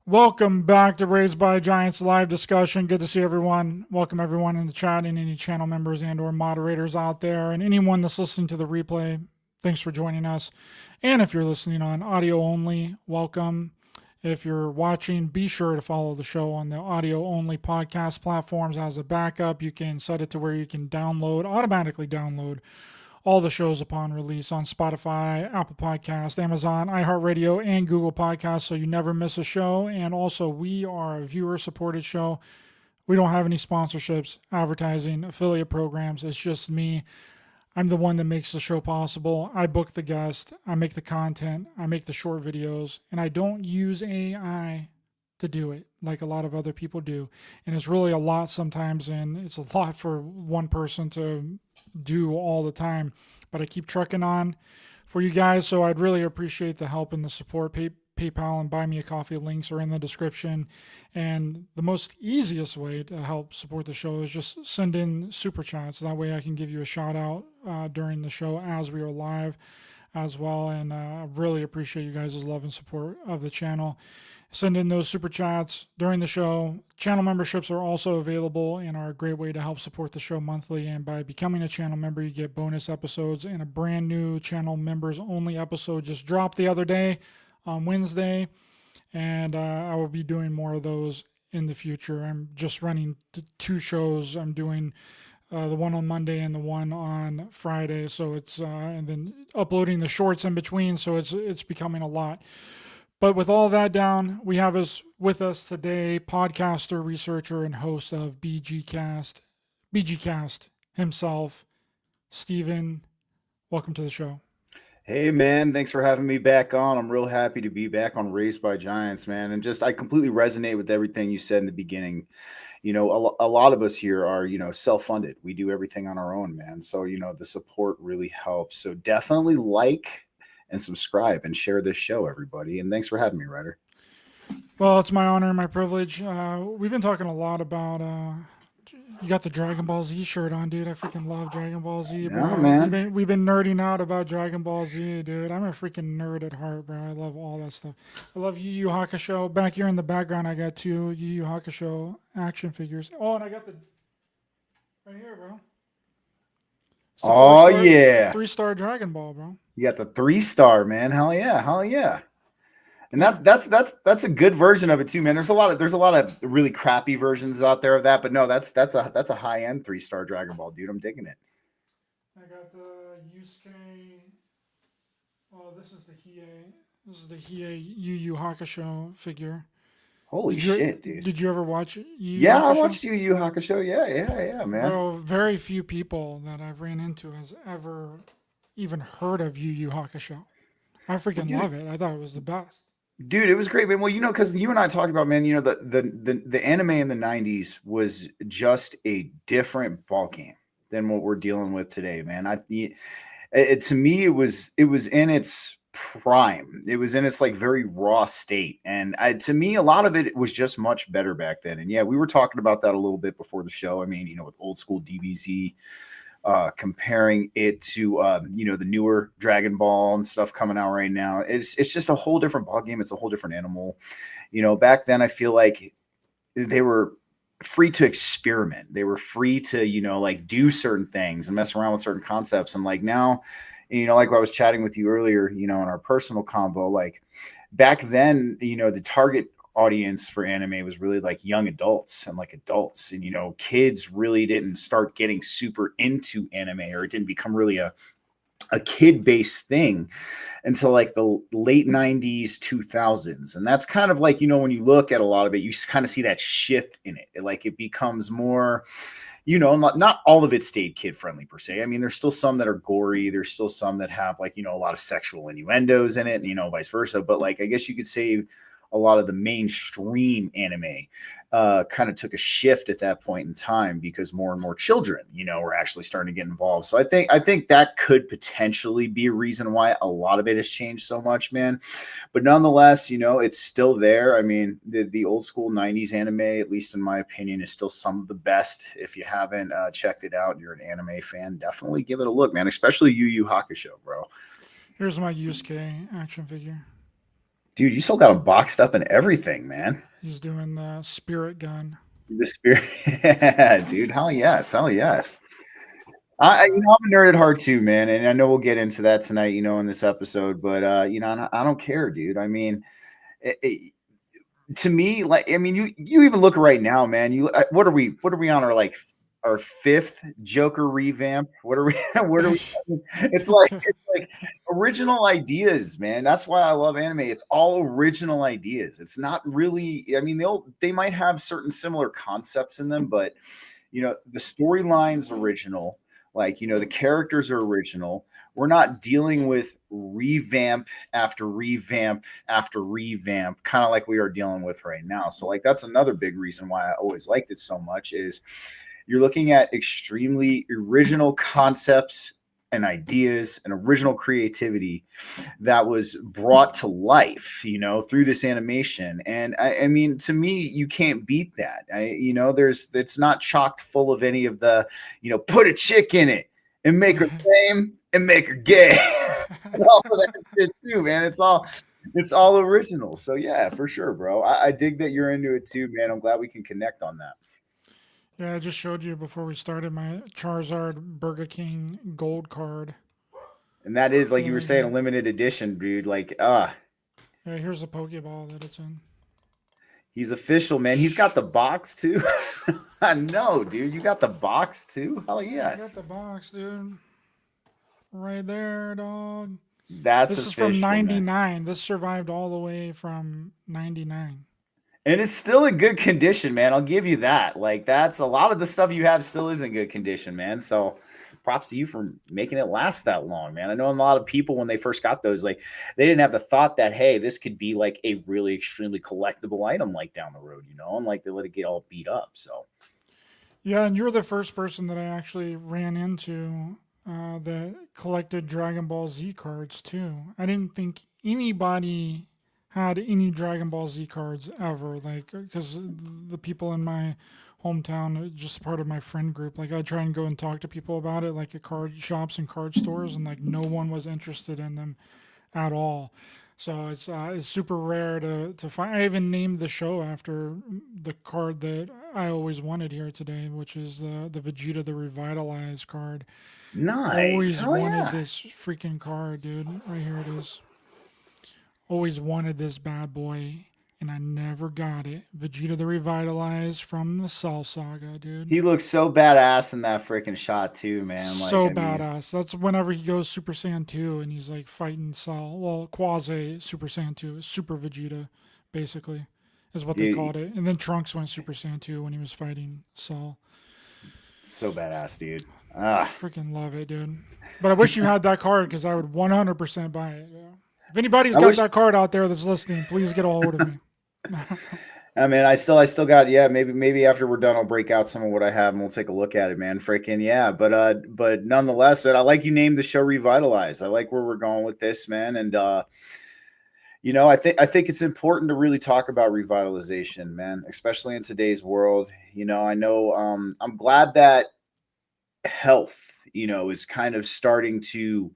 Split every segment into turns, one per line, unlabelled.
Welcome back to Raised by Giants live discussion. Good to see everyone. Welcome everyone in the chat and any channel members and or moderators out there and anyone that's listening to the replay. Thanks for joining us. And if you're listening on audio only, welcome. If you're watching, be sure to follow the show on the audio only podcast platforms as a backup. You can set it to where you can automatically download all the shows upon release on Spotify, Apple Podcast, Amazon, iHeartRadio, and Google Podcasts, so you never miss a show. And also, we are a viewer-supported show. We don't have any sponsorships, advertising, affiliate programs. It's just me. I'm the one that makes the show possible. I book the guest. I make the content. I make the short videos. And I don't use AI to do it like a lot of other people do. And it's really a lot sometimes, and it's a lot for one person to do all the time. But I keep trucking on for you guys, so I'd really appreciate the help and the support. PayPal and Buy Me a Coffee links are in the description. And the most easiest way to help support the show is just send in super chats. That way I can give you a shout out during the show as we are live as well. And I really appreciate you guys' love and support of the channel. Send in those super chats during the show. Channel memberships are also available and are a great way to help support the show monthly. And by becoming a channel member, you get bonus episodes, and a brand new channel members only episode just dropped the other day on Wednesday. And I will be doing more of those in the future. I'm just running two shows. I'm doing the one on Monday and the one on Friday. So it's and then uploading the shorts in between. So it's becoming a lot. But with all that down, we have with us today podcaster, researcher, and host of BGcast himself, Steven. Welcome to the show.
Hey, man, thanks for having me back on. I'm real happy to be back on Raised by Giants, man. And I completely resonate with everything you said in the beginning. You know, a lot of us here are, self-funded. We do everything on our own, man. So, the support really helps. So definitely like and subscribe and share this show, everybody. And thanks for having me, Ryder.
Well, it's my honor and my privilege. We've been talking a lot about you got the Dragon Ball Z shirt on, dude. I freaking love Dragon Ball Z, bro.
Yeah, man.
We've been nerding out about Dragon Ball Z, dude. I'm a freaking nerd at heart, bro. I love all that stuff. I love Yu Yu Hakusho. Back here in the background, I got two Yu Yu Hakusho action figures. Oh, and I got the right here, bro.
Oh, yeah.
3-star Dragon Ball, bro.
You got the 3-star, man. Hell yeah. Hell yeah. And that's a good version of it too, man. There's a lot of really crappy versions out there of that, but no, that's a high end 3-star Dragon Ball, dude. I'm digging it.
I got the Yusuke. Oh, this is the Hiei. This is the Hiei Yu Yu Hakusho figure.
Holy shit, dude!
Did you ever watch Yu Yu
Yeah,
Hakusho?
I watched Yu Yu Hakusho. Yeah, man.
Bro, very few people that I've ran into has ever even heard of Yu Yu Hakusho. I freaking love it. I thought it was the best.
Dude, it was great, man. Well, because you and I talked about, man, the anime in the 90s was just a different ball game than what we're dealing with today, man. To me, it was in its prime. It was in its like very raw state. And to me, a lot of it was just much better back then. And yeah, we were talking about that a little bit before the show. I mean, with old school DBZ, comparing it to the newer Dragon Ball and stuff coming out right now. It's just a whole different ball game. It's a whole different animal. Back then I feel like they were free to experiment. They were free to like do certain things and mess around with certain concepts. And like now, like I was chatting with you earlier, in our personal combo, like back then, the target audience for anime was really like young adults and like adults, and kids really didn't start getting super into anime, or it didn't become really a kid-based thing until like the late 90s 2000s. And that's kind of like when you look at a lot of it, you kind of see that shift in it. It becomes more, not all of it stayed kid friendly per se. I mean, there's still some that are gory, there's still some that have like a lot of sexual innuendos in it, and vice versa. But like I guess you could say a lot of the mainstream anime kind of took a shift at that point in time, because more and more children, were actually starting to get involved. So I think that could potentially be a reason why a lot of it has changed so much, man. But nonetheless, it's still there. I mean, the old school 90s anime, at least in my opinion, is still some of the best. If you haven't checked it out, you're an anime fan, definitely give it a look, man, especially Yu Yu Hakusho, bro.
Here's my Yusuke action figure.
Dude, you still got him boxed up and everything, man.
He's doing the spirit gun.
The spirit, yeah, dude. Hell yes, hell yes. I'm a nerd at heart too, man, and I know we'll get into that tonight, in this episode. But I don't care, dude. I mean, to me, like, I mean, you even look right now, man. What are we on our fifth Joker revamp? What are we? What are we? It's like original ideas, man. That's why I love anime. It's all original ideas. It's not really. I mean, they might have certain similar concepts in them, but the storyline's original. Like, the characters are original. We're not dealing with revamp after revamp after revamp, kind of like we are dealing with right now. So, like, that's another big reason why I always liked it so much is you're looking at extremely original concepts and ideas and original creativity that was brought to life, through this animation. And I mean, to me, you can't beat that. It's not chocked full of any of the, put a chick in it and make her lame and make her gay. And all of that shit too, man. It's all original. So yeah, for sure, bro. I dig that you're into it too, man. I'm glad we can connect on that.
Yeah, I just showed you before we started my Charizard Burger King gold card.
And that is, like you were saying, a limited edition, dude. Like,
Yeah, here's the Pokeball that it's in.
He's official, man. He's got the box too. I know, dude. You got the box too? Hell yes.
I got the box, dude. Right there, dog.
This
is from 99. Man. This survived all the way from 99.
And it's still in good condition, man. I'll give you that. Like, that's a lot of the stuff you have still is in good condition, man. So props to you for making it last that long, man. I know a lot of people, when they first got those, like, they didn't have the thought that, hey, this could be like a really extremely collectible item, like down the road, and like they let it get all beat up. So
yeah, and you're the first person that I actually ran into that collected Dragon Ball Z cards too. I didn't think anybody had any Dragon Ball Z cards ever, like, because the people in my hometown, just part of my friend group, like, I try and go and talk to people about it, like at card shops and card stores, and like no one was interested in them at all. So it's super rare to find. I even named the show after the card that I always wanted here today, which is the Vegeta the Revitalize card.
Nice.
Always wanted this freaking card, dude. Right here it is. Always wanted this bad boy, and I never got it. Vegeta the Revitalize from the Cell Saga, dude.
He looks so badass in that freaking shot too, man.
So badass. That's whenever he goes Super Saiyan 2 and he's like fighting Cell. Well, quasi Super Saiyan 2, Super Vegeta, basically, is what they called it. And then Trunks went Super Saiyan 2 when he was fighting Cell.
So badass, dude.
Freaking love it, dude. But I wish you had that card because I would 100% buy it. Yeah. If anybody's got that card out there that's listening, please get a hold of me.
I mean, I still got, maybe after we're done, I'll break out some of what I have and we'll take a look at it, man. Freaking yeah. But nonetheless, I like you named the show Revitalize. I like where we're going with this, man. And I think it's important to really talk about revitalization, man, especially in today's world. I know I'm glad that health, is kind of starting to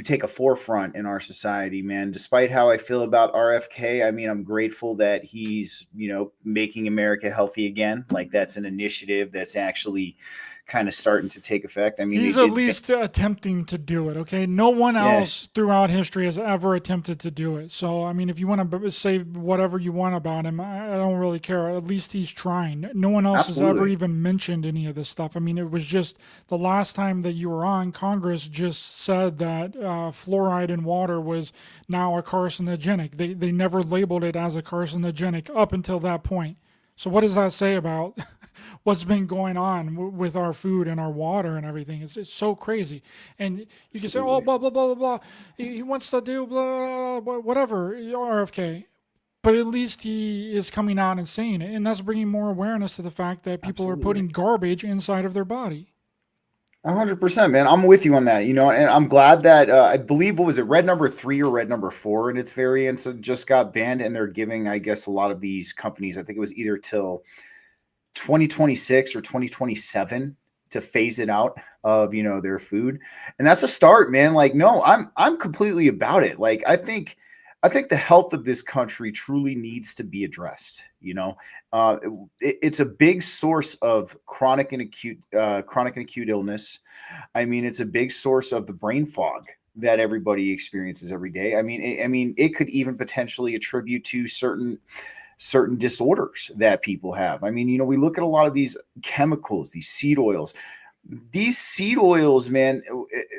take a forefront in our society, man. Despite how I feel about RFK, I mean, I'm grateful that he's, making America healthy again. Like, that's an initiative that's actually kind of starting to take effect. I mean,
he's at least attempting to do it. Okay. No one else throughout history has ever attempted to do it. So, I mean, if you want to say whatever you want about him, I don't really care. At least he's trying. No one else has ever even mentioned any of this stuff. I mean, it was just the last time that you were on, Congress just said that fluoride in water was now a carcinogenic. They never labeled it as a carcinogenic up until that point. So what does that say about what's been going on with our food and our water and everything? It's so crazy. And you can say, oh, blah, blah, blah, blah, blah. He wants to do blah, blah, whatever, RFK. But at least he is coming out and saying it. And that's bringing more awareness to the fact that people are putting garbage inside of their body.
100%, man. I'm with you on that, and I'm glad that I believe, what was it, red number 3 or red number 4 in its variants just got banned, and they're giving, I guess, a lot of these companies, I think it was either till 2026 or 2027 to phase it out of, their food. And that's a start, man. Like, no, I'm completely about it. Like, I think I think the health of this country truly needs to be addressed. Uh, it's a big source of chronic and acute illness. I mean, it's a big source of the brain fog that everybody experiences every day. I mean, it could even potentially attribute to certain disorders that people have. I mean, we look at a lot of these chemicals, these seed oils. These seed oils, man,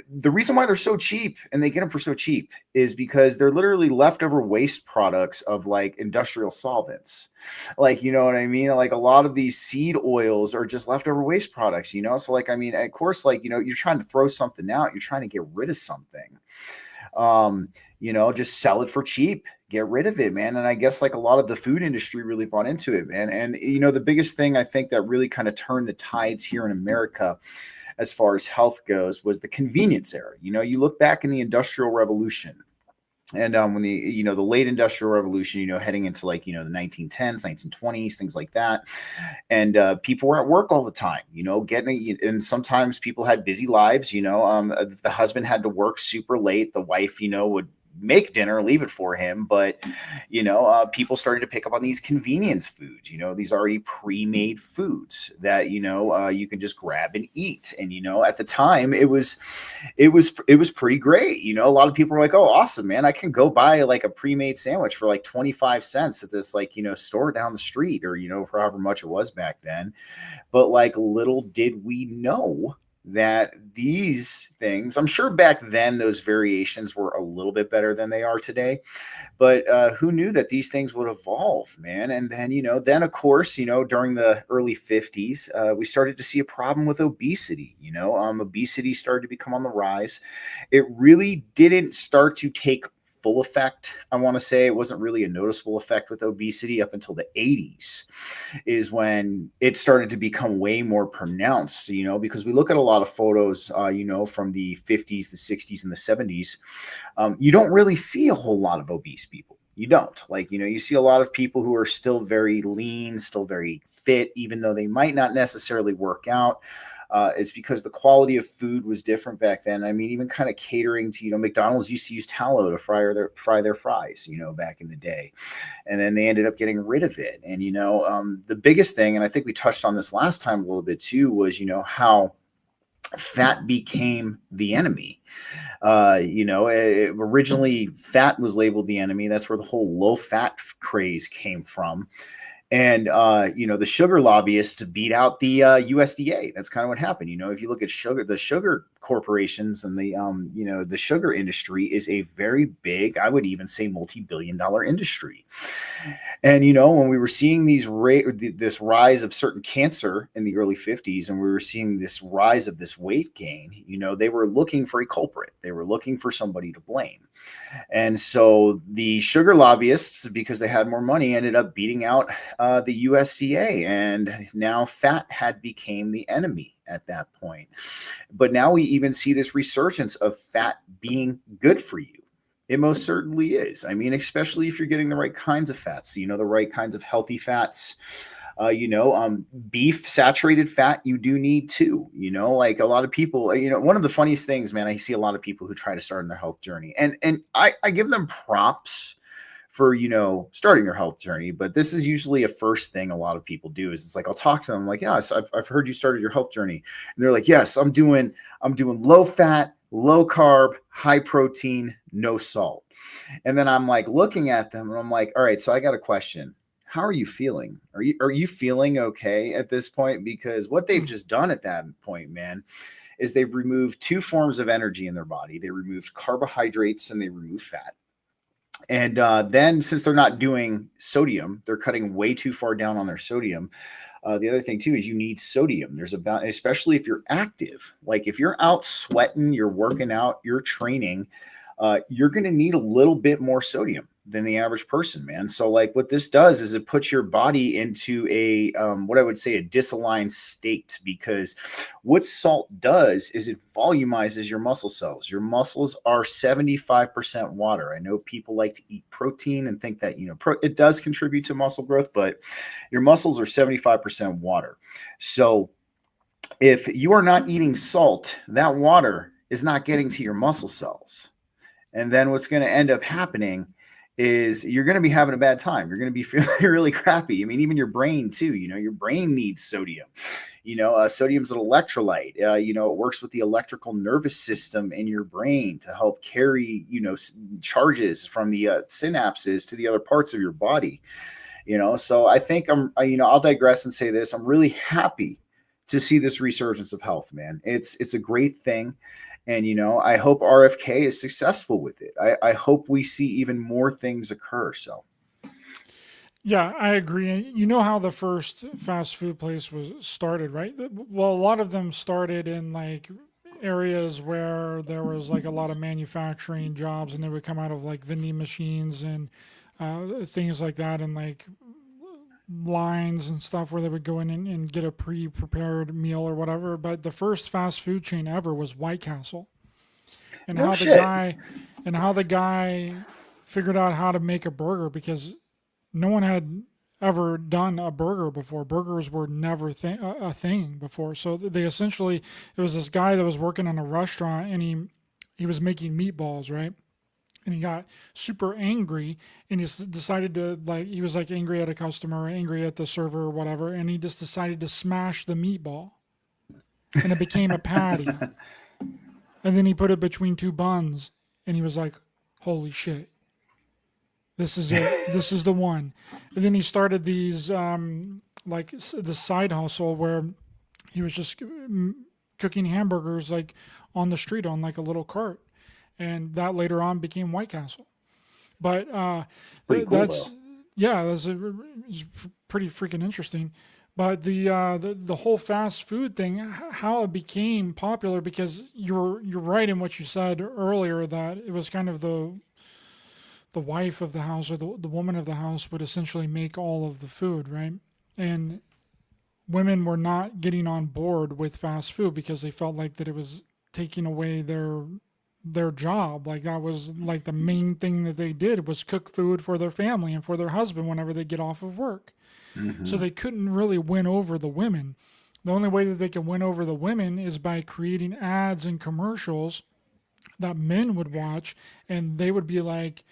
the reason why they're so cheap and they get them for so cheap is because they're literally leftover waste products of like industrial solvents. Like, you know what I mean? Like a lot of these seed oils are just leftover waste products, So like, I mean, of course, like, you're trying to throw something out, you're trying to get rid of something. Just sell it for cheap, get rid of it, man. And I guess like a lot of the food industry really bought into it, man. And the biggest thing I think that really kind of turned the tides here in America as far as health goes was the convenience era. You look back in the Industrial Revolution. And when the late Industrial Revolution, heading into like, the 1910s, 1920s, things like that. And people were at work all the time, and sometimes people had busy lives, the husband had to work super late. The wife, would make dinner, leave it for him. But, people started to pick up on these convenience foods, these already pre-made foods that, you can just grab and eat. And, at the time it was pretty great. A lot of people were like, oh, awesome, man. I can go buy like a pre-made sandwich for like 25 cents at this, like, store down the street or, for however much it was back then. But like, little did we know that these things, I'm sure back then those variations were a little bit better than they are today, but who knew that these things would evolve, man? And then of course, during the early 50s, we started to see a problem with obesity. Obesity started to become on the rise. It really didn't start to take full effect. I want to say it wasn't really a noticeable effect with obesity up until the 80s is when it started to become way more pronounced, because we look at a lot of photos, from the 50s, the 60s, and the 70s. You don't really see a whole lot of obese people. You don't. Like, you see a lot of people who are still very lean, still very fit, even though they might not necessarily work out. It's because the quality of food was different back then. I mean, even kind of catering to, McDonald's used to use tallow to fry their fries, back in the day. And then they ended up getting rid of it. And, the biggest thing, and I think we touched on this last time a little bit too, was, how fat became the enemy. Originally fat was labeled the enemy. That's where the whole low fat craze came from. And, the sugar lobbyists beat out the USDA. That's kind of what happened. If you look at the sugar corporations and the sugar industry is a very big, I would even say multi-billion-dollar industry. And, when we were seeing this rise of certain cancer in the early 50s, and we were seeing this rise of this weight gain, they were looking for a culprit. They were looking for somebody to blame. And so the sugar lobbyists, because they had more money, ended up beating out the USDA, and now fat had became the enemy at that point. But now we even see this resurgence of fat being good for you. It most certainly is. I mean, especially if you're getting the right kinds of fats, the right kinds of healthy fats. Beef, saturated fat, you do need too. Like a lot of people, one of the funniest things, man, I see a lot of people who try to start in their health journey, and I give them props for, starting their health journey. But this is usually a first thing a lot of people do is it's like, I'll talk to them like, yes, I've heard you started your health journey. And they're like, yes, I'm doing low fat, low carb, high protein, no salt. And then I'm like looking at them and I'm like, all right, so I got a question. How are you feeling? Are you feeling okay at this point? Because what they've just done at that point, man, is they've removed two forms of energy in their body. They removed carbohydrates and they removed fat. And then since they're not doing sodium, they're cutting way too far down on their sodium. The other thing too is you need sodium. Especially if you're active, like if you're out sweating, you're working out, you're training, you're going to need a little bit more sodium than the average person, man. So like what this does is it puts your body into a, what I would say a disaligned state, because what salt does is it volumizes your muscle cells. Your muscles are 75% water. I know people like to eat protein and think that, it does contribute to muscle growth, but your muscles are 75% water. So if you are not eating salt, that water is not getting to your muscle cells. And then what's going to end up happening is you're going to be having a bad time. You're going to be feeling really crappy. I mean, even your brain too, your brain needs sodium. Sodium's an electrolyte. It works with the electrical nervous system in your brain to help carry, charges from the synapses to the other parts of your body. So I think I'll digress and say this. I'm really happy to see this resurgence of health, man. It's a great thing. And, I hope RFK is successful with it. I hope we see even more things occur. So.
Yeah, I agree. You know how the first fast food place was started, right? Well, a lot of them started in like areas where there was like a lot of manufacturing jobs, and they would come out of like vending machines and things like that, and like lines and stuff where they would go in and get a pre-prepared meal or whatever. But the first fast food chain ever was White Castle, and
No
how
shit.
the guy figured out how to make a burger, because no one had ever done a burger before. Burgers were never a thing before. So they essentially, it was this guy that was working in a restaurant, and he was making meatballs, right? And he got super angry, and he decided to, like, he was like angry at a customer, angry at the server or whatever, and he just decided to smash the meatball, and it became a patty. And then he put it between two buns, and he was like, holy shit, this is it. This is the one. And then he started these the side hustle where he was just cooking hamburgers like on the street on like a little cart, and that later on became White Castle. But
It's pretty cool,
that's
though.
yeah, it's pretty freaking interesting. But the whole fast food thing, how it became popular, because you're right in what you said earlier, that it was kind of the wife of the house, or the woman of the house, would essentially make all of the food, right? And women were not getting on board with fast food because they felt like that it was taking away their job. Like that was like the main thing that they did, was cook food for their family and for their husband whenever they get off of work.
Mm-hmm.
So they couldn't really win over the women. The only way that they can win over the women is by creating ads and commercials that men would watch, and they would be like,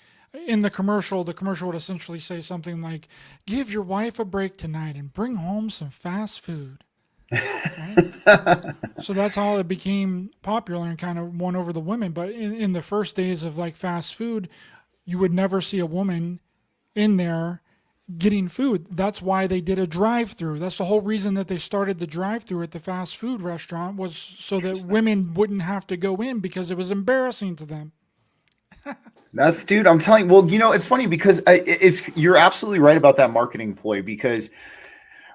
in the commercial would essentially say something like, give your wife a break tonight and bring home some fast food. Right? So that's how it became popular and kind of won over the women. But in the first days of like fast food, you would never see a woman in there getting food. That's why they did a drive-through. That's the whole reason that they started the drive-through at the fast food restaurant, was so that women wouldn't have to go in because it was embarrassing to them.
Dude, I'm telling you. Well, it's funny because you're absolutely right about that marketing ploy, because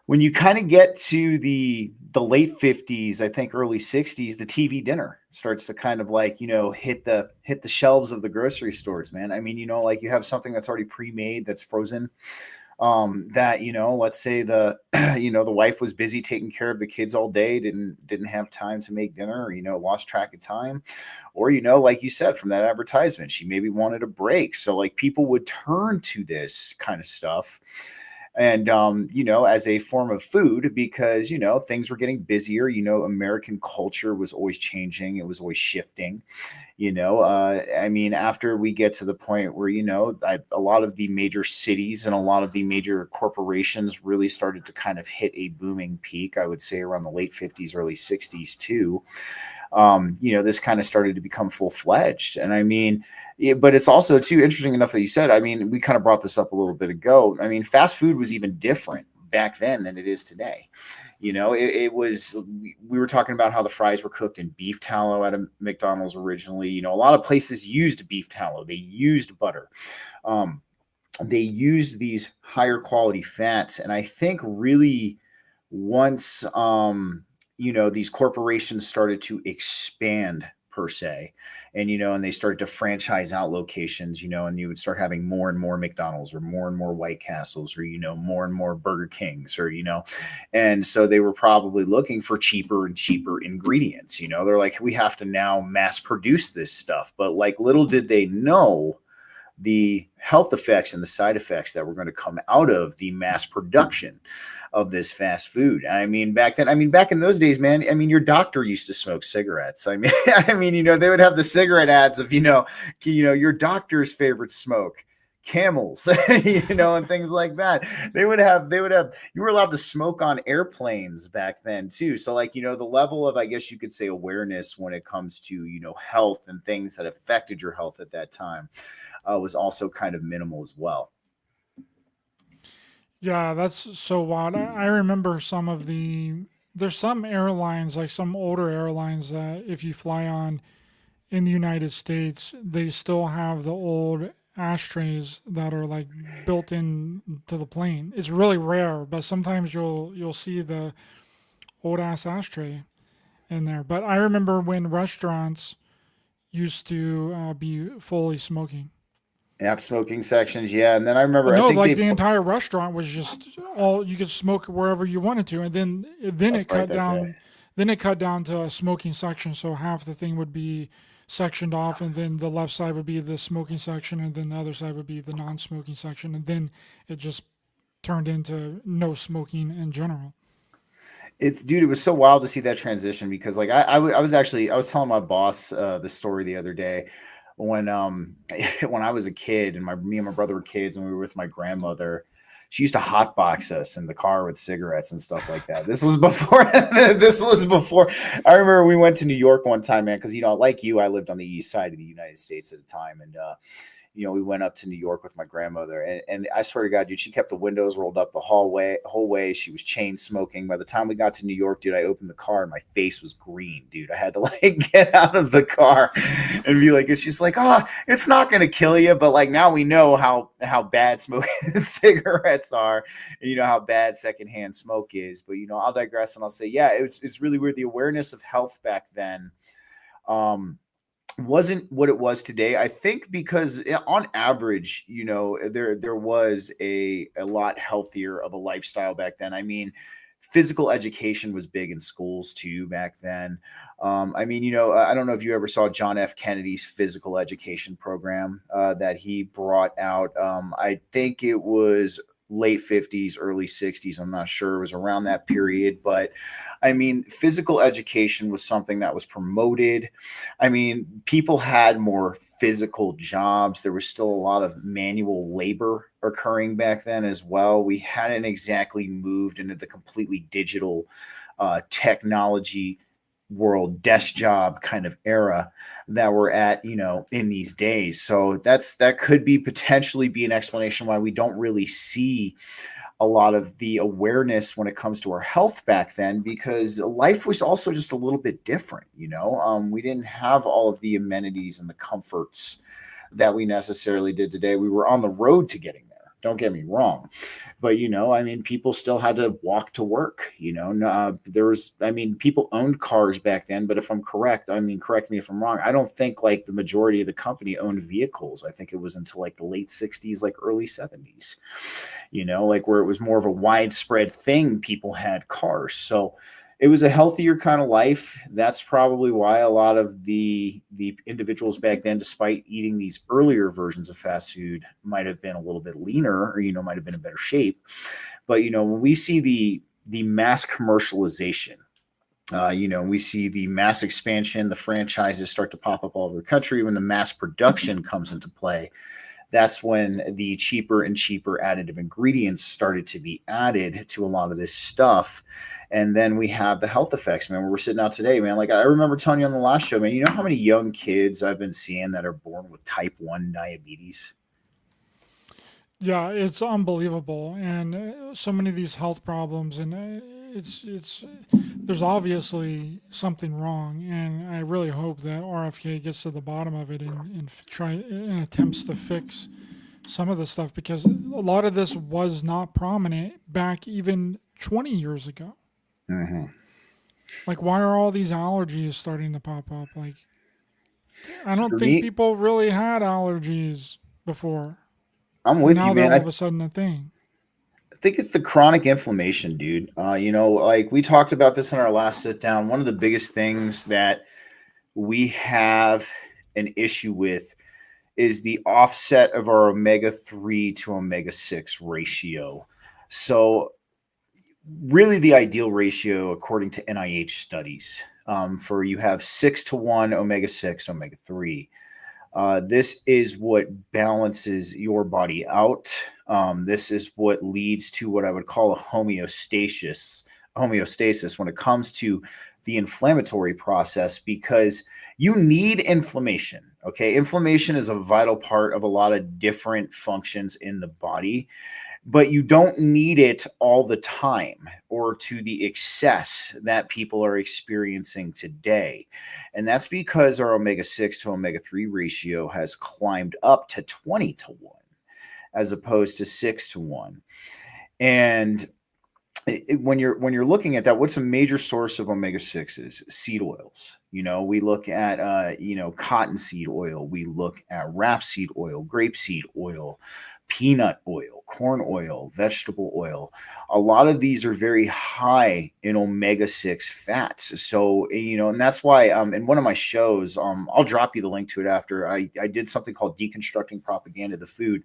when you kind of get to the late 50s, I think early 60s, the TV dinner starts to kind of like, hit the shelves of the grocery stores, man. I mean, like you have something that's already pre-made, that's frozen, that, let's say the wife was busy taking care of the kids all day, didn't have time to make dinner, or, lost track of time, or, like you said, from that advertisement, she maybe wanted a break. So like people would turn to this kind of stuff, and, as a form of food, because, things were getting busier, American culture was always changing. It was always shifting, I mean, after we get to the point where, a lot of the major cities and a lot of the major corporations really started to kind of hit a booming peak, I would say around the late 50s, early 60s too. This kind of started to become full-fledged. And I mean, but it's also too interesting enough that you said, I mean, we kind of brought this up a little bit ago. I mean, fast food was even different back then than it is today. It was, we were talking about how the fries were cooked in beef tallow at a McDonald's originally. A lot of places used beef tallow. They used butter. They used these higher quality fats. And I think really once, these corporations started to expand per se, and they started to franchise out locations, and you would start having more and more McDonald's, or more and more White Castles, or more and more Burger Kings, or and so they were probably looking for cheaper and cheaper ingredients. They're like, we have to now mass produce this stuff. But like, little did they know the health effects and the side effects that were going to come out of the mass production of this fast food. I mean, back in those days, man, I mean, your doctor used to smoke cigarettes. I mean, they would have the cigarette ads of, your doctor's favorite smoke, camels, and things like that. They would have, you were allowed to smoke on airplanes back then too. So like, the level of, I guess you could say, awareness when it comes to, health and things that affected your health at that time was also kind of minimal as well.
Yeah, that's so wild. I remember there's some airlines, like some older airlines, that if you fly on in the United States, they still have the old ashtrays that are like built in to the plane. It's really rare, but sometimes you'll see the old ass ashtray in there. But I remember when restaurants used to be fully smoking.
App smoking sections. Yeah. And then I remember, I
No,
think
like
they
the entire restaurant was just all you could smoke wherever you wanted to, and then
that's
it
right.
cut
That's it.
down. Then it cut down to a smoking section, so half the thing would be sectioned off, and then the left side would be the smoking section, and then the other side would be the non-smoking section, and then it just turned into no smoking in general.
Dude, it was so wild to see that transition because like I was actually, I was telling my boss the story the other day when when I was a kid and me and my brother were kids and we were with my grandmother. She used to hotbox us in the car with cigarettes and stuff like that. This was before this was before I remember we went to New York one time, man, because like you, I lived on the east side of the United States at the time. And we went up to New York with my grandmother, and I swear to God, dude, she kept the windows rolled up the whole way. She was chain smoking. By the time we got to New York, dude, I opened the car and my face was green, dude. I had to like get out of the car and be like, it's just like, it's not going to kill you. But like now we know how bad smoking cigarettes are, and how bad secondhand smoke is. But, I'll digress and I'll say, yeah, it's really weird. The awareness of health back then, wasn't what it was today. I think because on average, there was a lot healthier of a lifestyle back then. I mean, physical education was big in schools too back then. I mean, I don't know if you ever saw John F. Kennedy's physical education program that he brought out. I think it was late 50s, early 60s. I'm not sure. It was around that period, but I mean, physical education was something that was promoted. I mean, people had more physical jobs. There was still a lot of manual labor occurring back then as well. We hadn't exactly moved into the completely digital technology world, desk job kind of era that we're at, in these days. So that could be potentially be an explanation why we don't really see a lot of the awareness when it comes to our health back then, because life was also just a little bit different. We didn't have all of the amenities and the comforts that we necessarily did today. We were on the road to getting there. Don't get me wrong. But, I mean, people still had to walk to work, people owned cars back then, but if I'm correct, correct me if I'm wrong. I don't think like the majority of the company owned vehicles. I think it was until like the late 60s, like early 70s, like where it was more of a widespread thing. People had cars. So it was a healthier kind of life. That's probably why a lot of the individuals back then, despite eating these earlier versions of fast food, might have been a little bit leaner or, might have been in better shape. But, when we see the mass commercialization, we see the mass expansion, the franchises start to pop up all over the country. When the mass production comes into play, that's when the cheaper and cheaper additive ingredients started to be added to a lot of this stuff. And then we have the health effects, man, where we're sitting out today, man. Like I remember telling you on the last show, man, you know how many young kids I've been seeing that are born with type 1 diabetes?
Yeah, it's unbelievable, and so many of these health problems, and it's there's obviously something wrong, and I really hope that RFK gets to the bottom of it and try and attempts to fix some of the stuff, because a lot of this was not prominent back even 20 years ago.
Mm-hmm.
Like, why are all these allergies starting to pop up? Like, I don't
For
think
me,
people really had allergies before,
I'm
and
with you,
now they're
man.
all
I
of a sudden a thing.
think it's the chronic inflammation, dude. Like we talked about this in our last sit down. One of the biggest things that we have an issue with is the offset of our omega-3 to omega-6 ratio. So really the ideal ratio, according to NIH studies, for you have 6 to 1 omega-6, omega-3. This is what balances your body out. This is what leads to what I would call a homeostasis when it comes to the inflammatory process, because you need inflammation. Okay. Inflammation is a vital part of a lot of different functions in the body, but you don't need it all the time or to the excess that people are experiencing today. And that's because our omega-6 to omega-3 ratio has climbed up to 20 to 1 as opposed to 6 to 1. And when you're looking at that, what's a major source of omega-6s? Seed oils. We look at cottonseed oil, we look at rapeseed oil, grapeseed oil, peanut oil, corn oil, vegetable oil. A lot of these are very high in omega-6 fats. So, and that's why in one of my shows, I'll drop you the link to it after, I did something called Deconstructing Propaganda, the food.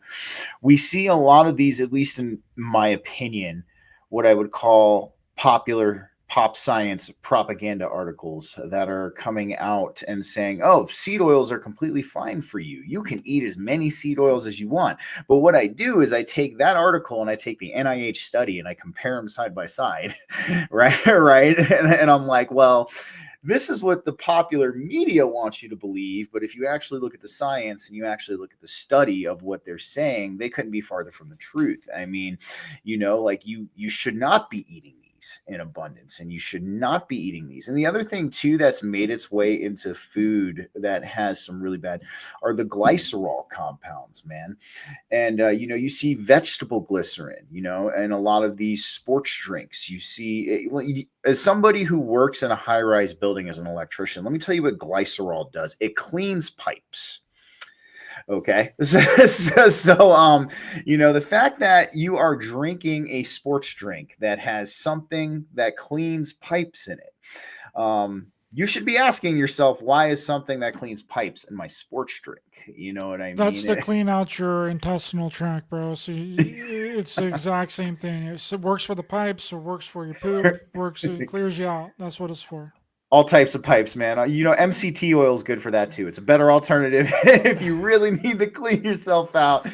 We see a lot of these, at least in my opinion, what I would call popular pop science propaganda articles that are coming out and saying, oh, seed oils are completely fine for you. You can eat as many seed oils as you want. But what I do is I take that article and I take the NIH study and I compare them side by side, right? Right. And I'm like, well, this is what the popular media wants you to believe. But if you actually look at the science and you actually look at the study of what they're saying, they couldn't be farther from the truth. I mean, like you should not be eating these in abundance, and you should not be eating these. And the other thing too that's made its way into food that has some really bad are the glycerol compounds, man. And you see vegetable glycerin, and a lot of these sports drinks. You see, as somebody who works in a high-rise building as an electrician, let me tell you what glycerol does. It cleans pipes. Okay. So, the fact that you are drinking a sports drink that has something that cleans pipes in it, you should be asking yourself, why is something that cleans pipes in my sports drink? You know what I mean?
That's to clean out your intestinal tract, bro. So it's the exact same thing. It works for the pipes, or works for your poop, it clears you out. That's what it's for.
All types of pipes, man. MCT oil is good for that too. It's a better alternative if you really need to clean yourself out.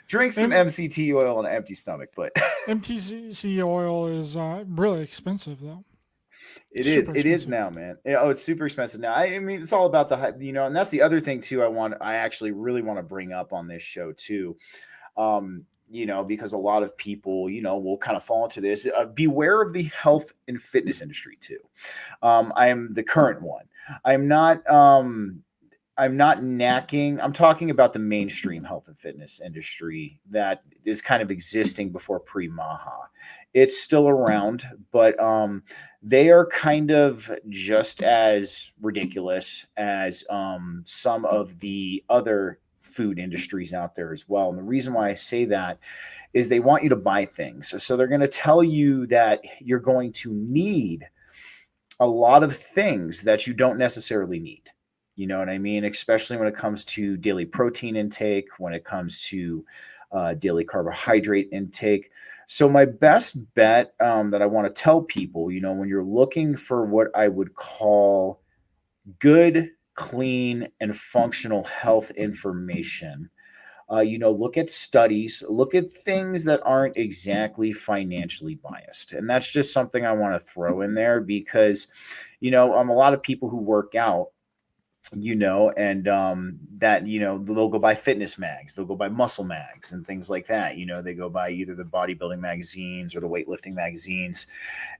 Drink some MCT oil on an empty stomach, but
MCT oil is really expensive though.
It is now, man. Oh, it's super expensive now. I mean, it's all about the hype, and that's the other thing too. I actually really want to bring up on this show too. Because a lot of people, will kind of fall into this. Beware of the health and fitness industry too. I am the current one. I'm not knacking. I'm talking about the mainstream health and fitness industry that is kind of existing before pre-Maha. It's still around, but they are kind of just as ridiculous as some of the other food industries out there as well. And the reason why I say that is they want you to buy things. So they're going to tell you that you're going to need a lot of things that you don't necessarily need. You know what I mean? Especially when it comes to daily protein intake, when it comes to daily carbohydrate intake. So my best bet that I want to tell people, when you're looking for what I would call good, clean, and functional health information, look at studies, look at things that aren't exactly financially biased. And that's just something I want to throw in there because, a lot of people who work out, and that, they'll go buy fitness mags, they'll go buy muscle mags and things like that. They go buy either the bodybuilding magazines or the weightlifting magazines.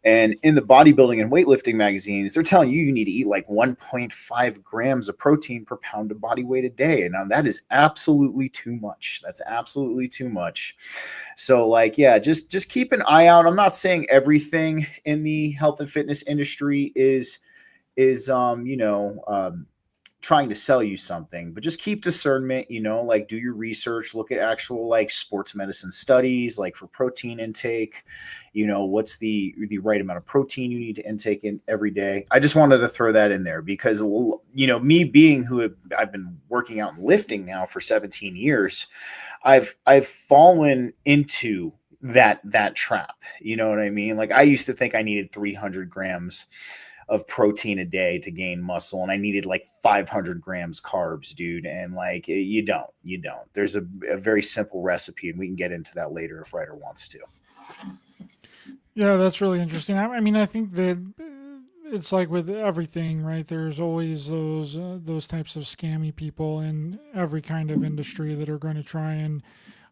And in the bodybuilding and weightlifting magazines, they're telling you need to eat like 1.5 grams of protein per pound of body weight a day. And now that is absolutely too much. That's absolutely too much. So just keep an eye out. I'm not saying everything in the health and fitness industry is trying to sell you something, but just keep discernment, do your research, look at actual sports medicine studies, for protein intake, what's the right amount of protein you need to intake in every day. I just wanted to throw that in there because, me being I've been working out and lifting now for 17 years, I've fallen into that trap. You know what I mean? I used to think I needed 300 grams of protein a day to gain muscle, and I needed like 500 grams carbs, dude. And like, you don't. There's a very simple recipe, and we can get into that later if Ryder wants to.
Yeah, that's really interesting. I mean, I think that it's like with everything, right? There's always those types of scammy people in every kind of industry that are going to try and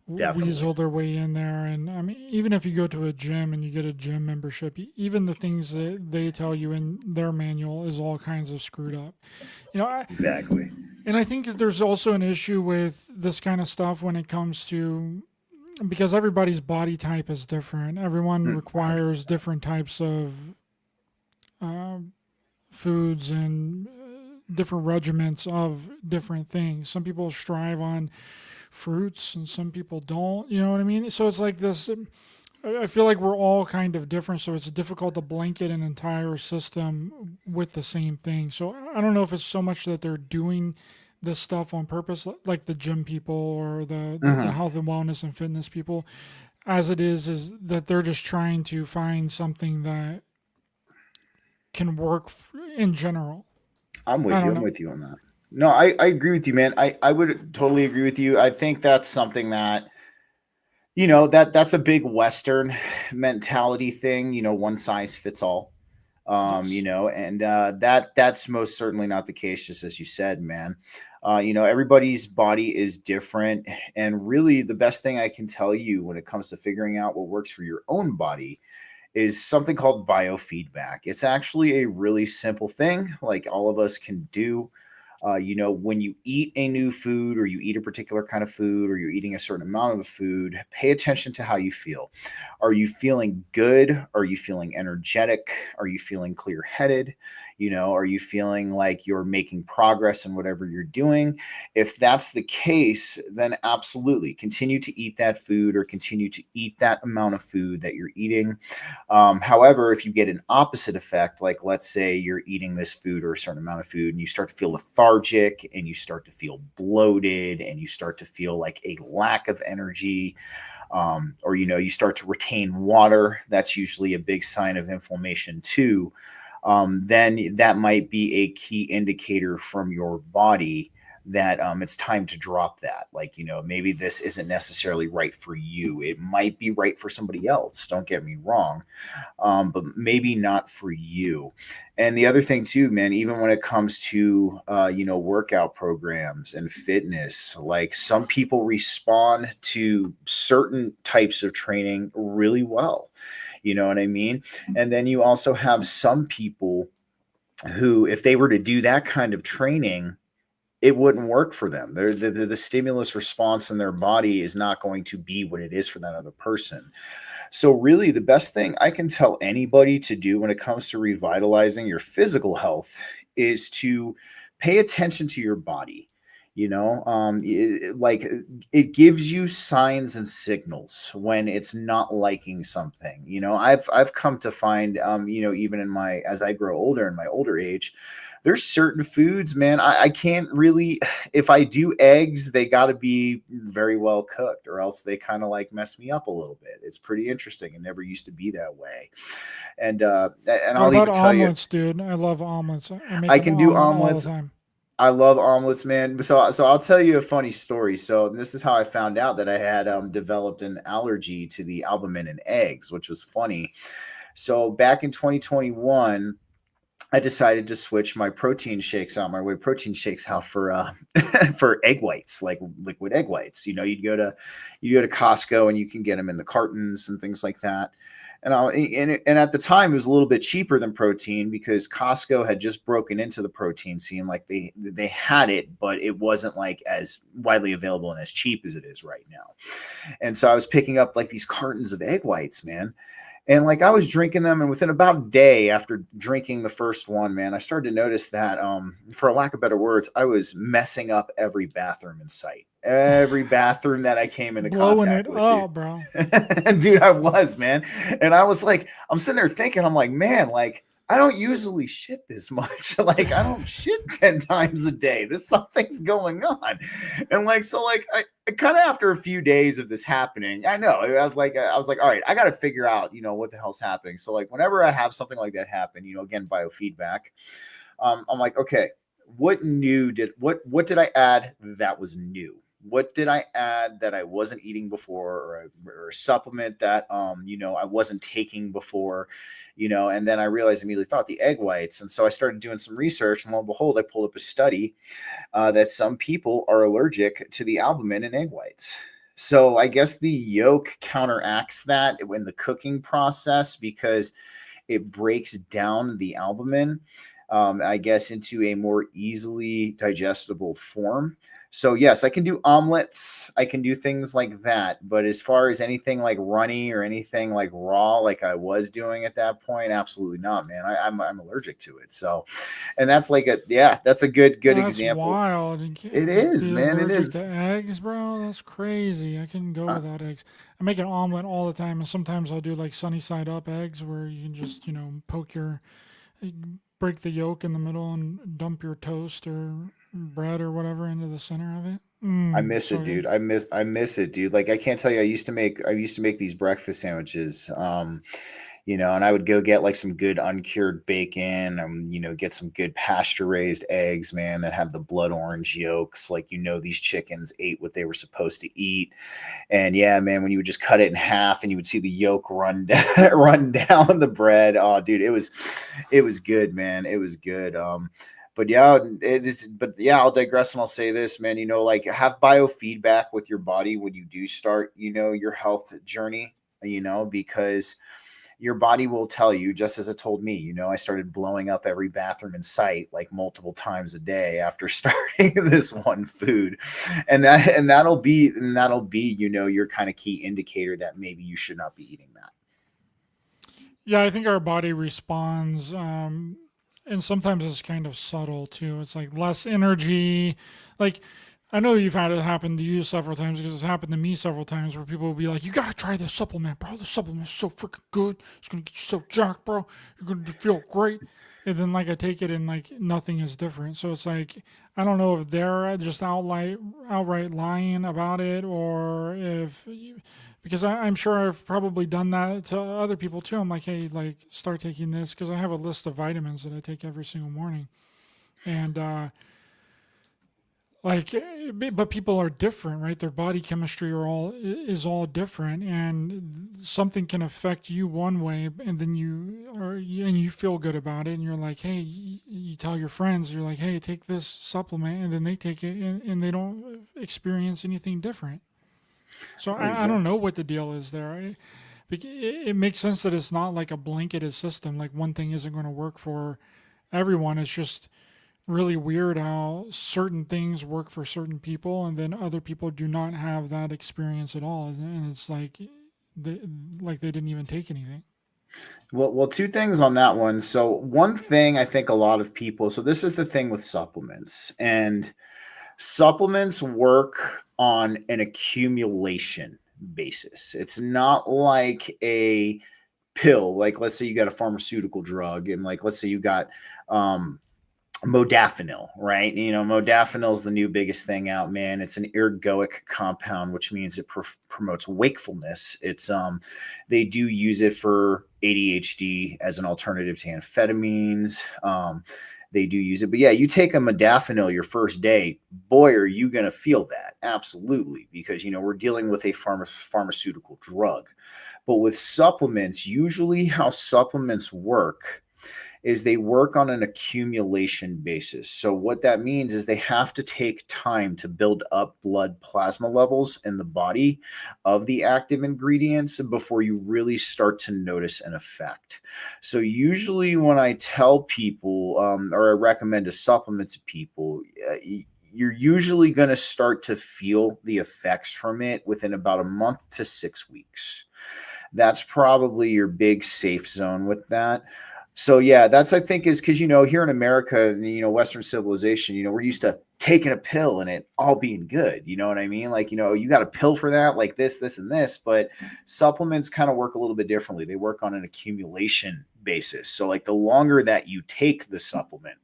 weasel their way in there. And I mean, even if you go to a gym and you get a gym membership, even the things that they tell you in their manual is all kinds of screwed up.
Exactly.
And I think that there's also an issue with this kind of stuff when it comes to, because everybody's body type is different. Everyone requires different types of foods and different regiments of different things. Some people strive on fruits and some people don't, you know what I mean? So it's like this, I feel like we're all kind of different, so it's difficult to blanket an entire system with the same thing. So I don't know if it's so much that they're doing this stuff on purpose, like the gym people or the health and wellness and fitness people, as it is that they're just trying to find something that can work in general.
I'm with you on that. No, I agree with you, man. I would totally agree with you. I think that's something that, that's a big Western mentality thing, one size fits all. And that's most certainly not the case, just as you said, man. Everybody's body is different. And really the best thing I can tell you when it comes to figuring out what works for your own body is something called biofeedback. It's actually a really simple thing, like all of us can do. When you eat a new food or you eat a particular kind of food or you're eating a certain amount of the food, pay attention to how you feel. Are you feeling good? Are you feeling energetic? Are you feeling clear-headed? Are you feeling like you're making progress in whatever you're doing? If that's the case, then absolutely continue to eat that food or continue to eat that amount of food that you're eating. However, if you get an opposite effect, like let's say you're eating this food or a certain amount of food and you start to feel lethargic and you start to feel bloated and you start to feel like a lack of energy, or you start to retain water, that's usually a big sign of inflammation too. Then that might be a key indicator from your body that it's time to drop that. Like, maybe this isn't necessarily right for you. It might be right for somebody else. Don't get me wrong. But maybe not for you. And the other thing too, man, even when it comes to, workout programs and fitness, like some people respond to certain types of training really well. You know what I mean? And then you also have some people who, if they were to do that kind of training, it wouldn't work for them. The stimulus response in their body is not going to be what it is for that other person. So really the best thing I can tell anybody to do when it comes to revitalizing your physical health is to pay attention to your body. It gives you signs and signals when it's not liking something. I've come to find, even as I grow older, in my older age, there's certain foods, man, I can't really, if I do eggs, they got to be very well cooked or else they kind of like mess me up a little bit. It's pretty interesting. It never used to be that way. And I'll even tell
omelets, dude? I love omelets.
I can do omelets
all the time.
I love omelets, man. So I'll tell you a funny story. So this is how I found out that I had developed an allergy to the albumin in eggs, which was funny. So back in 2021, I decided to switch my protein shakes out, my whey protein shakes out for for egg whites, like liquid egg whites. You go to Costco and you can get them in the cartons and things like that. And at the time, it was a little bit cheaper than protein because Costco had just broken into the protein scene. Like they had it, but it wasn't like as widely available and as cheap as it is right now. And so I was picking up like these cartons of egg whites, man. And like I was drinking them, and within about a day after drinking the first one, man, I started to notice that, for lack of better words, I was messing up every bathroom in sight. Every bathroom that I came into contact with,
dude. Bro.
And dude, I was, man. And I was like, I'm sitting there thinking, I'm like, man, like I don't usually shit this much. Like I don't shit 10 times a day. This something's going on. And like, so like I kind of after a few days of this happening, I know I was like, all right, I got to figure out, what the hell's happening. So like whenever I have something like that happen, again, biofeedback, I'm like, okay, what did I add that was new? What did I add that I wasn't eating before, or a supplement that I wasn't taking before, and then I realized immediately thought the egg whites. And so I started doing some research, and lo and behold, I pulled up a study that some people are allergic to the albumin in egg whites. So I guess the yolk counteracts that in the cooking process because it breaks down the albumin, I guess, into a more easily digestible form. So yes, I can do omelets. I can do things like that. But as far as anything like runny or anything like raw, like I was doing at that point, absolutely not, man. I'm allergic to it. So, and that's like that's a good
That's
example.
wild.
It is,
Be
man. It
allergic
is.
to eggs, bro. That's crazy. I can go without eggs. I make an omelet all the time, and sometimes I'll do like sunny side up eggs, where you can just break the yolk in the middle and dump your toast or bread or whatever into the center of it.
I miss
So
it, dude.
good.
I miss it, dude. Like I can't tell you, I used to make these breakfast sandwiches. And I would go get like some good uncured bacon, get some good pasture raised eggs, man, that have the blood orange yolks. Like, these chickens ate what they were supposed to eat. And yeah, man, when you would just cut it in half and you would see the yolk run down, run down the bread. Oh, dude, it was good, man. It was good. But yeah, I'll digress and I'll say this, man, like have biofeedback with your body when you do start, your health journey, because your body will tell you, just as it told me. I started blowing up every bathroom in sight like multiple times a day after starting this one food. And that'll be, your kind of key indicator that maybe you should not be eating that.
Yeah, I think our body responds, and sometimes it's kind of subtle too. It's like less energy. Like, I know you've had it happen to you several times because it's happened to me several times where people will be like, "You gotta try this supplement, bro. The supplement's so freaking good. It's gonna get you so jacked, bro. You're gonna feel great." And then like I take it and like nothing is different. So it's like I don't know if they're just outright lying about it, or if because I'm sure I've probably done that to other people too. I'm like, hey, like start taking this because I have a list of vitamins that I take every single morning, and but people are different, right? Their body chemistry is all different, and something can affect you one way, and then you feel good about it, and you're like, hey, you tell your friends, you're like, hey, take this supplement, and then they take it, and they don't experience anything different. So I don't know what the deal is there. It makes sense that it's not like a blanketed system, like one thing isn't going to work for everyone. It's just really weird how certain things work for certain people and then other people do not have that experience at all, and it's like they didn't even take anything.
Well, two things on that one. So one thing I think a lot of people, so this is the thing with supplements, and supplements work on an accumulation basis. It's not like a pill. Like let's say you got a pharmaceutical drug, and like let's say you got um modafinil, right? Modafinil is the new biggest thing out, man. It's an ergoic compound, which means it promotes wakefulness. They do use it for ADHD as an alternative to amphetamines. They do use it, but yeah, you take a modafinil your first day, boy, are you going to feel that? Absolutely, because we're dealing with a pharmaceutical drug. But with supplements, usually how supplements work is they work on an accumulation basis. So what that means is they have to take time to build up blood plasma levels in the body of the active ingredients before you really start to notice an effect. So usually when I tell people or I recommend a supplement to people, you're usually going to start to feel the effects from it within about a month to 6 weeks. That's probably your big safe zone with that. So yeah, that's I think is because here in America, Western civilization, we're used to taking a pill and it all being good. You know what I mean? Like, you got a pill for that, like this, and this, but supplements kind of work a little bit differently. They work on an accumulation basis. So like the longer that you take the supplement,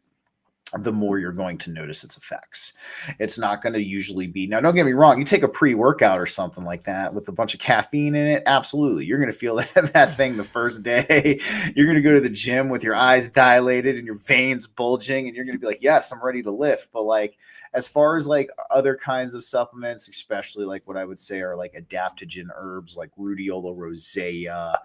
the more you're going to notice its effects. It's not going to usually be, now don't get me wrong, you take a pre-workout or something like that with a bunch of caffeine in it, absolutely. You're going to feel that thing the first day. You're going to go to the gym with your eyes dilated and your veins bulging, and you're going to be like, yes, I'm ready to lift. But like, as far as like other kinds of supplements, especially like what I would say are like adaptogen herbs like rhodiola rosea,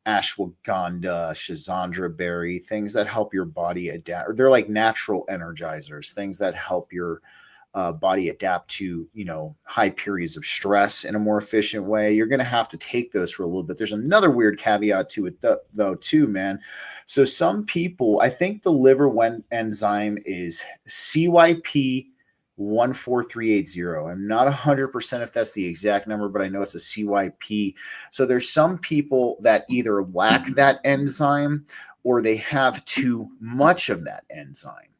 ashwagandha, schizandra berry, things that help your body adapt. They're like natural energizers, things that help your body adapt to, high periods of stress in a more efficient way. You're going to have to take those for a little bit. There's another weird caveat to it though, too, man. So some people, I think the liver enzyme is CYP 14380. I'm not 100% if that's the exact number, but I know it's a CYP. So there's some people that either lack that enzyme or they have too much of that enzyme.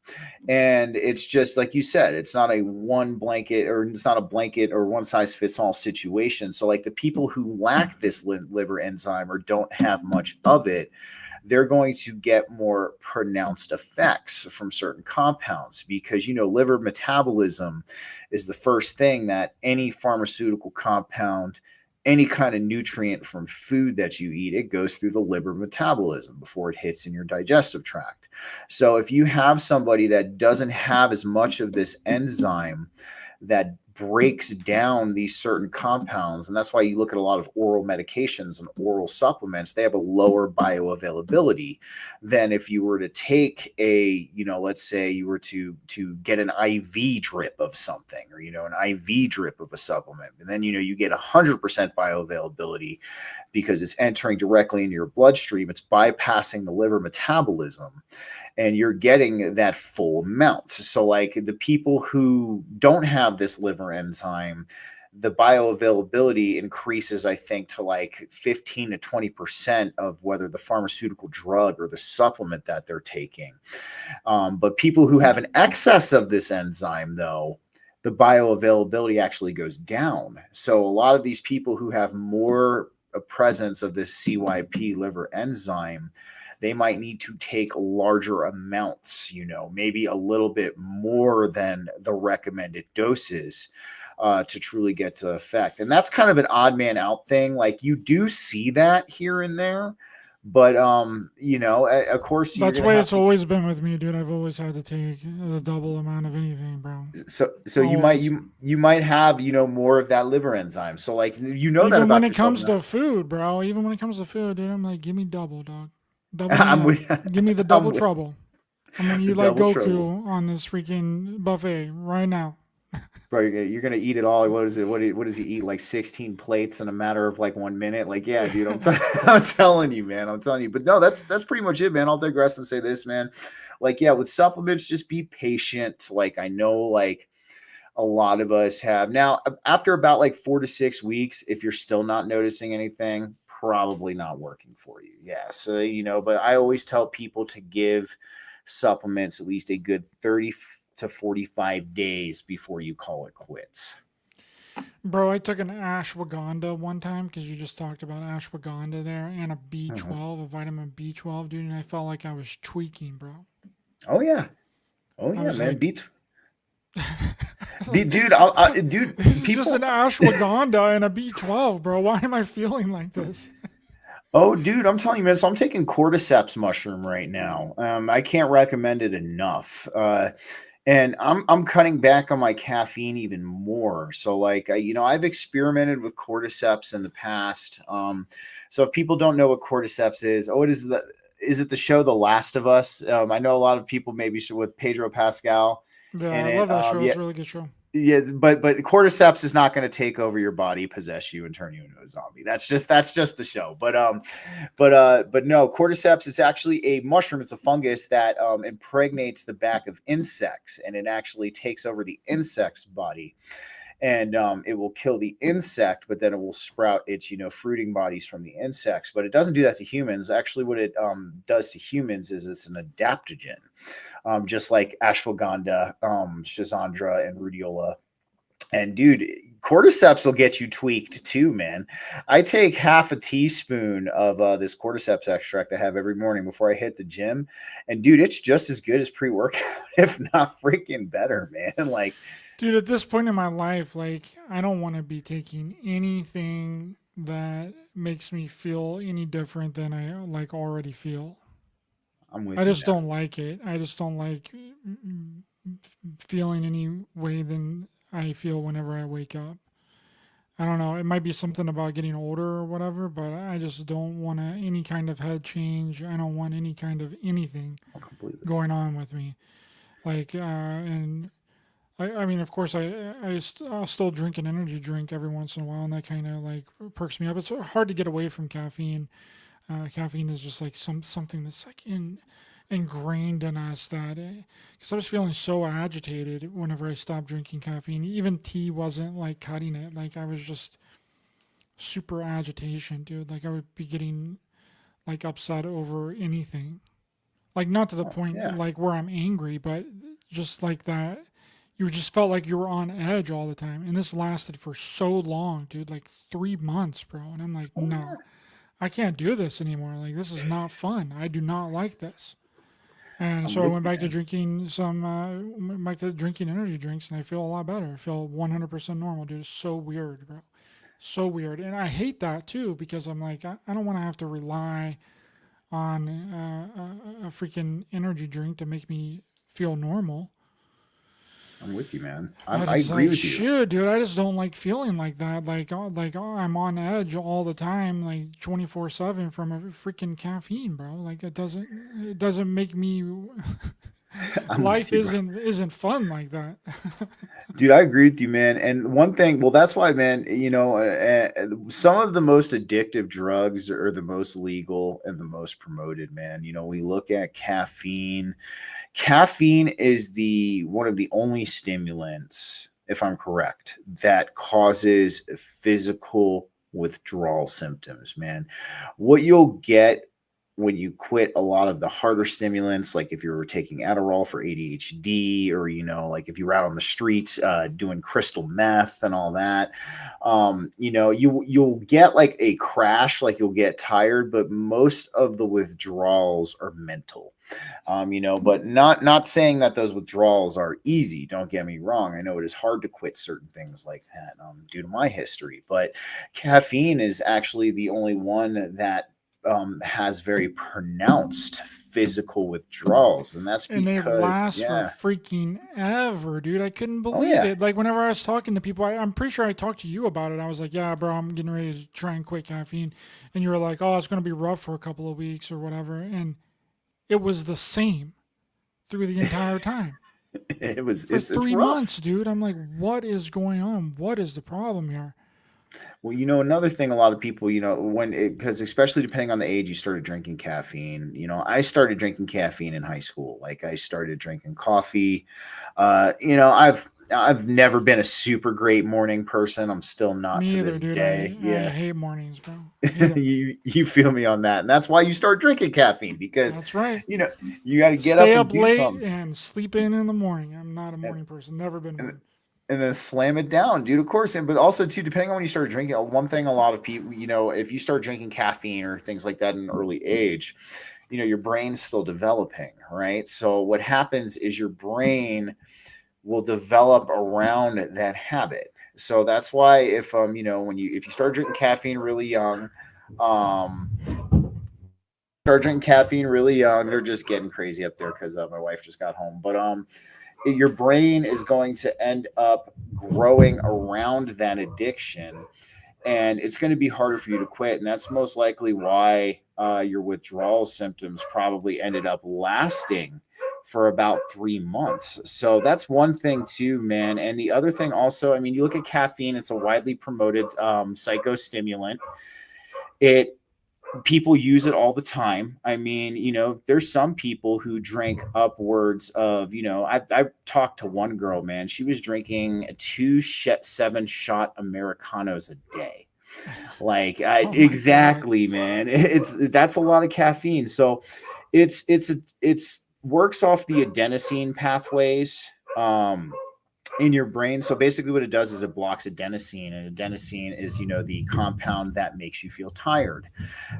And it's just like you said, it's not a one blanket or one size fits all situation. So like the people who lack this liver enzyme or don't have much of it, they're going to get more pronounced effects from certain compounds because, liver metabolism is the first thing that any pharmaceutical compound, any kind of nutrient from food that you eat, it goes through the liver metabolism before it hits in your digestive tract. So if you have somebody that doesn't have as much of this enzyme that breaks down these certain compounds, and that's why you look at a lot of oral medications and oral supplements, they have a lower bioavailability than if you were to take let's say you were to get an IV drip of something, or an IV drip of a supplement, and then you get 100% bioavailability because it's entering directly into your bloodstream. It's bypassing the liver metabolism, and you're getting that full amount. So like the people who don't have this liver enzyme, the bioavailability increases, I think, to like 15 to 20% of whether the pharmaceutical drug or the supplement that they're taking. But people who have an excess of this enzyme, though, the bioavailability actually goes down. So a lot of these people who have more a presence of this CYP liver enzyme, they might need to take larger amounts, maybe a little bit more than the recommended doses to truly get to effect. And that's kind of an odd man out thing. Like you do see that here and there, but of course,
that's the way it's always been with me, dude. I've always had to take the double amount of anything, bro.
So you might have more of that liver enzyme. So like
even
that about
when it comes to food, bro. Even when it comes to food, dude, I'm like, give me double, dog. Double give me the double trouble. I'm gonna eat like Goku trouble on this freaking buffet right now.
Bro, you're gonna eat it all. What is it? What does he eat? Like 16 plates in a matter of like 1 minute? Like, yeah, dude, I'm telling you, man. I'm telling you. But no, that's pretty much it, man. I'll digress and say this, man. Like, yeah, with supplements, just be patient. Like, I know, like a lot of us have now. After about like 4 to 6 weeks, if you're still not noticing anything, probably not working for you. Yeah. So but I always tell people to give supplements at least a good 30 to 45 days before you call it quits.
Bro, I took an ashwagandha one time because you just talked about ashwagandha there, and a B12, a vitamin B12, dude, and I felt like I was tweaking, bro.
Oh yeah, man. Like, dude,
this is just an ashwagandha and a B12, bro. Why am I feeling like this?
Oh, dude, I'm telling you, man. So I'm taking cordyceps mushroom right now. I can't recommend it enough. And I'm cutting back on my caffeine even more. So like, I've experimented with cordyceps in the past. So if people don't know what cordyceps is, is it the show The Last of Us? I know a lot of people maybe with Pedro Pascal.
Yeah, I love that show. It's a really good show.
Yeah, but cordyceps is not going to take over your body, possess you, and turn you into a zombie. That's just the show. But no, cordyceps is actually a mushroom. It's a fungus that impregnates the back of insects, and it actually takes over the insect's body. and it will kill the insect, but then it will sprout its, fruiting bodies from the insects. But it doesn't do that to humans. Actually, what it does to humans is it's an adaptogen, just like ashwagandha, schizandra, and rhodiola. And dude, cordyceps will get you tweaked too, man. I take half a teaspoon of this cordyceps extract I have every morning before I hit the gym. And dude, it's just as good as pre-workout, if not freaking better, man. Like,
Dude, at this point in my life, like, I don't want to be taking anything that makes me feel any different than I like already feel.
I'm with
I
you,
just
man.
don't like it. I just don't like feeling any way than I feel whenever I wake up. I don't know. It might be something about getting older or whatever, but I just don't want any kind of head change. I don't want any kind of anything
Oh, completely.
going on with me. And I mean, of course, I'll still drink an energy drink every once in a while, and that kind of like perks me up. It's hard to get away from caffeine. Caffeine is just like something that's like ingrained in us that because I was feeling so agitated whenever I stopped drinking caffeine. Even tea wasn't like cutting it. Like I was just super agitation, dude. Like I would be getting like upset over anything. Like not to the
Oh,
point
yeah.
like where I'm angry, but just like that. You just felt like you were on edge all the time. And this lasted for so long, dude, like 3 months, bro. And I'm like,
Oh,
no, I can't do this anymore. Like, this is not fun. I do not like this. And
I'm
so I
with
went
you,
back to
man.
drinking went back to drinking energy drinks, and I feel a lot better. I feel 100% normal, dude. It's so weird, bro. So weird. And I hate that too because I'm like, I don't want to have to rely on a freaking energy drink to make me feel normal.
I'm with you, man.
I
I
just
agree
like
with you.
shit, dude. I just don't like feeling like that. I'm on edge all the time, like 24/7 from a freaking caffeine, bro. Like it doesn't make me.
I'm with
Life
you, bro.
isn't fun like that.
Dude, I agree with you, man. And one thing, well, that's why, man, some of the most addictive drugs are the most legal and the most promoted, man. We look at caffeine. Caffeine is the one of the only stimulants, if I'm correct, that causes physical withdrawal symptoms, man. What you'll get when you quit a lot of the harder stimulants, like if you were taking Adderall for ADHD, or like if you were out on the streets doing crystal meth and all that, you'll get like a crash, like you'll get tired, but most of the withdrawals are mental. But not saying that those withdrawals are easy. Don't get me wrong. I know it is hard to quit certain things like that due to my history, but caffeine is actually the only one that has very pronounced physical withdrawals, and that's
And they
because,
last for
yeah,
freaking ever, dude. I couldn't
oh
believe
yeah,
it. Like whenever I was talking to people, I'm pretty sure I talked to you about it. I was like, "Yeah, bro, I'm getting ready to try and quit caffeine," and you were like, "Oh, it's gonna be rough for a couple of weeks or whatever," and it was the same through the entire time. For
it's
three
rough.
months, dude. I'm like, what is going on? What is the problem here?
Well, another thing, a lot of people, because especially depending on the age you started drinking caffeine, I started drinking caffeine in high school. Like I started drinking coffee. I've never been a super great morning person. I'm still not to
Me either,
this
dude.
day.
I
Yeah.
hate mornings, bro. Hate them.
You feel me on that. And that's why you start drinking caffeine, because,
That's right.
you know, you got to get
Stay
up and
up
do
late
something.
and sleep in the morning. I'm not a
And,
morning person. Never been
and
one.
and then slam it down, dude. Of course, but also too, depending on when you start drinking. One thing, a lot of people, if you start drinking caffeine or things like that in an early age, your brain's still developing, right? So what happens is your brain will develop around that habit. So that's why if you start drinking caffeine really young, um, they're just getting crazy up there because my wife just got home, but your brain is going to end up growing around that addiction, and it's going to be harder for you to quit. And that's most likely why your withdrawal symptoms probably ended up lasting for about 3 months. So that's one thing too, man. And the other thing also, I mean, you look at caffeine, it's a widely promoted psychostimulant. It people use it all the time. I mean, there's some people who drink upwards of, I talked to one girl, man. She was drinking 7-shot Americanos a day. Like, exactly, God. Man. That's a lot of caffeine. So it's works off the adenosine pathways. In your brain. So basically what it does is it blocks adenosine, and adenosine is, the compound that makes you feel tired.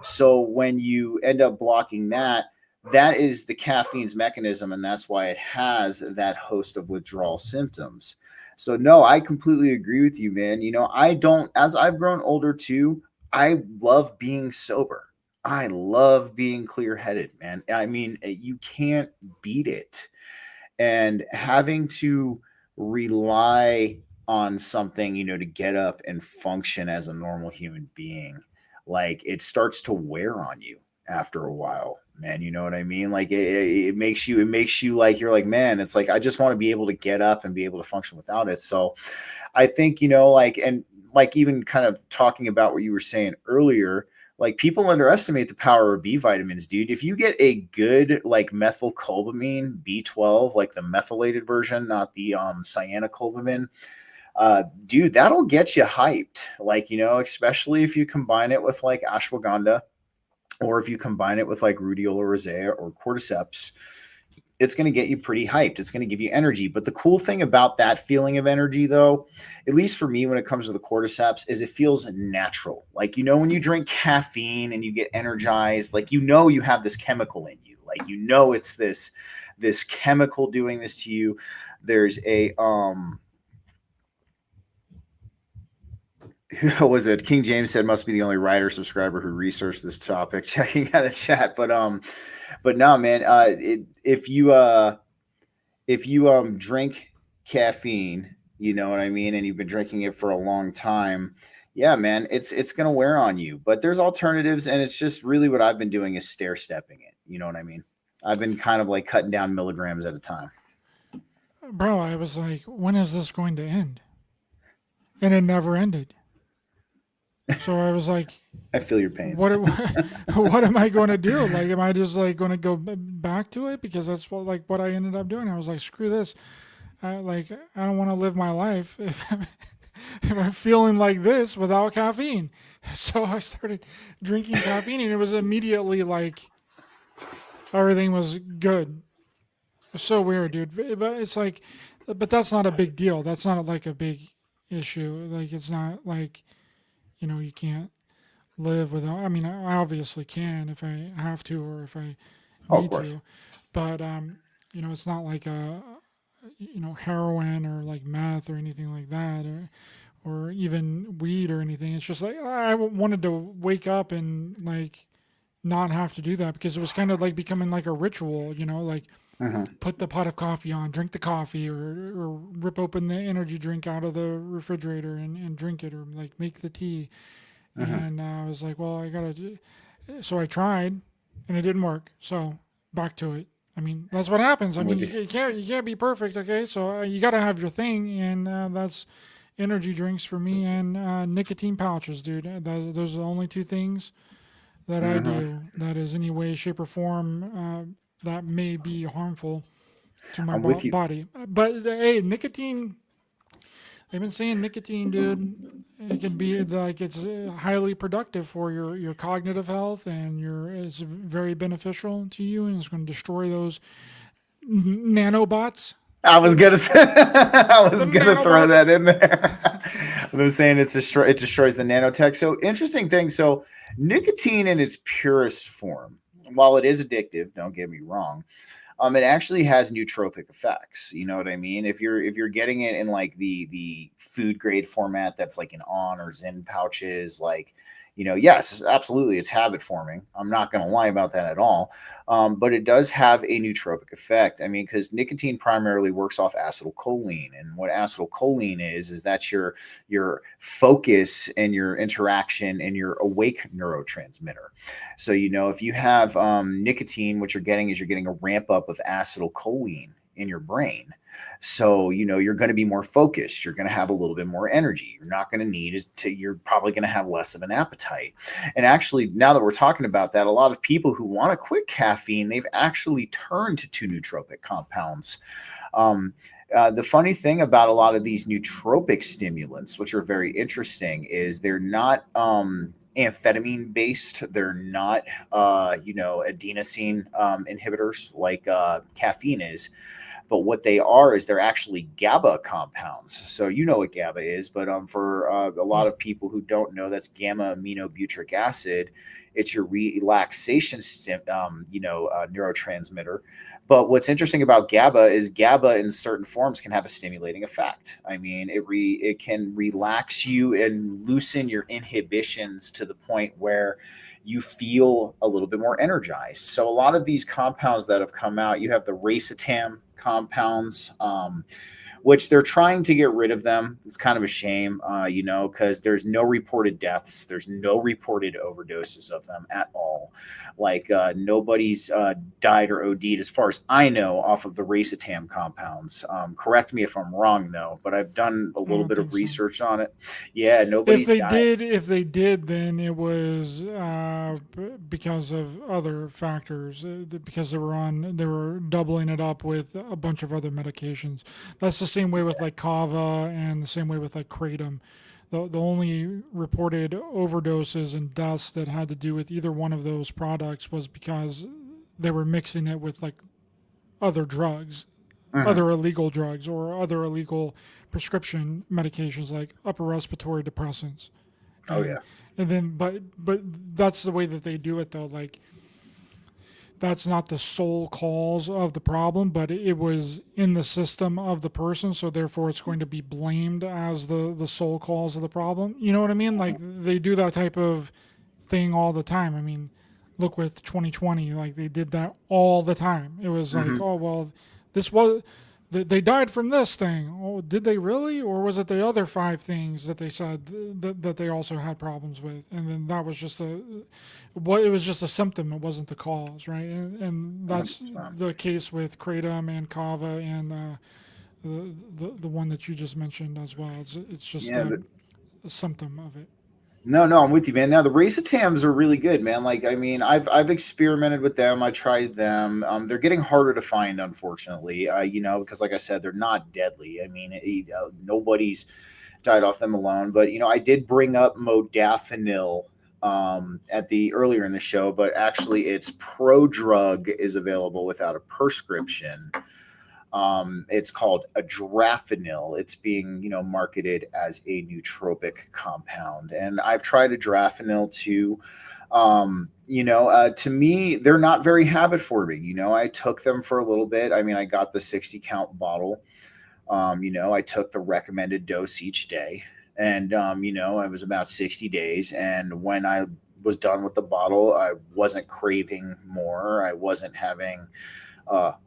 So when you end up blocking that, that is the caffeine's mechanism, and that's why it has that host of withdrawal symptoms. So no, I completely agree with you, man. As I've grown older too, I love being sober. I love being clear-headed, man. I mean, you can't beat it. And having to rely on something, to get up and function as a normal human being, like, it starts to wear on you after a while, man. You know what I mean? Like, it makes you like, you're like, man, it's like, I just want to be able to get up and be able to function without it. So I think, and like, even kind of talking about what you were saying earlier, like, people underestimate the power of B vitamins, dude. If you get a good, like, methylcobalamin B12, like the methylated version, not the cyanocobalamin, dude, that'll get you hyped. Like, especially if you combine it with like ashwagandha, or if you combine it with like rhodiola rosea or cordyceps, it's going to get you pretty hyped. It's going to give you energy. But the cool thing about that feeling of energy, though, at least for me, when it comes to the cordyceps, is it feels natural. Like, when you drink caffeine and you get energized, like, you have this chemical in you. Like, it's this chemical doing this to you. There's a who was it? King James said must be the only Ryder subscriber who researched this topic. Checking out a chat, but no, man. If you drink caffeine, you know what I mean, and you've been drinking it for a long time, yeah, man, it's gonna wear on you. But there's alternatives, and it's just really what I've been doing is stair stepping it. You know what I mean? I've been kind of like cutting down milligrams at a time.
Bro, I was like, when is this going to end? And it never ended. So I was like,
I feel your pain.
What am I going to do? Like, am I just like going to go back to it? Because that's what I ended up doing. I was like, screw this. I don't want to live my life if I'm feeling like this without caffeine. So I started drinking caffeine, and it was immediately like everything was good. It was so weird, dude. But it's like, but that's not a big deal. That's not like a big issue. Like, it's not like, you can't live without. I mean, I obviously can if I have to, or if I need to, but it's not like a heroin or like meth or anything like that, or even weed or anything. It's just like I wanted to wake up and like not have to do that, because it was kind of like becoming like a ritual, like put the pot of coffee on, drink the coffee, or rip open the energy drink out of the refrigerator and drink it, or like make the tea. And I was like, well, I gotta. So I tried, and it didn't work. So back to it. I mean, that's what happens. I mean, you can't be perfect. Okay, so you gotta have your thing, and that's energy drinks for me, and nicotine pouches, dude. Those are the only two things that I do that is any way, shape, or form that may be harmful to my body. But hey, nicotine. They've been saying nicotine, dude. It can be like it's highly productive for your cognitive health, and it's very beneficial to you, and it's going to destroy those nanobots.
I was gonna say, throw that in there. They're saying it destroys the nanotech. So interesting thing. So nicotine in its purest form, while it is addictive, don't get me wrong, it actually has nootropic effects. You know what I mean? If you're getting it in like the food grade format, that's like in On or Zyn pouches, like, yes, absolutely, it's habit forming. I'm not going to lie about that at all. But it does have a nootropic effect. I mean, because nicotine primarily works off acetylcholine, and what acetylcholine is that's your focus and your interaction and your awake neurotransmitter. So, if you have nicotine, what you're getting is a ramp up of acetylcholine in your brain. So, you're going to be more focused. You're going to have a little bit more energy. You're not going to you're probably going to have less of an appetite. And actually, now that we're talking about that, a lot of people who want to quit caffeine, they've actually turned to nootropic compounds. The funny thing about a lot of these nootropic stimulants, which are very interesting, is they're not amphetamine based. They're not, adenosine inhibitors like caffeine is. But what they are is they're actually GABA compounds. So you know what GABA is, but for a lot of people who don't know, that's gamma aminobutyric acid. It's your relaxation neurotransmitter. But what's interesting about GABA is GABA in certain forms can have a stimulating effect. I mean, it can relax you and loosen your inhibitions to the point where you feel a little bit more energized. So a lot of these compounds that have come out, you have the racetam compounds, which they're trying to get rid of them. It's kind of a shame, because there's no reported deaths. There's no reported overdoses of them at all. Like nobody's died or OD'd, as far as I know, off of the racetam compounds. Correct me if I'm wrong, though, but I've done a little bit of research on it. Yeah, nobody's died.
If they did, then it was because of other factors. Because they were doubling it up with a bunch of other medications. That's the same way with like kava and the same way with like kratom. The only reported overdoses and deaths that had to do with either one of those products was because they were mixing it with like other drugs, other illegal drugs, or other illegal prescription medications like upper respiratory depressants. And then, but that's the way that they do it though. Like, that's not the sole cause of the problem, but it was in the system of the person, so therefore it's going to be blamed as the sole cause of the problem. You know what I mean? Like, they do that type of thing all the time. I mean, look with 2020, like they did that all the time. It was like, oh well, they died from this thing. Oh, did they really? Or was it the other 5 things that they said that they also had problems with? And then that was just it was just a symptom. It wasn't the cause, right? And that's 100%. The case with kratom and kava and the one that you just mentioned as well. It's just a symptom of it.
No, I'm with you, man. Now the racetams are really good, man. Like, I mean, I've experimented with them. I tried them. They're getting harder to find, unfortunately. Because like I said, they're not deadly. I mean, nobody's died off them alone. But I did bring up modafinil earlier in the show, but actually, its prodrug is available without a prescription. It's called adrafinil. It's being, marketed as a nootropic compound. And I've tried adrafinil too. To me, they're not very habit forming. I took them for a little bit. I mean, I got the 60 count bottle. I took the recommended dose each day. And, it was about 60 days. And when I was done with the bottle, I wasn't craving more. I wasn't having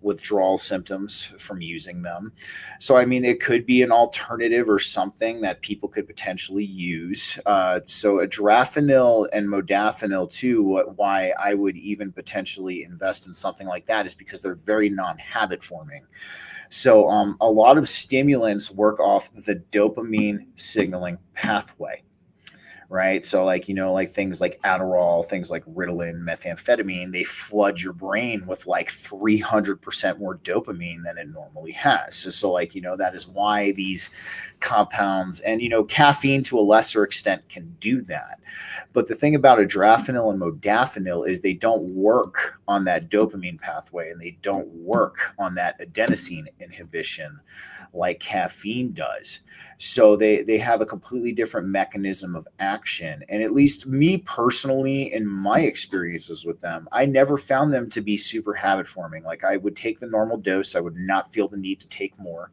withdrawal symptoms from using them. So, I mean, it could be an alternative or something that people could potentially use. So adrafinil and modafinil too, why I would even potentially invest in something like that is because they're very non-habit forming. So a lot of stimulants work off the dopamine signaling pathway. Right. So like things like Adderall, things like Ritalin, methamphetamine, they flood your brain with like 300% more dopamine than it normally has. So that is why these compounds and, caffeine to a lesser extent can do that. But the thing about adrafinil and modafinil is they don't work on that dopamine pathway and they don't work on that adenosine inhibition like caffeine does. So they have a completely different mechanism of action. And at least me personally, in my experiences with them, I never found them to be super habit forming. Like I would take the normal dose. I would not feel the need to take more,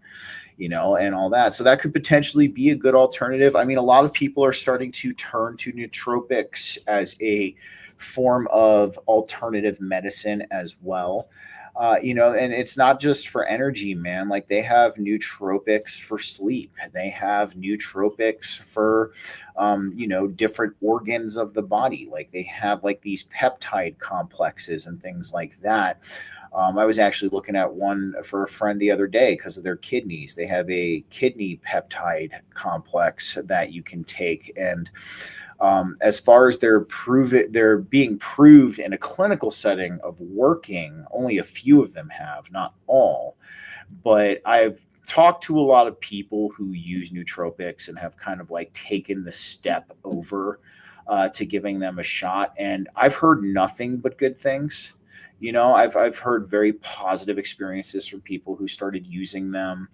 and all that. So that could potentially be a good alternative. I mean, a lot of people are starting to turn to nootropics as a form of alternative medicine as well. And it's not just for energy, man. Like they have nootropics for sleep. They have nootropics for, different organs of the body. Like they have like these peptide complexes and things like that. I was actually looking at one for a friend the other day because of their kidneys. They have a kidney peptide complex that you can take. And as far as they're being proved in a clinical setting of working, only a few of them have, not all. But I've talked to a lot of people who use nootropics and have kind of like taken the step over to giving them a shot. And I've heard nothing but good things. I've heard very positive experiences from people who started using them.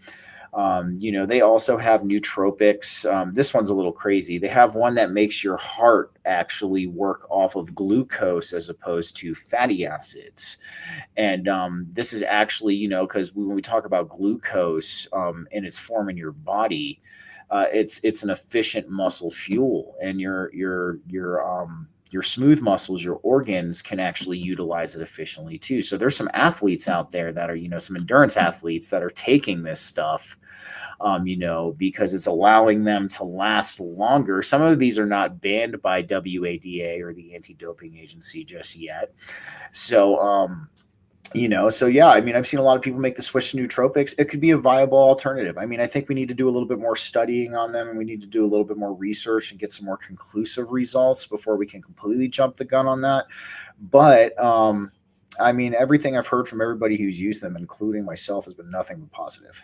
They also have nootropics. This one's a little crazy. They have one that makes your heart actually work off of glucose as opposed to fatty acids. And this is actually, because when we talk about glucose in its form in your body, it's an efficient muscle fuel, and your smooth muscles, your organs can actually utilize it efficiently too. So there's some athletes out there that are, some endurance athletes that are taking this stuff, because it's allowing them to last longer. Some of these are not banned by WADA or the anti-doping agency just yet. So, yeah, I've seen a lot of people make the switch to nootropics. It could be a viable alternative. I think we need to do a little bit more studying on them, and we need to do a little bit more research and get some more conclusive results before we can completely jump the gun on that. But, everything I've heard from everybody who's used them, including myself, has been nothing but positive.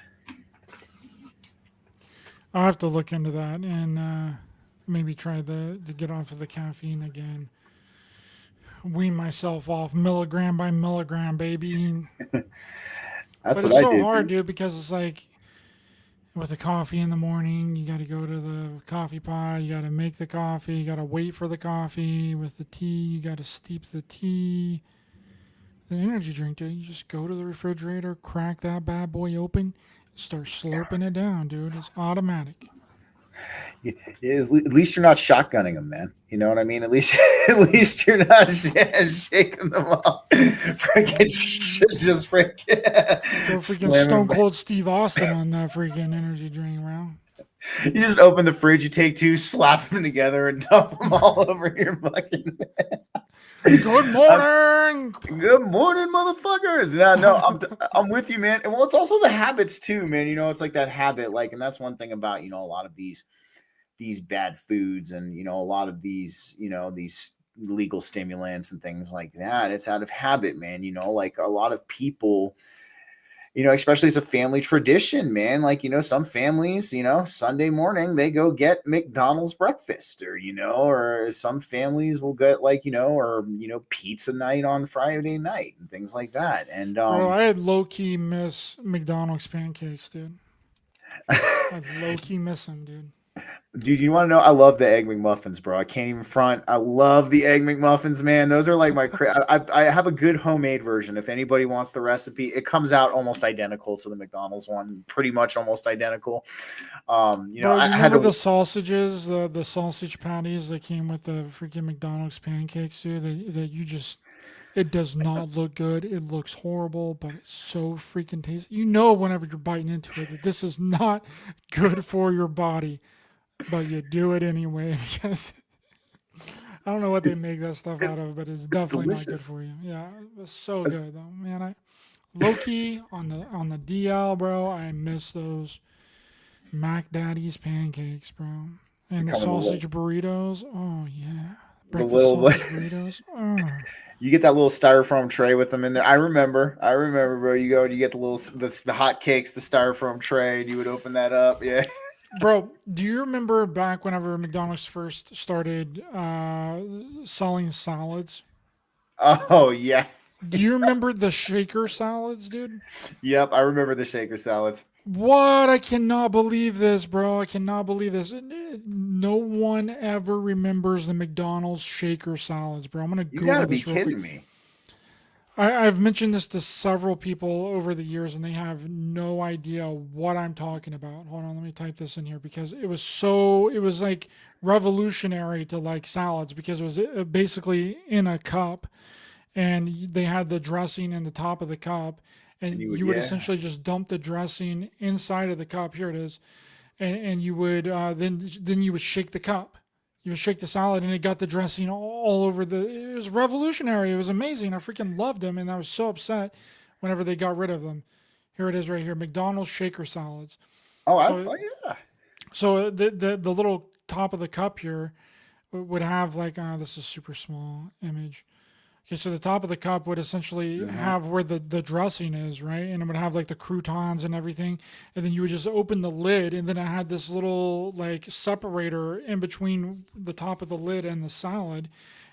I'll have to look into that and maybe try to get off of the caffeine again. Wean myself off milligram by milligram, baby.
That's
but
what
it's
I
so
did.
hard, dude, because it's like with the coffee in the morning, you got to go to the coffee pot, you got to make the coffee, you got to wait for the coffee. With the tea, you got to steep the tea. The energy drink, dude, you just go to the refrigerator, crack that bad boy open, start slurping it down, dude. It's automatic.
At least you're not shotgunning them, man. You know what I mean? At least you're not shaking them up. Just freaking.
Go freaking Stone Cold Steve Austin on that freaking energy drink, bro.
You just open the fridge, you take two, slap them together, and dump them all over your fucking.
Good morning.
Good morning, motherfuckers. No, I'm with you, man. And well, it's also the habits too, man. It's like that habit, and that's one thing about a lot of these bad foods, and a lot of these these legal stimulants and things like that. It's out of habit, man. Like a lot of people, especially as a family tradition, man. Like, some families, Sunday morning, they go get McDonald's breakfast, or some families will get pizza night on Friday night and things like that. And,
bro, I had low key miss McDonald's pancakes, dude. I low key miss them, dude.
Dude, you want to know? I love the Egg McMuffins, bro. I can't even front. I love the Egg McMuffins, man. Those are like my. I have a good homemade version. If anybody wants the recipe, it comes out almost identical to the McDonald's one, pretty much almost identical.
Bro, I remember the sausages, the sausage patties that came with the freaking McDonald's pancakes, dude. That you just. It does not look good. It looks horrible, but it's so freaking tasty. Whenever you're biting into it, that this is not good for your body, but you do it anyway because I don't know what they make that stuff out of, but it's definitely not good for you. Yeah, it's so good though, man. I low key on the DL, bro. I miss those Mac Daddy's pancakes, bro, and the sausage burritos. Oh yeah. Breakfast sausage burritos. Oh.
You get that little styrofoam tray with them in there. I remember, bro. You go and you get the hot cakes, the styrofoam tray, and you would open that up. Yeah.
Bro, do you remember back whenever McDonald's first started selling salads?
Oh, yeah.
Do you remember the shaker salads, dude?
Yep, I remember the shaker salads.
What? I cannot believe this, bro. I cannot believe this. No one ever remembers the McDonald's shaker salads, bro. I'm going to Google this real quick.
You gotta be kidding me.
I've mentioned this to several people over the years, and they have no idea what I'm talking about. Hold on, let me type this in here because it was like revolutionary to like salads because it was basically in a cup, and they had the dressing in the top of the cup,
And
and
you would,
you would
yeah.
essentially just dump the dressing inside of the cup. Here it is, and you would then you would shake the cup. You would shake the salad, and it got the dressing all over the. It was revolutionary. It was amazing. I freaking loved them, and I was so upset whenever they got rid of them. Here it is, right here. McDonald's shaker salads.
Oh,
So
yeah.
the little top of the cup here would have like this is super small image. Okay, so the top of the cup would essentially
Uh-huh.
have where the dressing is, right? And it would have like the croutons and everything. And then you would just open the lid, and then it had this little like separator in between the top of the lid and the salad.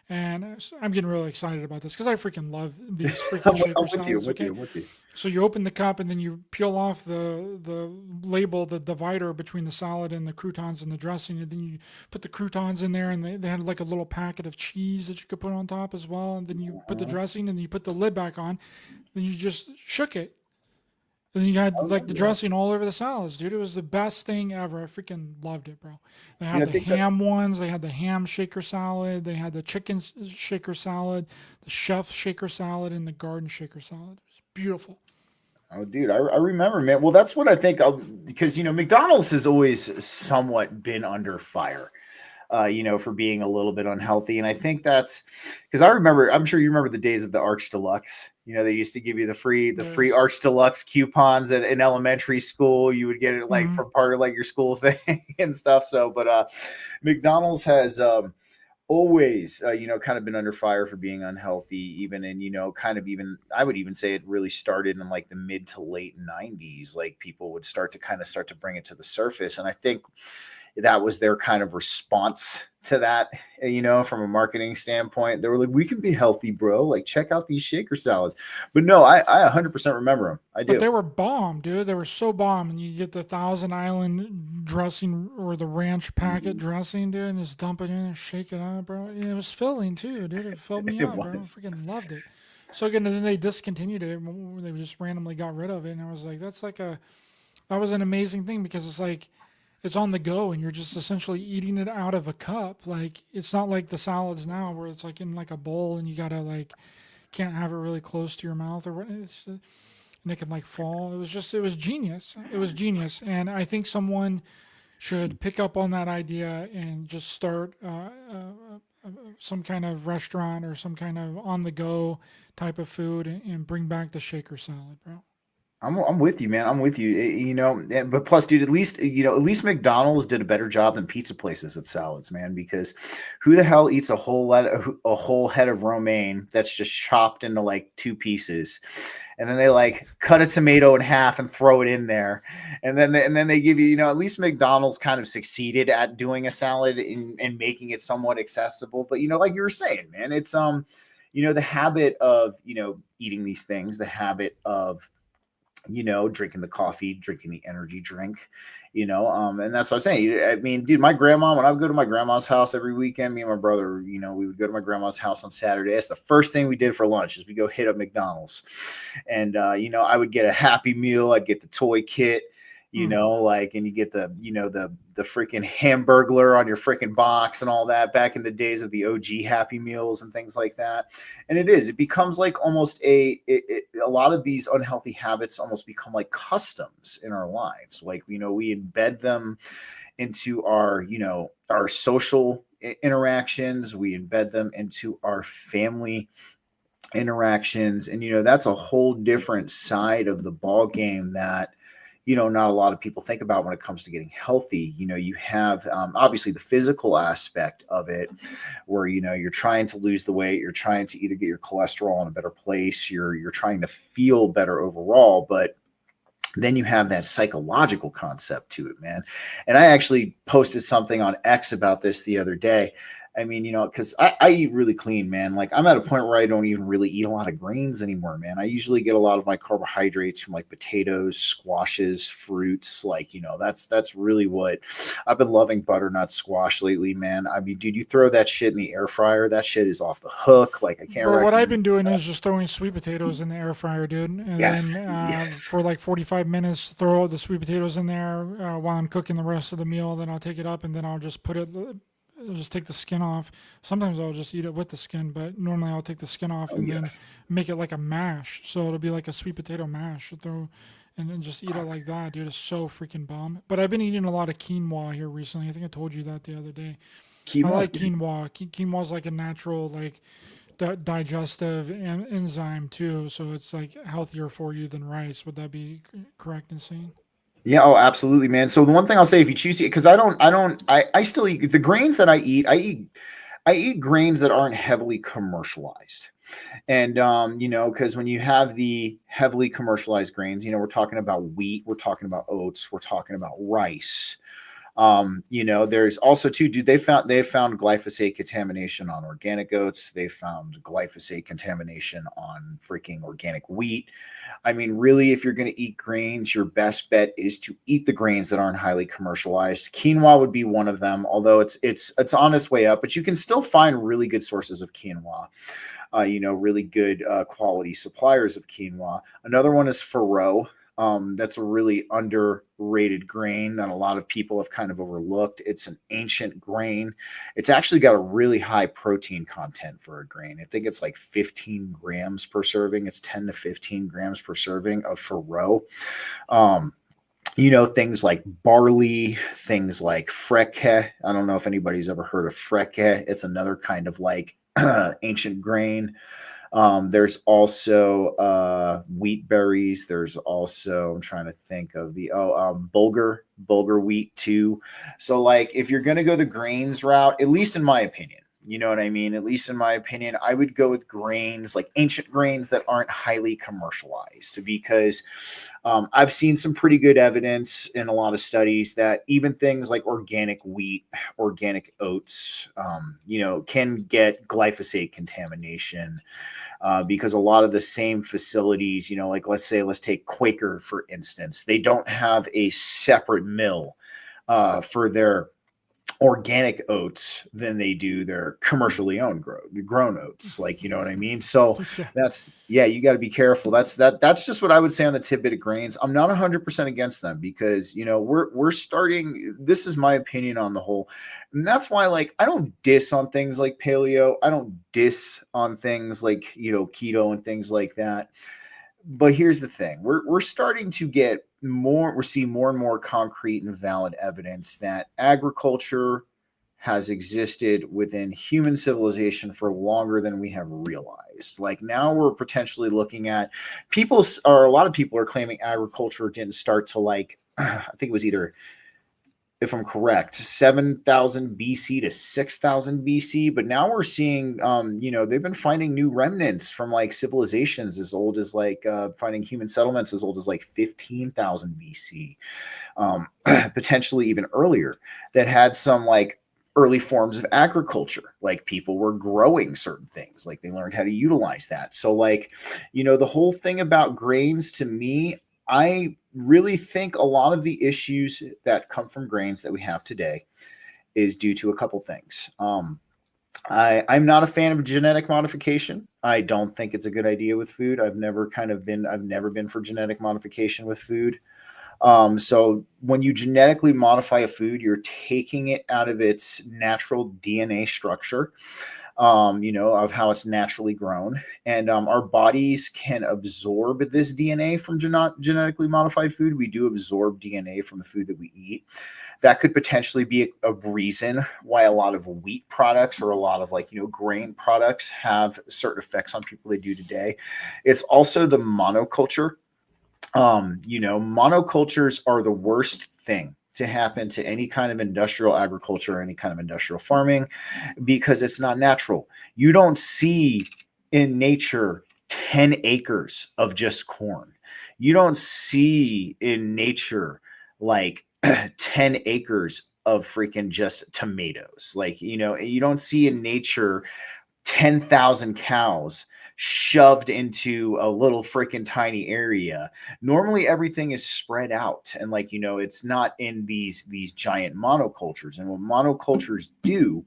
And I'm getting really excited about this because I freaking love these freaking
I'm
shaker
with you. I'm
salads.
with you.
Okay,
I'm with you.
so you open the cup and then you peel off the label, the divider between the salad and the croutons and the dressing, and then you put the croutons in there, and they had like a little packet of cheese that you could put on top as well, and then you put the
Uh-huh.
dressing and then you put the lid back on, then you just shook it. And then you
I
had like the
remember that.
dressing all over the salads, dude. It was the best thing ever. I freaking loved it, bro. They
Dude,
had
I
the
think that.
ham ones. They had the ham shaker salad. They had the chicken shaker salad, the chef shaker salad, and the garden shaker salad. It was beautiful.
Oh, dude, I remember, man. Well, that's what I think. Because McDonald's has always somewhat been under fire, for being a little bit unhealthy, and I think that's because I remember. I'm sure you remember the days of the Arch Deluxe. They used to give you the free
Yes.
Arch Deluxe coupons in elementary school. You would get it like
Hmm.
for part of like your school thing and stuff. So, but McDonald's has always kind of been under fire for being unhealthy, even in kind of, even I would even say it really started in like the mid to late 90s. Like people would start to bring it to the surface, and I think that was their kind of response to that. From a marketing standpoint, they were like, we can be healthy, bro, like check out these shaker salads. But no, I 100% remember them. I
But
do.
they were bomb, dude. They were so bomb. And you get the Thousand Island dressing or the ranch packet
Mhm.
dressing, dude, and just dump it in and shake it out, bro. And it was filling too, dude. It filled me
It
up, bro. I
was.
freaking loved it. So again, and then they discontinued it. They just randomly got rid of it, and I was like, that was an amazing thing because it's like it's on the go and you're just essentially eating it out of a cup. Like it's not like the salads now where it's like in like a bowl and you gotta like can't have it really close to your mouth or what. And it can like fall. It was genius. It was genius. And I think someone should pick up on that idea and just start some kind of restaurant or some kind of on the go type of food and bring back the shaker salad, bro.
I'm with you, man. I'm with you. But plus, dude, at least McDonald's did a better job than pizza places at salads, man. Because who the hell eats a whole head of romaine that's just chopped into like two pieces, and then they like cut a tomato in half and throw it in there, and then they give you, at least McDonald's kind of succeeded at doing a salad and making it somewhat accessible. But like you were saying, man, it's the habit of eating these things, the habit of drinking the coffee, drinking the energy drink, and that's what I'm saying. I mean, dude, my grandma, when I would go to my grandma's house every weekend, me and my brother, we would go to my grandma's house on Saturday. That's the first thing we did for lunch is we go hit up McDonald's. And, I would get a Happy Meal. I'd get the toy kit,
Hmm.
like, and you get the freaking Hamburglar on your freaking box and all that back in the days of the OG Happy Meals and things like that. And it becomes like almost a lot of these unhealthy habits almost become like customs in our lives. Like, we embed them into our social interactions. We embed them into our family interactions. And, that's a whole different side of the ball game that, not a lot of people think about when it comes to getting healthy. You have obviously the physical aspect of it, where you're trying to lose the weight, you're trying to either get your cholesterol in a better place, you're trying to feel better overall, but then you have that psychological concept to it, man. And I actually posted something on X about this the other day. I mean, because I eat really clean, man. Like I'm at a point where I don't even really eat a lot of grains anymore, man. I usually get a lot of my carbohydrates from like potatoes, squashes, fruits. Like, that's really what I've been loving butternut squash lately, man. I mean, dude, you throw that shit in the air fryer, that shit is off the hook. Like I can't
Bro, what I've
recommend.
been doing is just throwing sweet potatoes in the air fryer, dude, and then
Yes, yes.
for like 45 minutes, throw the sweet potatoes in there while I'm cooking the rest of the meal. Then I'll take it up, and then I'll just I'll just take the skin off. Sometimes I'll just eat it with the skin, but normally I'll take the skin off
Oh,
and then
yes.
make it like a mash. So it'll be like a sweet potato mash. Throw and then just eat it like that, dude. It's so freaking bomb. But I've been eating a lot of quinoa here recently. I think I told you that the other day. I
Quinoa is
like
good.
quinoa. Quinoa is like a natural like digestive enzyme too, so it's like healthier for you than rice. Would that be correct in saying?
Yeah, oh, absolutely, man. So the one thing I'll say, if you choose to, because I still eat the grains that I eat grains that aren't heavily commercialized. And because when you have the heavily commercialized grains, we're talking about wheat, we're talking about oats, we're talking about rice. There's also too, dude, they've found glyphosate contamination on organic oats. They found glyphosate contamination on freaking organic wheat. I mean, really, if you're going to eat grains, your best bet is to eat the grains that aren't highly commercialized. Quinoa would be one of them, although it's on its way up, but you can still find really good sources of quinoa. Really good quality suppliers of quinoa. Another one is farro. That's a really underrated grain that a lot of people have kind of overlooked. It's an ancient grain. It's actually got a really high protein content for a grain. I think it's like 15 grams per serving. It's 10 to 15 grams per serving of farro. Um, things like barley, things like freke. I don't know if anybody's ever heard of freke. It's another kind of like ancient grain. There's also wheat berries. There's also, I'm trying to think of bulgur wheat too. So like if you're gonna go the grains route, at least in my opinion, you know what I mean? At least in my opinion, I would go with grains, like ancient grains that aren't highly commercialized, because I've seen some pretty good evidence in a lot of studies that even things like organic wheat, organic oats, can get glyphosate contamination, because a lot of the same facilities, like let's take Quaker, for instance, they don't have a separate mill for their organic oats than they do their commercially owned grown oats. Like, you know what I mean? So
Yeah.
yeah, you got to be careful. That's just what I would say on the tidbit of grains. I'm not 100% against them, because we're starting, this is my opinion on the whole, and that's why, like, I don't diss on things like paleo, I don't diss on things like keto and things like that. But here's the thing: we're starting to get more. We're seeing more and more concrete and valid evidence that agriculture has existed within human civilization for longer than we have realized. Like now, we're potentially looking at a lot of people are claiming agriculture didn't start to like I think it was either, if I'm correct, 7,000 BC to 6,000 BC. But now we're seeing, they've been finding new remnants from like civilizations as old as like finding human settlements as old as like 15,000 BC, potentially even earlier, that had some like early forms of agriculture. Like people were growing certain things, like they learned how to utilize that. So like, the whole thing about grains, to me, I really think a lot of the issues that come from grains that we have today is due to a couple things. I'm not a fan of genetic modification. I don't think it's a good idea with food. I've never been for genetic modification with food. So when you genetically modify a food, you're taking it out of its natural DNA structure, of how it's naturally grown. And our bodies can absorb this DNA from genetically modified food. We do absorb DNA from the food that we eat. That could potentially be a reason why a lot of wheat products or a lot of like, grain products have certain effects on people they do today. It's also the monoculture. Monocultures are the worst thing to happen to any kind of industrial agriculture or any kind of industrial farming, because it's not natural. You don't see in nature 10 acres of just corn. You don't see in nature like 10 acres of freaking just tomatoes. Like, you know, you don't see in nature 10,000 cows shoved into a little freaking tiny area. Normally everything is spread out, and like, you know, it's not in these giant monocultures. And what monocultures do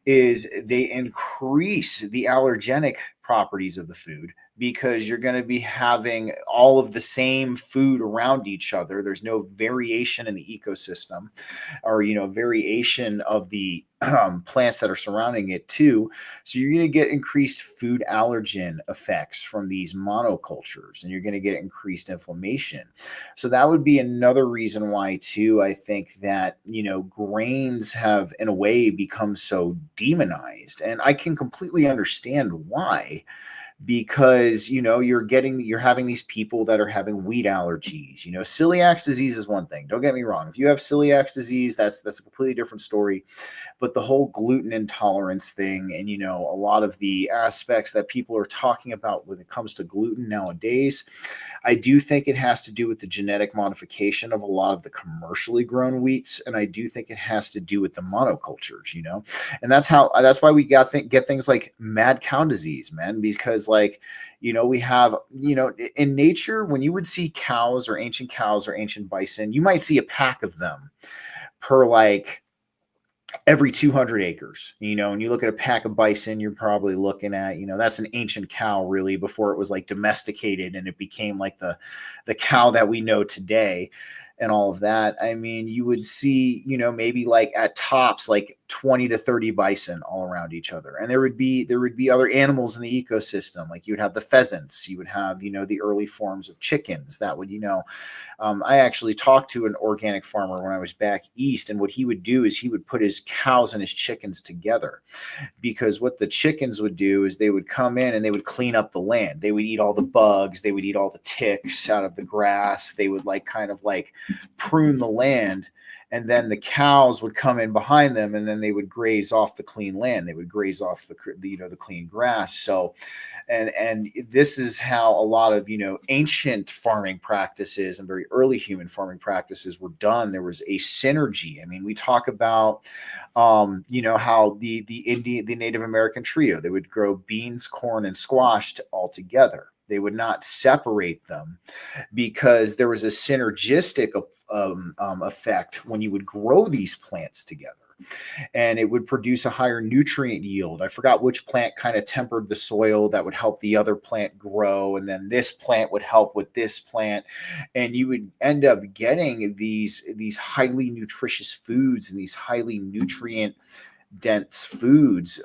is they increase the allergenic properties of the food, because you're going to be having all of the same food around each other. There's no variation in the ecosystem, or, you know, variation of the plants that are surrounding it too. So you're going to get increased food allergen effects from these monocultures, and you're going to get increased inflammation. So that would be another reason why too, I think that, you know, grains have in a way become so demonized. And I can completely understand why, because, you know, you're having these people that are having wheat allergies. You know, celiac disease is one thing. Don't get me wrong. If you have celiac disease, that's a completely different story. But the whole gluten intolerance thing, and, you know, a lot of the aspects that people are talking about when it comes to gluten nowadays, I do think it has to do with the genetic modification of a lot of the commercially grown wheats, and I do think it has to do with the monocultures, you know. And that's why we get things like mad cow disease, man, because, like, you know, we have, you know, in nature, when you would see cows or ancient bison, you might see a pack of them per, like, every 200 acres, you know. And you look at a pack of bison, you're probably looking at, you know, that's an ancient cow, really, before it was like domesticated and it became like the cow that we know today and all of that. I mean, you would see, you know, maybe like at tops, like 20 to 30 bison all around each other. And there would be other animals in the ecosystem. Like, you would have the pheasants, you would have, you know, the early forms of chickens that would, you know, I actually talked to an organic farmer when I was back east, and what he would do is he would put his cows and his chickens together, because what the chickens would do is they would come in and they would clean up the land. They would eat all the bugs, they would eat all the ticks out of the grass, they would like kind of like prune the land, and then the cows would come in behind them, and then they would graze off the clean land. They would graze off the you know, the clean grass. So, and this is how a lot of, you know, ancient farming practices and very early human farming practices were done. There was a synergy. I mean, we talk about, you know, how the Native American trio, they would grow beans, corn, and squash all together. They would not separate them, because there was a synergistic effect when you would grow these plants together, and it would produce a higher nutrient yield. I forgot which plant kind of tempered the soil that would help the other plant grow, and then this plant would help with this plant, and you would end up getting these highly nutritious foods and these highly nutrient dense foods,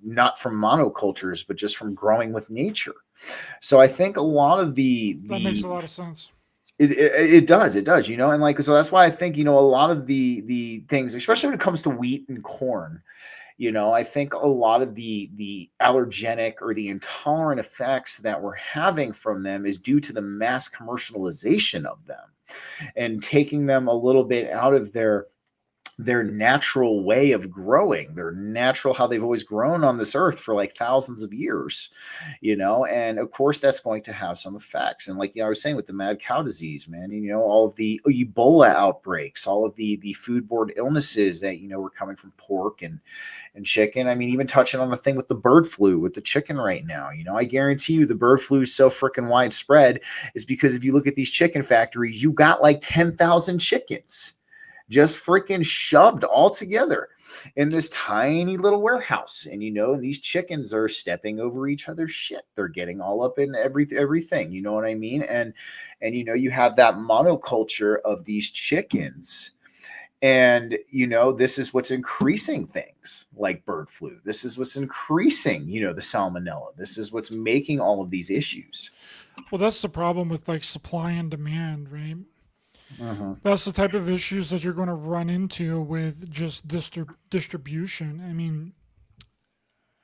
not from monocultures, but just from growing with nature. So I think a lot of
That makes a lot of sense.
it does, you know. And like, so that's why I think, you know, a lot of the things, especially when it comes to wheat and corn, you know, I think a lot of the allergenic or the intolerant effects that we're having from them is due to the mass commercialization of them, and taking them a little bit out of their natural way of growing, their natural, how they've always grown on this earth for like thousands of years, you know. And of course that's going to have some effects. And like, you know, I was saying with the mad cow disease, man, you know, all of the Ebola outbreaks, all of the foodborne illnesses that, you know, were coming from pork and chicken. I mean, even touching on the thing with the bird flu with the chicken right now, you know, I guarantee you the bird flu is so freaking widespread is because if you look at these chicken factories, you got like 10,000 chickens just freaking shoved all together in this tiny little warehouse. And, you know, these chickens are stepping over each other's shit. They're getting all up in everything, you know what I mean? And, you know, you have that monoculture of these chickens. And, you know, this is what's increasing things like bird flu. This is what's increasing, you know, the salmonella. This is what's making all of these issues.
Well, that's the problem with like supply and demand, right?
Uh-huh.
That's the type of issues that you're going to run into with just distribution. I mean,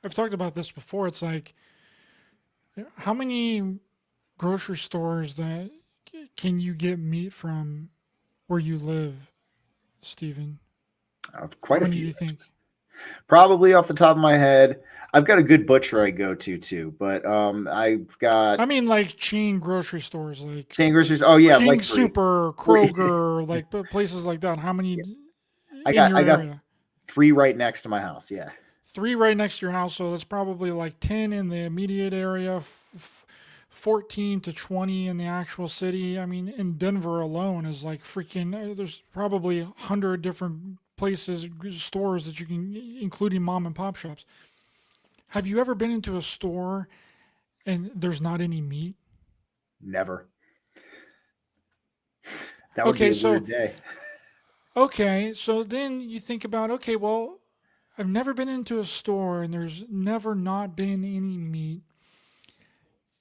I've talked about this before. It's like, how many grocery stores that can you get meat from where you live, Stephen?
Quite
How
a
many do
few.
you think?
Probably off the top of my head, I've got a good butcher I go to too, but I've got
I mean, like chain grocery stores, like
chain groceries. Oh yeah,
King
like three.
Super, Kroger, like places like that. How many?
I
in
got
your area.
3 right next to my house. Yeah.
3 right next to your house, so that's probably like 10 in the immediate area, 14 to 20 in the actual city. I mean, in Denver alone is like freaking, there's probably 100 different places, stores that you can, including mom and pop shops. Have you ever been into a store and there's not any meat?
Never. That would be
Okay,
a
so
weird day.
okay, so then you think about, okay, well, I've never been into a store and there's never not been any meat.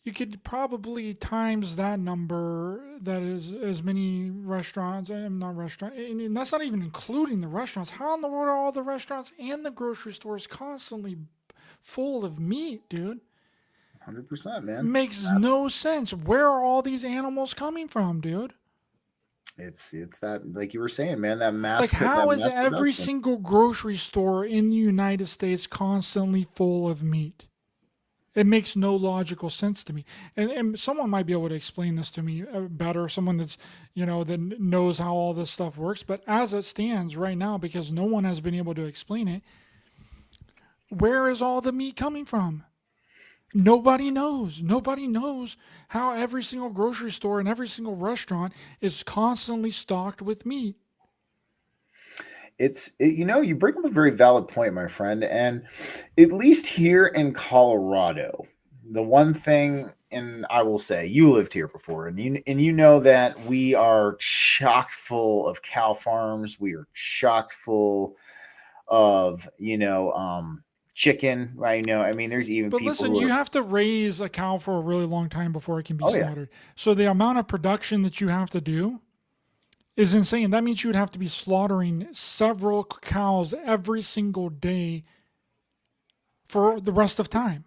You could probably times that number, that is as many restaurants, not restaurant, and that's not even including the restaurants. How in the world are all the restaurants and the grocery stores constantly full of meat, dude?
100%, man.
Makes no sense. Where are all these animals coming from, dude?
It's that, like you were saying, man, that
Like,
that
how is
mass
every
production.
single grocery store in the United States constantly full of meat? It makes no logical sense to me. And someone might be able to explain this to me better, someone that's, that knows how all this stuff works. But as it stands right now, because no one has been able to explain it, where is all the meat coming from? Nobody knows. Nobody knows how every single grocery store and every single restaurant is constantly stocked with meat.
You bring up a very valid point, my friend. And at least here in Colorado, the one thing, and I will say, you lived here before, and you know that we are chock full of cow farms. We are chock full of chicken. Right? I mean, there's even
But
people
listen,
who
you
are.
have to raise a cow for a really long time before it can be
Oh yeah,
slaughtered. So the amount of production that you have to do is insane. That means you would have to be slaughtering several cows every single day for the rest of time.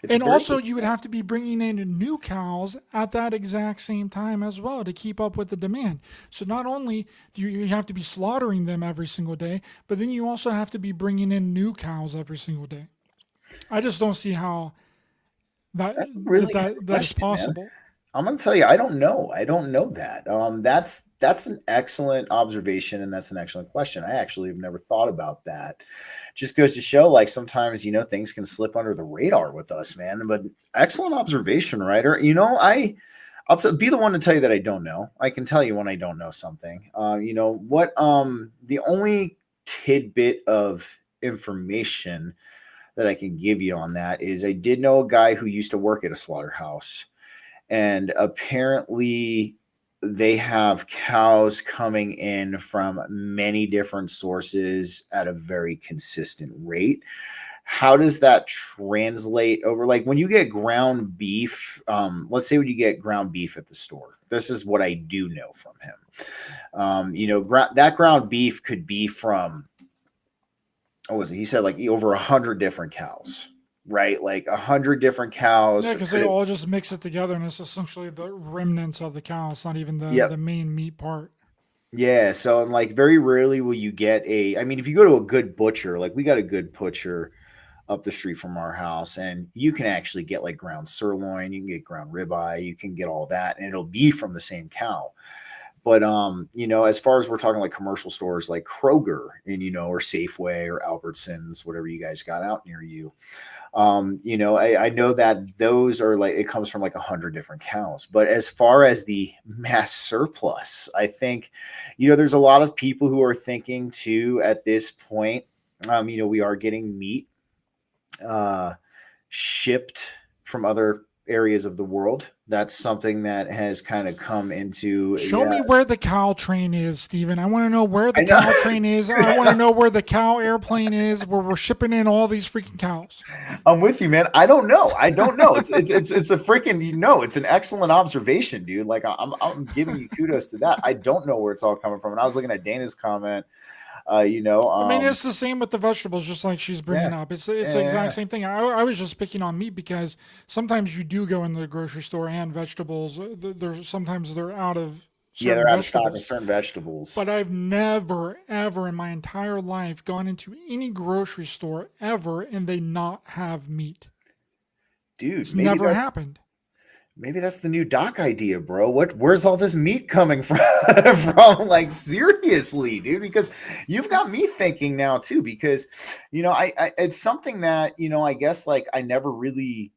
it's a
And
very
also,
good
you would
point.
have to be bringing in new cows at that exact same time as well to keep up with the demand. So not only do you have to be slaughtering them every single day, but then you also have to be bringing in new cows every single day. I just don't see how that
That's a really good
that is
question, man.
possible.
I'm gonna tell you, I don't know. I don't know that. That's an excellent observation, and that's an excellent question. I actually have never thought about that. Just goes to show, like sometimes things can slip under the radar with us, man. But excellent observation, Ryder. Be the one to tell you that I don't know. I can tell you when I don't know something. What? The only tidbit of information that I can give you on that is I did know a guy who used to work at a slaughterhouse, and apparently they have cows coming in from many different sources at a very consistent rate. How does that translate over, like when you get ground beef? Let's say when you get ground beef at the store, this is what I do know from him. That ground beef could be from, what was it? He said like over 100 different cows, right? Like 100 different
Yeah,
cows.
because they all just mix it together, and it's essentially the remnants of the cow. It's not even the
Yep.
main meat part.
Yeah. So, and like very rarely will you get I mean, if you go to a good butcher, like we got a good butcher up the street from our house, and you can actually get like ground sirloin, you can get ground ribeye, you can get all that, and it'll be from the same cow. But as far as we're talking like commercial stores like Kroger and or Safeway or Albertsons, whatever you guys got out near you, I know that those are like, it comes from like 100 different cows. But as far as the mass surplus, I think, there's a lot of people who are thinking too at this point. We are getting meat shipped from other areas of the world. That's something that has kind of come into.
Show
Yeah,
me where the cow train is, Steven. I want to know where the
I know.
cow train is. I want to know where the cow airplane is, where we're shipping in all these freaking cows.
I'm with you, man. I don't know. It's a freaking, it's an excellent observation, dude. Like I'm giving you kudos to that. I don't know where it's all coming from. And I was looking at Dana's comment.
I mean, it's the same with the vegetables, just like she's bringing
Yeah,
up. It's the exact same thing. I was just picking on meat because sometimes you do go in the grocery store and vegetables. Sometimes they're out of
yeah,
certain
they're out of stock of
vegetables.
certain vegetables.
But I've never, ever in my entire life gone into any grocery store ever and they not have meat.
Dude,
It's never happened.
maybe that's the new doc idea, bro. Where's all this meat coming from? From, like, seriously, dude, because you've got me thinking now too, because I it's something that, I guess, like, I never really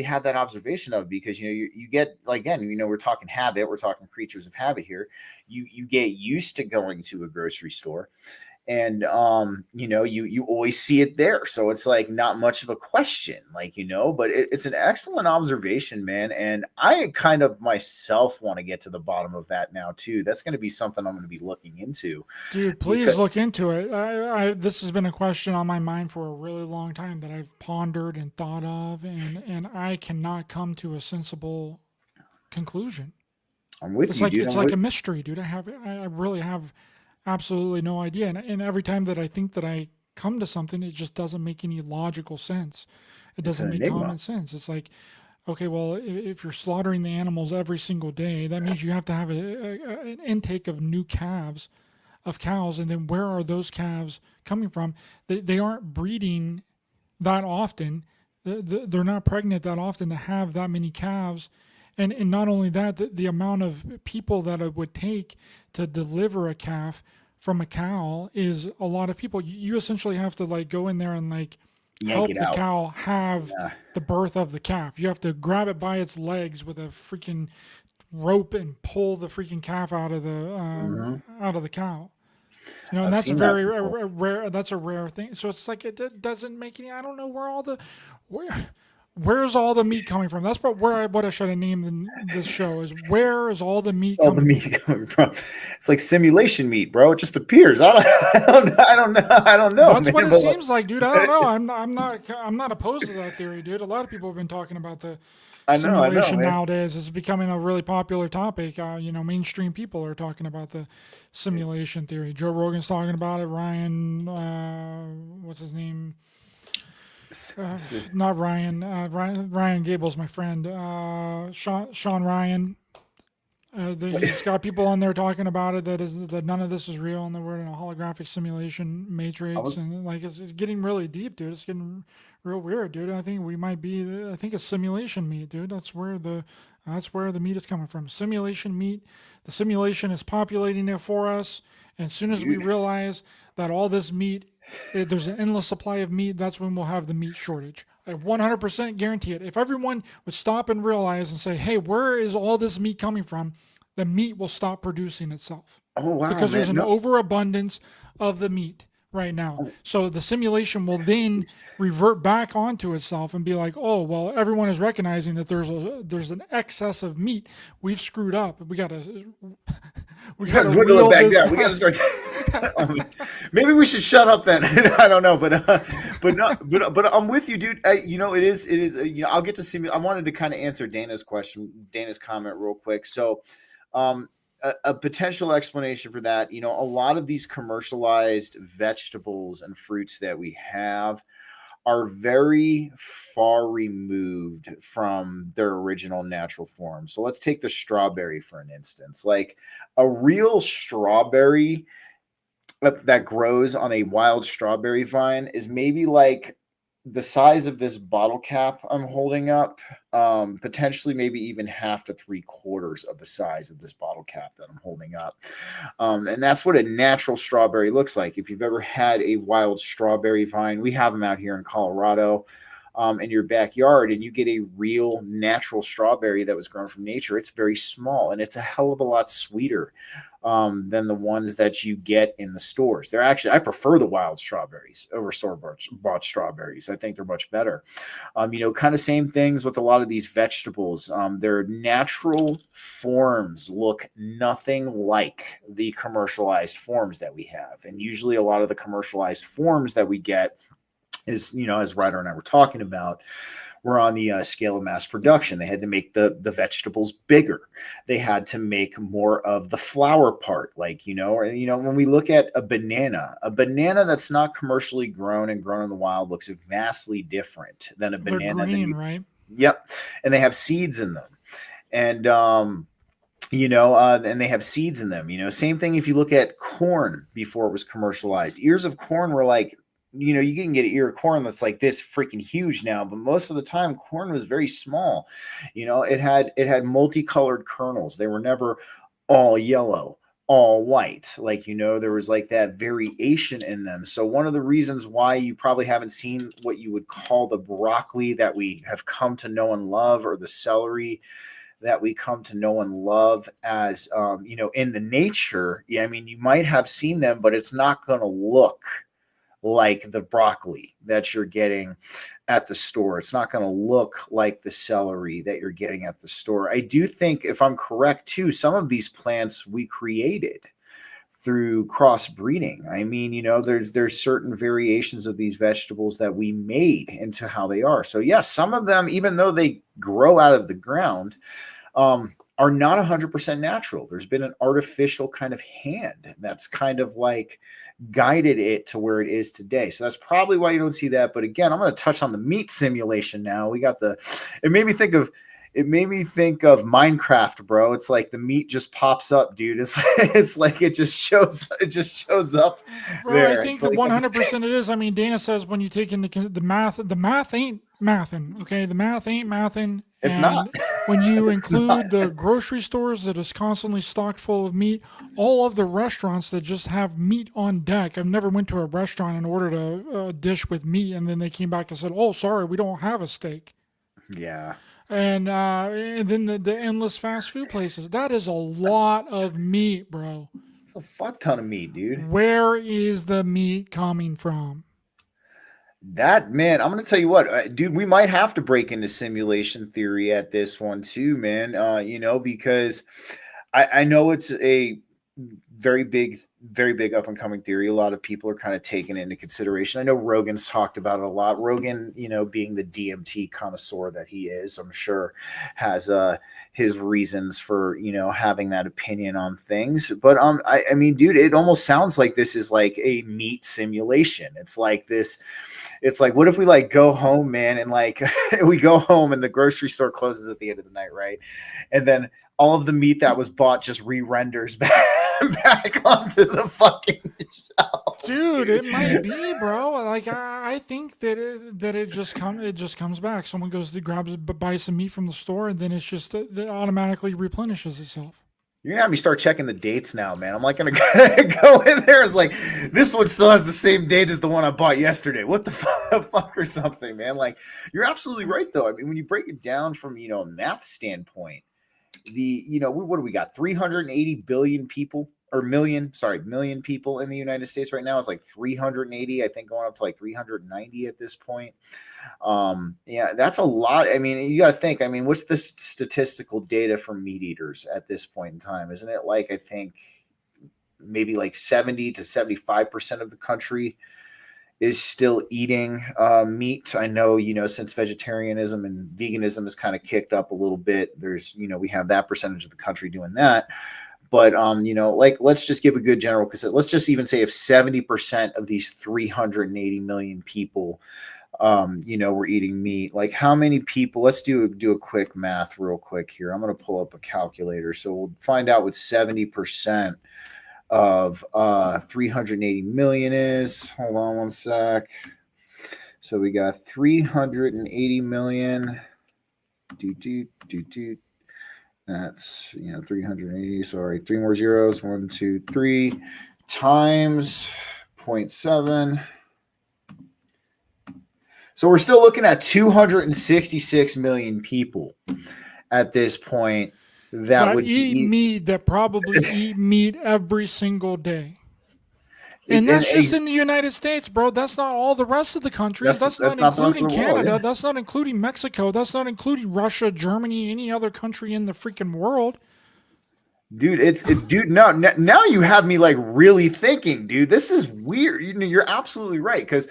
had that observation of, because you get, like, again, we're talking habit, we're talking creatures of habit here. You get used to going to a grocery store, and you always see it there, so it's like not much of a question, like, but it's an excellent observation, man, and I kind of myself want to get to the bottom of that now too. That's going to be something I'm going to be looking into.
Dude, please look into it. This has been a question on my mind for a really long time that I've pondered and thought of, and I cannot come to a sensible conclusion.
I'm with
It's
you,
like
dude.
it's like a mystery, dude. I really have absolutely no idea. And every time that I think that I come to something, it just doesn't make any logical sense. It
It's
doesn't
an
make
enigma.
common sense. It's like, okay, well, if you're slaughtering the animals every single day, that means you have to have an intake of new calves of cows. And then where are those calves coming from? They aren't breeding that often. They're not pregnant that often to have that many calves. And not only that, the amount of people that it would take to deliver a calf from a cow is a lot of people. You essentially have to, like, go in there and, like,
Yank
help
it
the
out.
cow have
Yeah.
the birth of the calf. You have to grab it by its legs with a freaking rope and pull the freaking calf
Hmm.
out of the cow. And
I've
that's a
seen that
very
before.
rare. That's a rare thing. So it's like it doesn't make any. I don't know where all the where's all the meat coming from. That's what I should have named this show is, where is all the meat
All the
coming
meat
from?
coming from? It's like simulation meat, bro. It just appears. I don't know,
That's
man.
what it
But like,
seems like, dude. I don't know. I'm not opposed to that theory, dude. A lot of people have been talking about the
I know,
simulation
man.
nowadays. It's becoming a really popular topic. Mainstream people are talking about the simulation theory. Joe Rogan's talking about it. Ryan, what's his name?
S-
Uh,
s-
not Ryan. Ryan Gable's my friend. Sean Ryan.
It's
He's
like,
got people on there talking about it that none of this is real and that we're in a holographic simulation
I
matrix,
was,
and, like, it's getting really deep, dude. It's getting real weird, dude. I think we might be. I think it's simulation meat, dude. That's where the meat is coming from. Simulation meat. The simulation is populating it for us, and as soon as we
dude.
realize that all this meat, there's an endless supply of meat, that's when we'll have the meat shortage. I 100% guarantee it. If everyone would stop and realize and say, hey, where is all this meat coming from? The meat will stop producing itself
Oh wow,
because there's
man.
an
No.
overabundance of the meat right now. So the simulation will then revert back onto itself and be like, oh, well, everyone is recognizing that there's an excess of meat. We've screwed up. We got to we
We
got
gotta
to
dwindle it
reel
back
this
down. We gotta
back.
start. Maybe we should shut up then. I don't know, but no, but I'm with you, dude. It is. I'll get to see. I wanted to kind of answer Dana's comment real quick. So, a potential explanation for that, a lot of these commercialized vegetables and fruits that we have are very far removed from their original natural form. So let's take the strawberry for an instance. Like, a real strawberry that grows on a wild strawberry vine is maybe like the size of this bottle cap I'm holding up, potentially maybe even half to three-quarters of the size of this bottle cap that I'm holding up. And that's what a natural strawberry looks like. If you've ever had a wild strawberry vine, we have them out here in Colorado, in your backyard, and you get a real natural strawberry that was grown from nature. It's very small and it's a hell of a lot sweeter than the ones that you get in the stores. I prefer the wild strawberries over store-bought strawberries. I think they're much better. Kind of same things with a lot of these vegetables. Their natural forms look nothing like the commercialized forms that we have. And usually a lot of the commercialized forms that we get is, as Ryder and I were talking about, we're on the scale of mass production. They had to make the vegetables bigger. They had to make more of the flower part, when we look at a banana that's not commercially grown and grown in the wild looks vastly different than a
They're
banana.
green, right?
Yep, and they have seeds in them, and and they have seeds in them. Same thing if you look at corn before it was commercialized. Ears of corn were like you can get an ear of corn that's like this freaking huge now, but most of the time corn was very small. It had multicolored kernels. They were never all yellow, all white. Like, there was like that variation in them. So one of the reasons why you probably haven't seen what you would call the broccoli that we have come to know and love, or the celery that we come to know and love as, in the nature. Yeah, I mean, you might have seen them, but it's not going to look like the broccoli that you're getting at the store. It's not going to look like the celery that you're getting at the store. I do think, if I'm correct too, some of these plants we created through crossbreeding. I mean, there's certain variations of these vegetables that we made into how they are. So yes, some of them, even though they grow out of the ground, are not 100% natural. There's been an artificial kind of hand that's kind of like guided it to where it is today. So that's probably why you don't see that. But again, I'm going to touch on the meat simulation now. It made me think of Minecraft, bro. It's like the meat just pops up, dude. It's like it just shows up.
Bro,
there.
I think 100% it is. I mean, Dana says when you take into the math ain't mathing. Okay, the math ain't mathing.
It's not.
When you include the grocery stores that is constantly stocked full of meat, all of the restaurants that just have meat on deck. I've never went to a restaurant and ordered a dish with meat, and then they came back and said, "Oh, sorry, we don't have a steak."
Yeah.
And then the endless fast food places. That is a lot of meat, bro.
It's a fuck ton of meat, dude.
Where is the meat coming from?
That, man, I'm going to tell you what, dude, we might have to break into simulation theory at this one too, man. Because I know it's a very big up and coming theory. A lot of people are kind of taking it into consideration. I know Rogan's talked about it a lot. Rogan, being the DMT connoisseur that he is, I'm sure has his reasons for, having that opinion on things. But I mean, dude, it almost sounds like this is like a meat simulation. It's like this. It's like, what if we like go home, man, and like we go home and the grocery store closes at the end of the night, right? And then all of the meat that was bought just re-renders back onto the fucking shelf.
Dude, it might be, bro. Like I think that it just comes back. Someone goes to buy some meat from the store, and then it's just it automatically replenishes itself.
You're gonna have me start checking the dates now, man. I'm like gonna go in there. It's like, this one still has the same date as the one I bought yesterday. What the fuck or something, man? Like, you're absolutely right, though. I mean, when you break it down from a math standpoint, what do we got? 380 billion people, or million people in the United States right now. It's like 380, I think, going up to like 390 at this point. Yeah, that's a lot. I mean, you got to think, I mean, what's the statistical data for meat eaters at this point in time? Isn't it like, I think maybe like 70 to 75% of the country is still eating meat? I know, since vegetarianism and veganism is kind of kicked up a little bit, there's, we have that percentage of the country doing that. But, like, let's just give a good general, because let's just even say if 70% of these 380 million people, were eating meat, like how many people, let's do a quick math real quick here. I'm going to pull up a calculator. So we'll find out what 70% of 380 million is. Hold on one sec. So we got 380 million. That's 380. Sorry, 3 more zeros. 1, 2, 3 times 0.7. So we're still looking at 266 million people at this point that would
eat meat, that probably eat meat every single day. And that's just in the United States, bro. That's not all the rest of the countries. That's not including Canada. Yeah. That's not including Mexico. That's not including Russia, Germany, any other country in the freaking world.
Dude, dude, now you have me like really thinking, dude. This is weird. You're absolutely right, because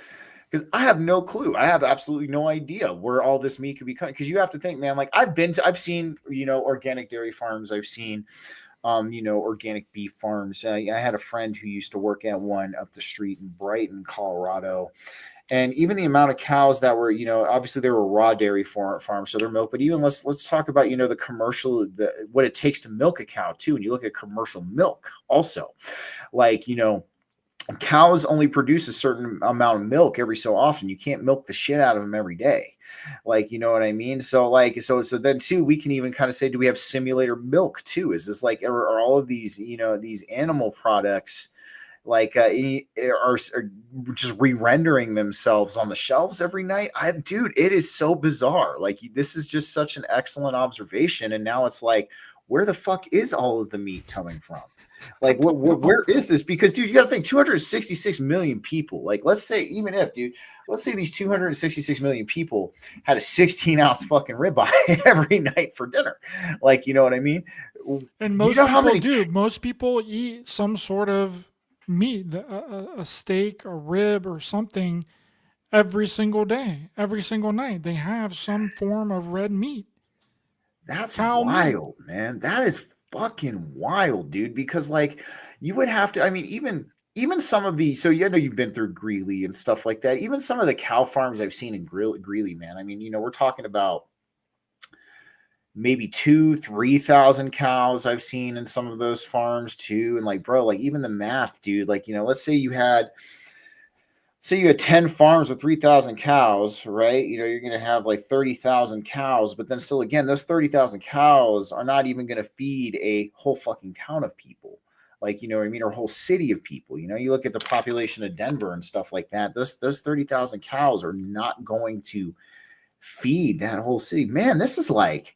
I have no clue. I have absolutely no idea where all this meat could be coming. Because you have to think, man, like I've seen, organic dairy farms. I've seen, organic beef farms. I had a friend who used to work at one up the street in Brighton, Colorado. And even the amount of cows that were, obviously they were raw dairy farms, so they're milk. But even let's talk about, the commercial, what it takes to milk a cow too. And you look at commercial milk also, like, cows only produce a certain amount of milk every so often. You can't milk the shit out of them every day. Like, you know what I mean? So like, so then too, we can even kind of say, do we have simulator milk too? Is this like, are all of these, you know, these animal products like are just re-rendering themselves on the shelves every night? Dude, it is so bizarre. Like, this is just such an excellent observation. And now it's like, where the fuck is all of the meat coming from? Like, where is this? Because, dude, you got to think 266 million people. Like, let's say, even if, dude, let's say these 266 million people had a 16-ounce fucking ribeye every night for dinner. Like, you know what I mean?
And
Do you
most
know how
people
many?
do. Most people eat some sort of meat, a steak, a rib, or something every single day, every single night. They have some form of red meat,
That's
cow meat.
wild, man. That is fucking wild, dude. Because like, you would have to. I mean, even some of the, so you know, you've been through Greeley and stuff like that. Even some of the cow farms I've seen in Greeley, man. I mean, you know, we're talking about maybe 2,000-3,000 cows I've seen in some of those farms too. And like, bro, like even the math, dude. Like, you know, let's say you had 10 farms with 3,000 cows, right? You know, you're going to have like 30,000 cows, but then still, again, those 30,000 cows are not even going to feed a whole fucking town of people. Like, you know what I mean? Or a whole city of people. You know, you look at the population of Denver and stuff like that. Those 30,000 cows are not going to feed that whole city. Man, this is like,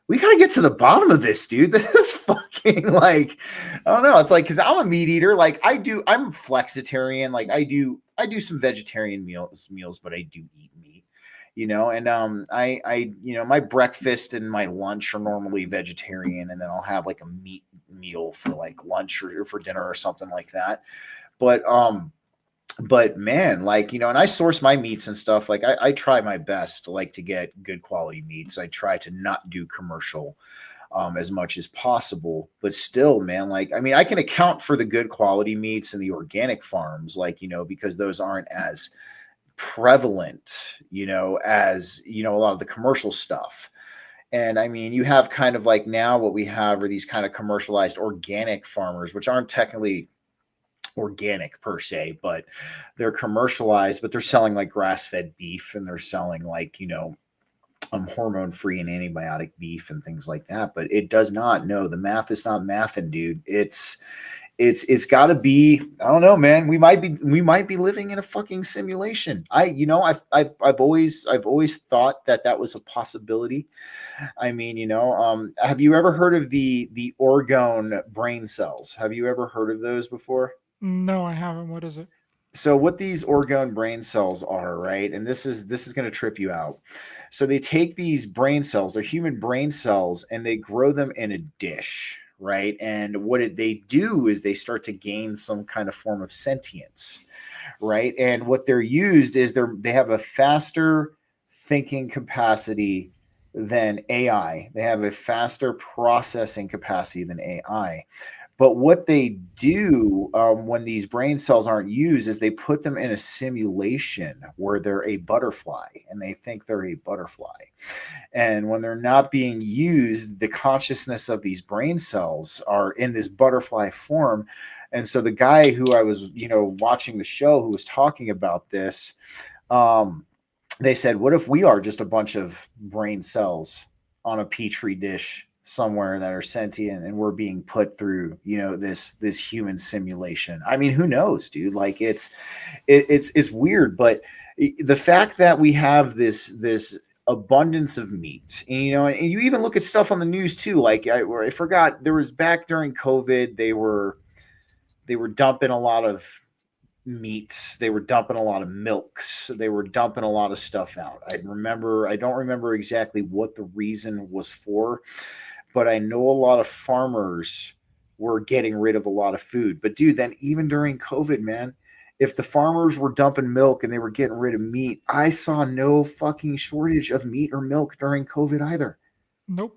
we got to get to the bottom of this, dude. This is fucking like, I don't know. It's like, cause I'm a meat eater. Like I'm flexitarian. Like I do some vegetarian meals, but I do eat meat, you know? And, you know, my breakfast and my lunch are normally vegetarian. And then I'll have like a meat meal for like lunch or for dinner or something like that. But man, like, you know, and I source my meats and stuff. Like I try my best to like to get good quality meats. I try to not do commercial as much as possible, but still, man, like, I mean, I can account for the good quality meats and the organic farms, like, you know, because those aren't as prevalent, you know, as, you know, a lot of the commercial stuff. And I mean, you have kind of like now what we have are these kind of commercialized organic farmers, which aren't technically organic per se, but they're commercialized, but they're selling like grass-fed beef and they're selling like, you know, hormone-free and antibiotic beef and things like that. But it does not, no, the math is not mathin', dude. It's got to be, I don't know, man. We might be living in a fucking simulation. You know, I've always thought that was a possibility. I mean, you know, have you ever heard of the orgone brain cells? Have you ever heard of those before?
No, I haven't. What is it?
So what these orgone brain cells are, right? And this is going to trip you out. So they take these brain cells, they're human brain cells, and they grow them in a dish, right? And they do is they start to gain some kind of form of sentience, right? And what they're used is they have a faster thinking capacity than AI. They have a faster processing capacity than AI. But what they do when these brain cells aren't used is they put them in a simulation where they're a butterfly and they think they're a butterfly. And when they're not being used, the consciousness of these brain cells are in this butterfly form. And so the guy who I was, you know, watching the show who was talking about this, they said, what if we are just a bunch of brain cells on a petri dish somewhere that are sentient and we're being put through, you know, this human simulation? I mean, who knows, dude? Like it's weird, but the fact that we have this abundance of meat, and, you know, and you even look at stuff on the news too. Like I forgot, there was back during COVID, they were dumping a lot of meats, they were dumping a lot of milks, they were dumping a lot of stuff out. I don't remember exactly what the reason was for, but I know a lot of farmers were getting rid of a lot of food. But dude, then even during COVID, man, if the farmers were dumping milk and they were getting rid of meat, I saw no fucking shortage of meat or milk during COVID either.
Nope.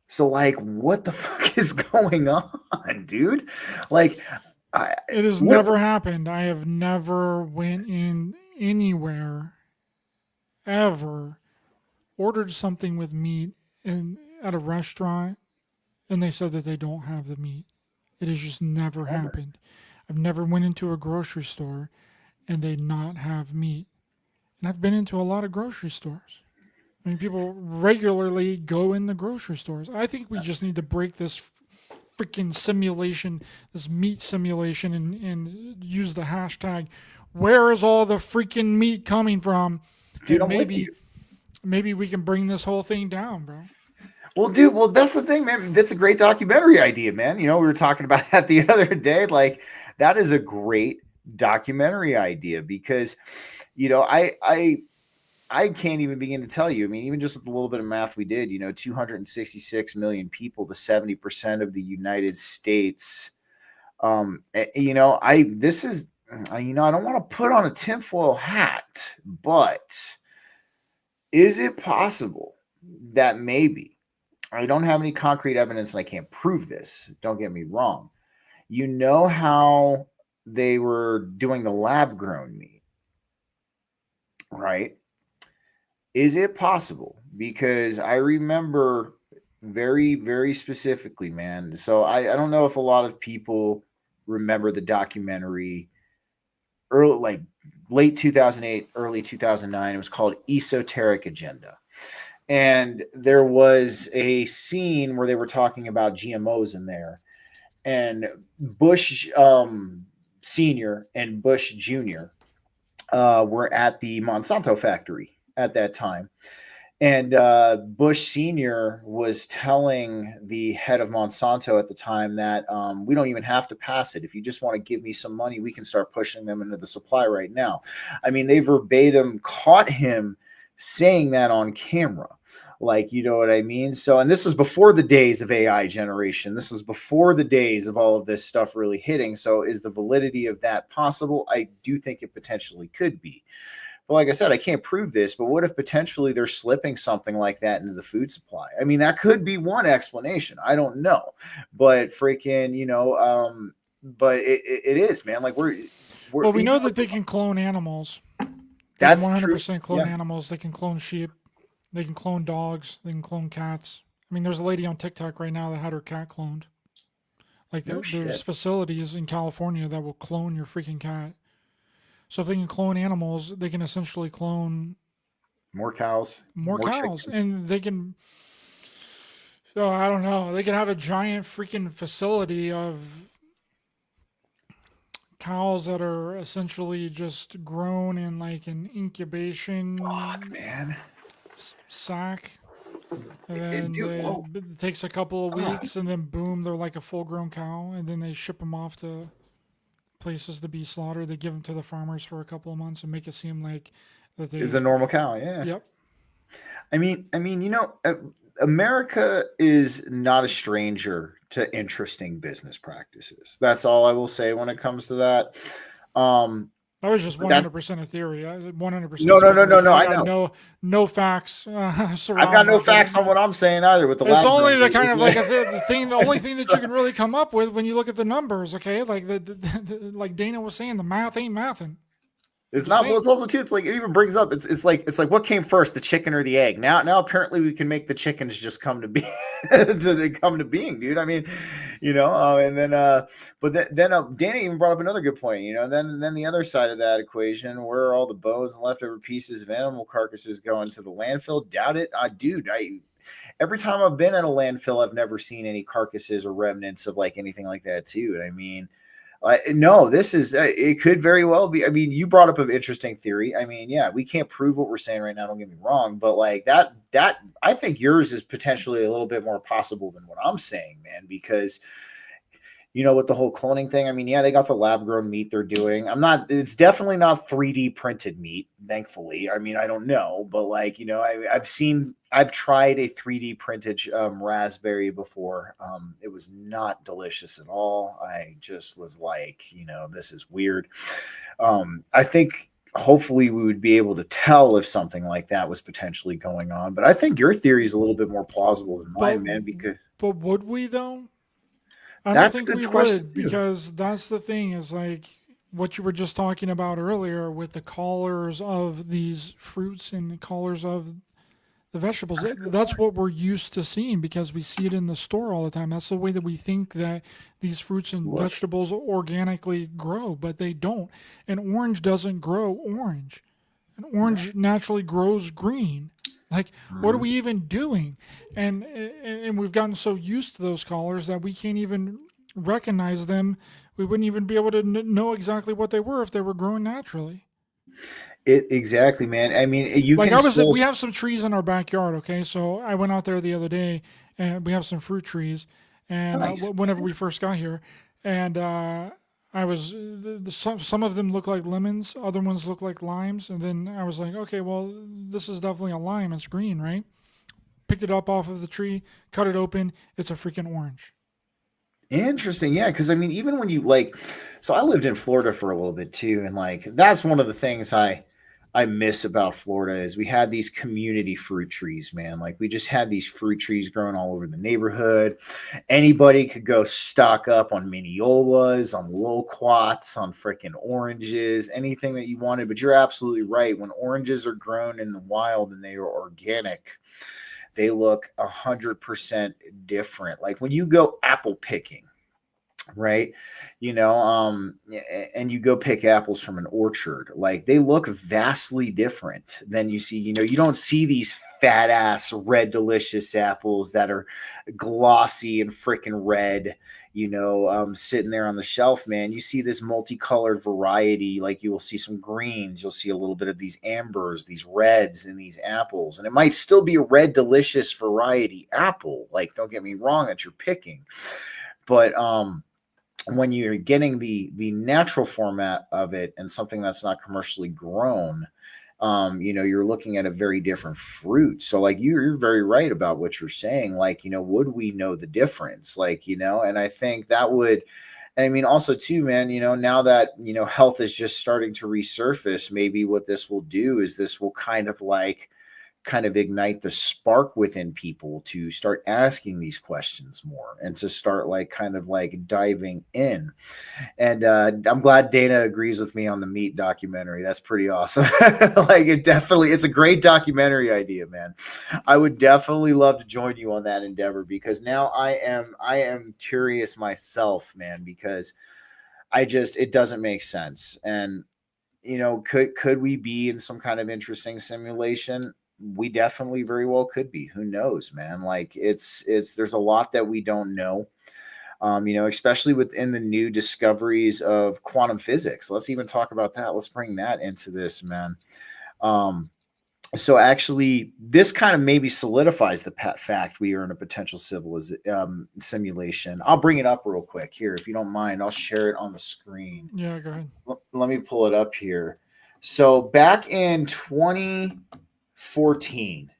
So like, what the fuck is going on, dude? Like,
It has never happened. I have never went in anywhere ever, ordered something with meat at a restaurant, and they said that they don't have the meat. It has just never happened. I've never went into a grocery store and they not have meat. And I've been into a lot of grocery stores. I mean, people regularly go in the grocery stores. I think we just need to break this freaking simulation, this meat simulation, and use the hashtag, where is all the freaking meat coming from?
Dude,
And
I'm with you.
maybe we can bring this whole thing down, bro.
Well, dude, that's the thing, man. That's a great documentary idea, man. We were talking about that the other day. Like, that is a great documentary idea because, I can't even begin to tell you. I mean, even just with a little bit of math we did, 266 million people, the 70% of the United States. I don't want to put on a tinfoil hat, but is it possible that maybe, I don't have any concrete evidence and I can't prove this, don't get me wrong. You know how they were doing the lab grown meat, right? Is it possible? Because I remember very, very specifically, man. So I don't know if a lot of people remember the documentary early, like late 2008, early 2009. It was called Esoteric Agenda. And there was a scene where they were talking about GMOs in there. And Bush Sr. and Bush Jr. Were at the Monsanto factory at that time. And Bush Sr. was telling the head of Monsanto at the time that we don't even have to pass it. If you just want to give me some money, we can start pushing them into the supply right now. I mean, they verbatim caught him saying that on camera. Like, you know what I mean? So, and this was before the days of AI generation. This was before the days of all of this stuff really hitting. So is the validity of that possible? I do think it potentially could be. But like I said, I can't prove this, but what if potentially they're slipping something like that into the food supply? I mean, that could be one explanation. I don't know. But freaking, but it is, man. Like we're
well, we know that they can clone animals.
That's
100% clone
yeah.
animals. They can clone sheep. They can clone dogs. They can clone cats. I mean, there's a lady on TikTok right now that had her cat cloned. Like there's facilities in California that will clone your freaking cat. So if they can clone animals, they can essentially clone
more cows,
more cows, chickens. And they can. So I don't know. They can have a giant freaking facility of cows that are essentially just grown in like an incubation sack. And then it takes a couple of weeks, and then boom, they're like a full-grown cow, and then they ship them off to places to be slaughtered. They give them to the farmers for a couple of months and make it seem like that they
is a normal cow. Yeah.
Yep.
I mean, America is not a stranger to interesting business practices. That's all I will say when it comes to that.
That was just 100% a theory. 100%.
No. I
got no facts.
I've got no facts on what I'm saying either. With the
it's only the kind of like the thing. The only thing that you can really come up with when you look at the numbers. Okay, like like Dana was saying, the math ain't mathing.
It's not. Well, it's also too. It's like it even brings up. It's like what came first, the chicken or the egg? Now apparently we can make the chickens just come to be to come to being, dude. I mean, and then but then Dana even brought up another good point. Then the other side of that equation, where are all the bones and leftover pieces of animal carcasses going to the landfill? Doubt it, dude. Every time I've been at a landfill, I've never seen any carcasses or remnants of like anything like that, too. I mean. No, this is, it could very well be. I mean, you brought up an interesting theory. I mean, yeah, we can't prove what we're saying right now. Don't get me wrong. But like that, I think yours is potentially a little bit more possible than what I'm saying, man, because, with the whole cloning thing, I mean, yeah, they got the lab grown meat they're doing. It's definitely not 3D printed meat, thankfully. I mean, I don't know, but like, I've tried a 3D printed raspberry before. It was not delicious at all. I just was like, this is weird. I think hopefully we would be able to tell if something like that was potentially going on. But I think your theory is a little bit more plausible than mine, man.
But would we though? I don't think we would, because that's the thing is like what you were just talking about earlier with the collars of these fruits and the collars of the vegetables. That's what we're used to seeing because we see it in the store all the time. That's the way that we think that these fruits and vegetables organically grow, but they don't. An orange doesn't grow orange. An orange naturally grows green. Like, what are we even doing? And we've gotten so used to those colors that we can't even recognize them. We wouldn't even be able to know exactly what they were if they were growing naturally.
Exactly, man. I mean, you
Like
can still.
we have some trees in our backyard. Okay, so I went out there the other day, and we have some fruit trees. And
Nice.
whenever we first got here, and I was some of them look like lemons, other ones look like limes, and then I was like, okay, well, this is definitely a lime. It's green, right? Picked it up off of the tree, cut it open. It's a freaking orange.
Interesting. Yeah. Cause I mean, even when you like, so I lived in Florida for a little bit too. And like, that's one of the things I miss about Florida is we had these community fruit trees, man. Like we just had these fruit trees growing all over the neighborhood. Anybody could go stock up on miniolas, on loquats, on freaking oranges, anything that you wanted. But you're absolutely right. When oranges are grown in the wild and they are organic, they look 100% different. Like when you go apple picking, right? And you go pick apples from an orchard, like they look vastly different than you see. You don't see these fat ass red delicious apples that are glossy and freaking red, sitting there on the shelf, man. You see this multicolored variety. Like you will see some greens, you'll see a little bit of these ambers, these reds in these apples, and it might still be a red delicious variety apple. Like, don't get me wrong, that you're picking, but when you're getting the natural format of it and something that's not commercially grown, you're looking at a very different fruit. So like you're very right about what you're saying. Like, would we know the difference? Like, and I think that would, and I mean, also too, man, now that, health is just starting to resurface, maybe what this will do is this will kind of ignite the spark within people to start asking these questions more and to start kind of diving in. And I'm glad Dana agrees with me on the meat documentary. That's pretty awesome. It's a great documentary idea, man. I would definitely love to join you on that endeavor, because now I am curious myself, man, because it doesn't make sense. And could we be in some kind of interesting simulation? We definitely very well could be. Who knows, man? Like there's a lot that we don't know. Especially within the new discoveries of quantum physics. Let's even talk about that. Let's bring that into this, man. So actually, this kind of maybe solidifies the fact we are in a potential simulation. I'll bring it up real quick here, if you don't mind. I'll share it on the screen.
Yeah, go ahead.
Let me pull it up here. So back in 2014,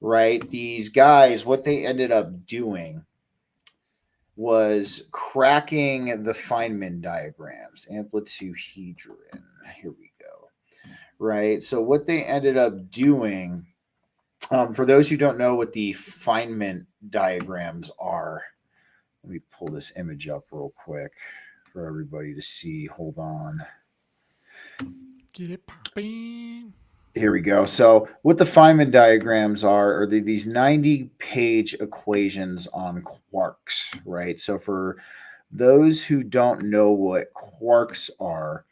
right, these guys, what they ended up doing was cracking the Feynman diagrams, amplituhedron. Here we go. Right. So what they ended up doing, for those who don't know what the Feynman diagrams are, let me pull this image up real quick for everybody to see. Hold on.
Get it popping.
Here we go. So what the Feynman diagrams are these 90-page equations on quarks, right? So for those who don't know what quarks are,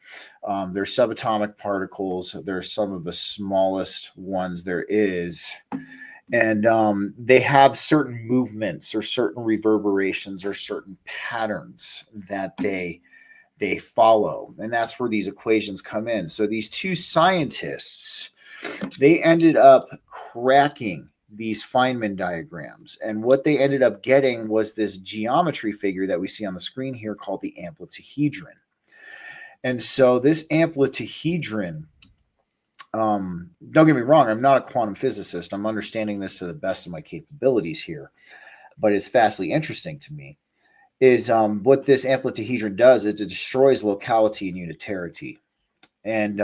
they're subatomic particles. They're some of the smallest ones there is. And they have certain movements or certain reverberations or certain patterns that they follow. And that's where these equations come in. So these two scientists, they ended up cracking these Feynman diagrams. And what they ended up getting was this geometry figure that we see on the screen here called the amplituhedron. And so this amplituhedron, don't get me wrong, I'm not a quantum physicist. I'm understanding this to the best of my capabilities here, but it's vastly interesting to me, is what this amplituhedron does is it destroys locality and unitarity. And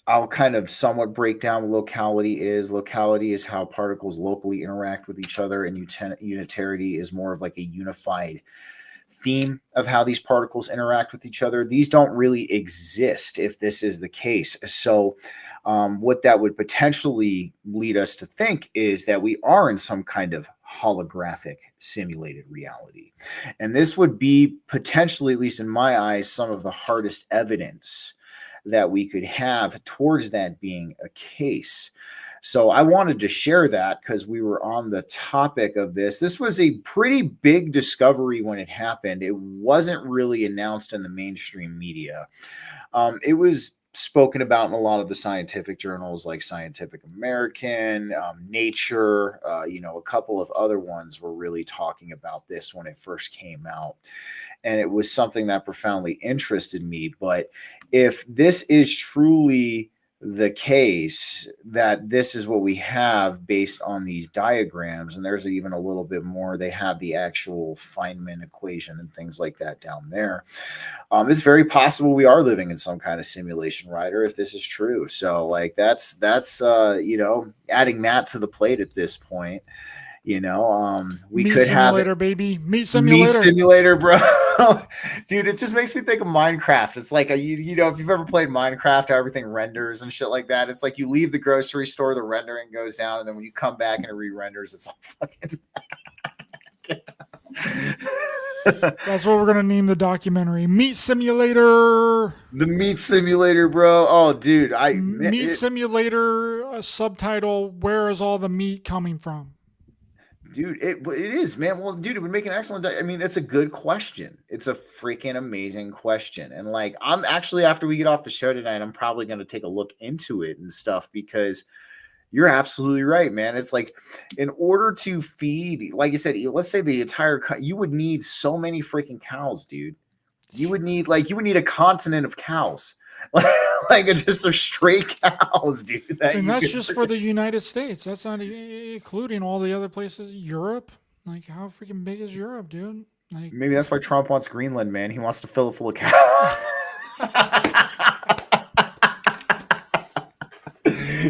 I'll kind of somewhat break down what locality is. Locality is how particles locally interact with each other, and unitarity is more of like a unified theme of how these particles interact with each other. These don't really exist if this is the case. So what that would potentially lead us to think is that we are in some kind of holographic simulated reality. And this would be potentially, at least in my eyes, some of the hardest evidence that we could have towards that being a case. So I wanted to share that because we were on the topic of this. This was a pretty big discovery when it happened. It wasn't really announced in the mainstream media. It was spoken about in a lot of the scientific journals like Scientific American, Nature, a couple of other ones were really talking about this when it first came out. And it was something that profoundly interested me. But if this is truly the case, that this is what we have based on these diagrams, and there's even a little bit more, they have the actual Feynman equation and things like that down there. It's very possible we are living in some kind of simulation, Ryder, if this is true. So like that's adding that to the plate at this point. We
meat
could
simulator,
have
baby. Meat simulator.
Meat simulator, bro. Dude, it just makes me think of Minecraft. It's like if you've ever played Minecraft, how everything renders and shit like that. It's like you leave the grocery store, the rendering goes down, and then when you come back and it re-renders, it's all fucking
That's what we're gonna name the documentary. Meat Simulator.
The Meat Simulator, bro. Oh, dude.
Meat Simulator subtitle, where is all the meat coming from?
Dude, it is, man. Well, dude, it would make an excellent. I mean, it's a good question. It's a freaking amazing question. And like, I'm actually, after we get off the show tonight, I'm probably going to take a look into it and stuff because you're absolutely right, man. It's like, in order to feed, like you said, let's say the entire, you would need so many freaking cows, dude. You would need a continent of cows. Like just a stray cows, dude.
And that's just for the United States. That's not including all the other places. Europe, like how freaking big is Europe, dude? Like
maybe that's why Trump wants Greenland, man. He wants to fill it full of cows.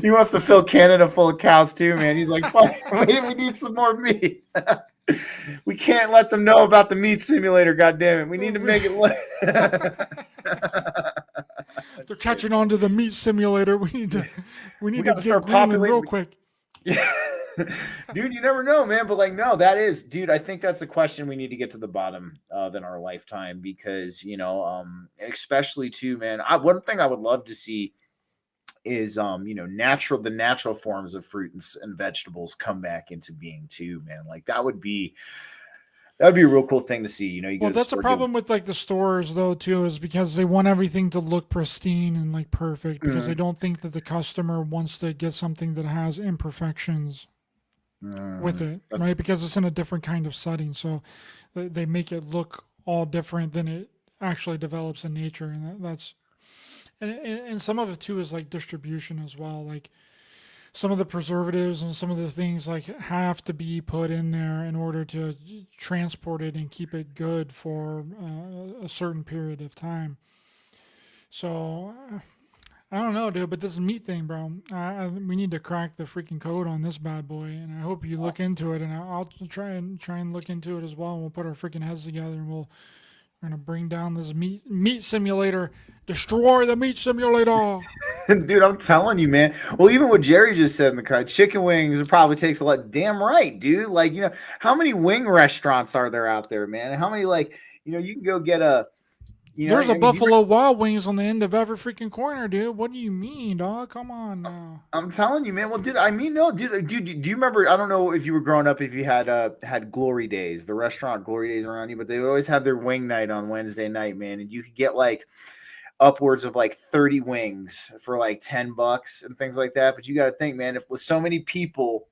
He wants to fill Canada full of cows too, man. He's like, fuck, we need some more meat. We can't let them know about the meat simulator. God damn it, we need to make it.
They're catching on to the meat simulator. We need to get
start
Greenland real quick.
Yeah. Dude, you never know, man. But like, no, that is, dude, I think that's a question we need to get to the bottom of in our lifetime because, especially too, man, one thing I would love to see is, the natural forms of fruit and vegetables come back into being too, man. Like that would be a real cool thing to see.
Well, that's a problem with like the stores though too, is because they want everything to look pristine and like perfect because they don't think that the customer wants to get something that has imperfections with it, right? Because it's in a different kind of setting, so they make it look all different than it actually develops in nature, and and some of it too is like distribution as well, like. Some of the preservatives and some of the things like have to be put in there in order to transport it and keep it good for a certain period of time. So I don't know, dude, but this meat thing, bro, we need to crack the freaking code on this bad boy. And I hope you look into it, and I'll try and look into it as well. And we'll put our freaking heads together, and we're gonna bring down this meat simulator. Destroy the meat simulator.
Dude, I'm telling you, man. Well, even what Jerry just said in the car, chicken wings, it probably takes a lot. Damn right, dude. Like, how many wing restaurants are there out there, man? And how many, you can go get a,
there's a Buffalo Wild Wings on the end of every freaking corner, dude. What do you mean, dog? Come on now.
I'm telling you, man. Well, dude, do you remember? I don't know if you were growing up, if you had Glory Days, the restaurant Glory Days around you, but they would always have their wing night on Wednesday night, man. And you could get like upwards of like 30 wings for like $10 and things like that. But you got to think, man, if with so many people,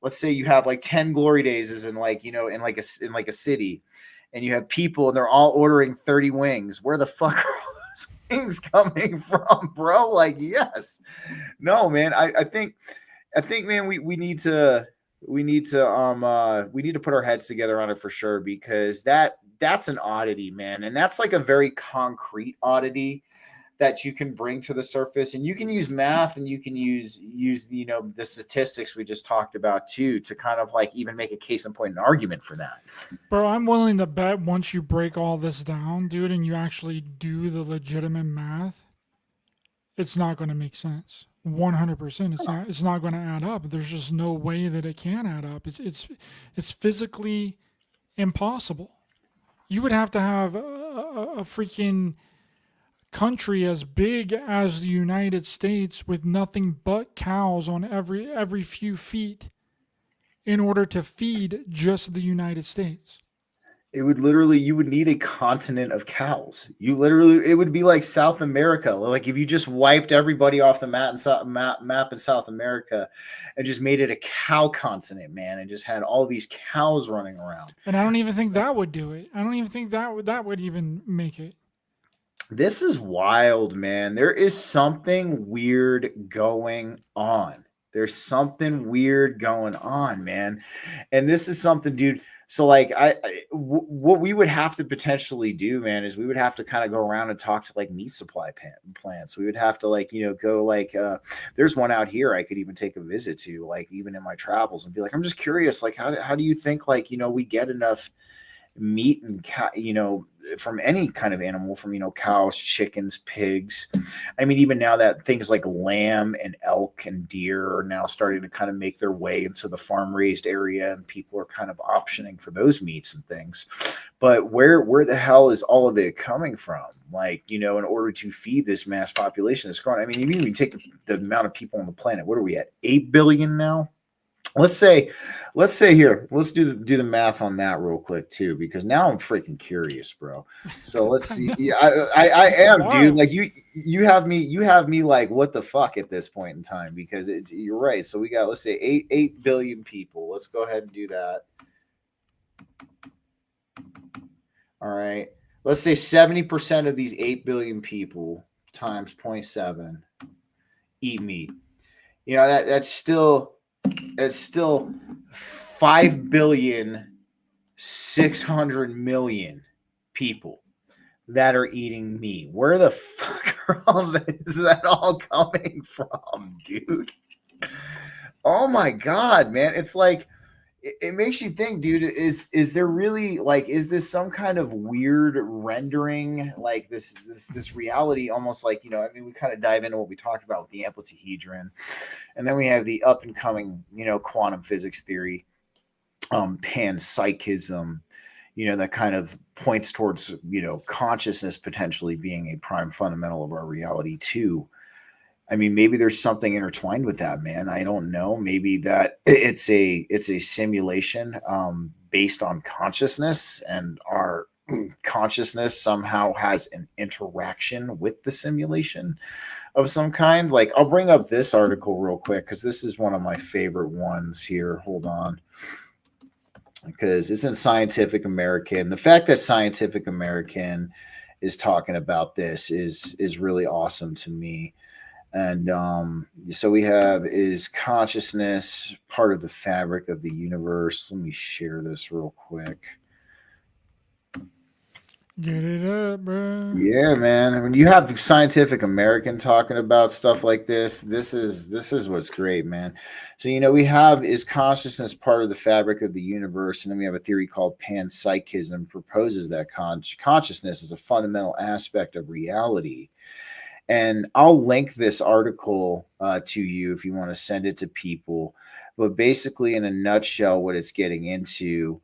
let's say you have like 10 Glory Days in like, in like a city, and you have people and they're all ordering 30 wings, where the fuck are all those wings coming from, bro? Like, yes, no, man. I think, man, we need to put our heads together on it for sure, because that's an oddity, man. And that's like a very concrete oddity that you can bring to the surface, and you can use math, and you can use the statistics we just talked about too, to kind of like even make a case in point, an argument for that.
Bro, I'm willing to bet once you break all this down, dude, and you actually do the legitimate math, it's not going to make sense. 100%. It's not going to add up. There's just no way that it can add up. It's physically impossible. You would have to have a freaking country as big as the United States with nothing but cows on every few feet in order to feed just the United States.
It would literally, you would need a continent of cows. It would be like South America. Like if you just wiped everybody off the map in South America and just made it a cow continent, man, and just had all these cows running around.
And I don't even think that would do it. I don't even think that would even make it.
This is wild, man. There is something weird going on. There's something weird going on, man. And this is something, dude. So like what we would have to potentially do, man, is we would have to kind of go around and talk to like meat supply plants. We would have to like, go like, there's one out here I could even take a visit to, like even in my travels, and be like, I'm just curious, like, how do you think, like, we get enough meat and from any kind of animal, from cows, chickens, pigs. I mean, even now that things like lamb and elk and deer are now starting to kind of make their way into the farm raised area, and people are kind of optioning for those meats and things. But where the hell is all of it coming from? Like, in order to feed this mass population that's growing. I mean, even take the amount of people on the planet. What are we at? 8 billion now? Let's say here, let's do the math on that real quick too, because now I'm freaking curious, bro. So let's see. Yeah, I am, dude. Like you have me like, what the fuck at this point in time, because you're right. So we got, let's say 8 billion people. Let's go ahead and do that. All right. Let's say 70% of these 8 billion people times 0.7 eat meat. That's still 5,600,000,000 people that are eating meat. Where the fuck is that all coming from, dude? Oh my God, man. It's like, it makes you think, dude, is there really, like, is this some kind of weird rendering, like this reality, almost like, I mean, we kind of dive into what we talked about with the amplituhedron, and then we have the up and coming, quantum physics theory, panpsychism, that kind of points towards, consciousness potentially being a prime fundamental of our reality too. I mean, maybe there's something intertwined with that, man. I don't know. Maybe that it's a simulation based on consciousness, and our consciousness somehow has an interaction with the simulation of some kind. Like, I'll bring up this article real quick, because this is one of my favorite ones here. Hold on. Because it's in Scientific American. The fact that Scientific American is talking about this is really awesome to me. And so we have, is consciousness part of the fabric of the universe? Let me share this real quick.
Get it up, bro.
Yeah, man. When you have Scientific American talking about stuff like this is what's great, man. So, we have, is consciousness part of the fabric of the universe? And then we have a theory called panpsychism, proposes that consciousness is a fundamental aspect of reality. And I'll link this article to you if you want to send it to people. But basically, in a nutshell, what it's getting into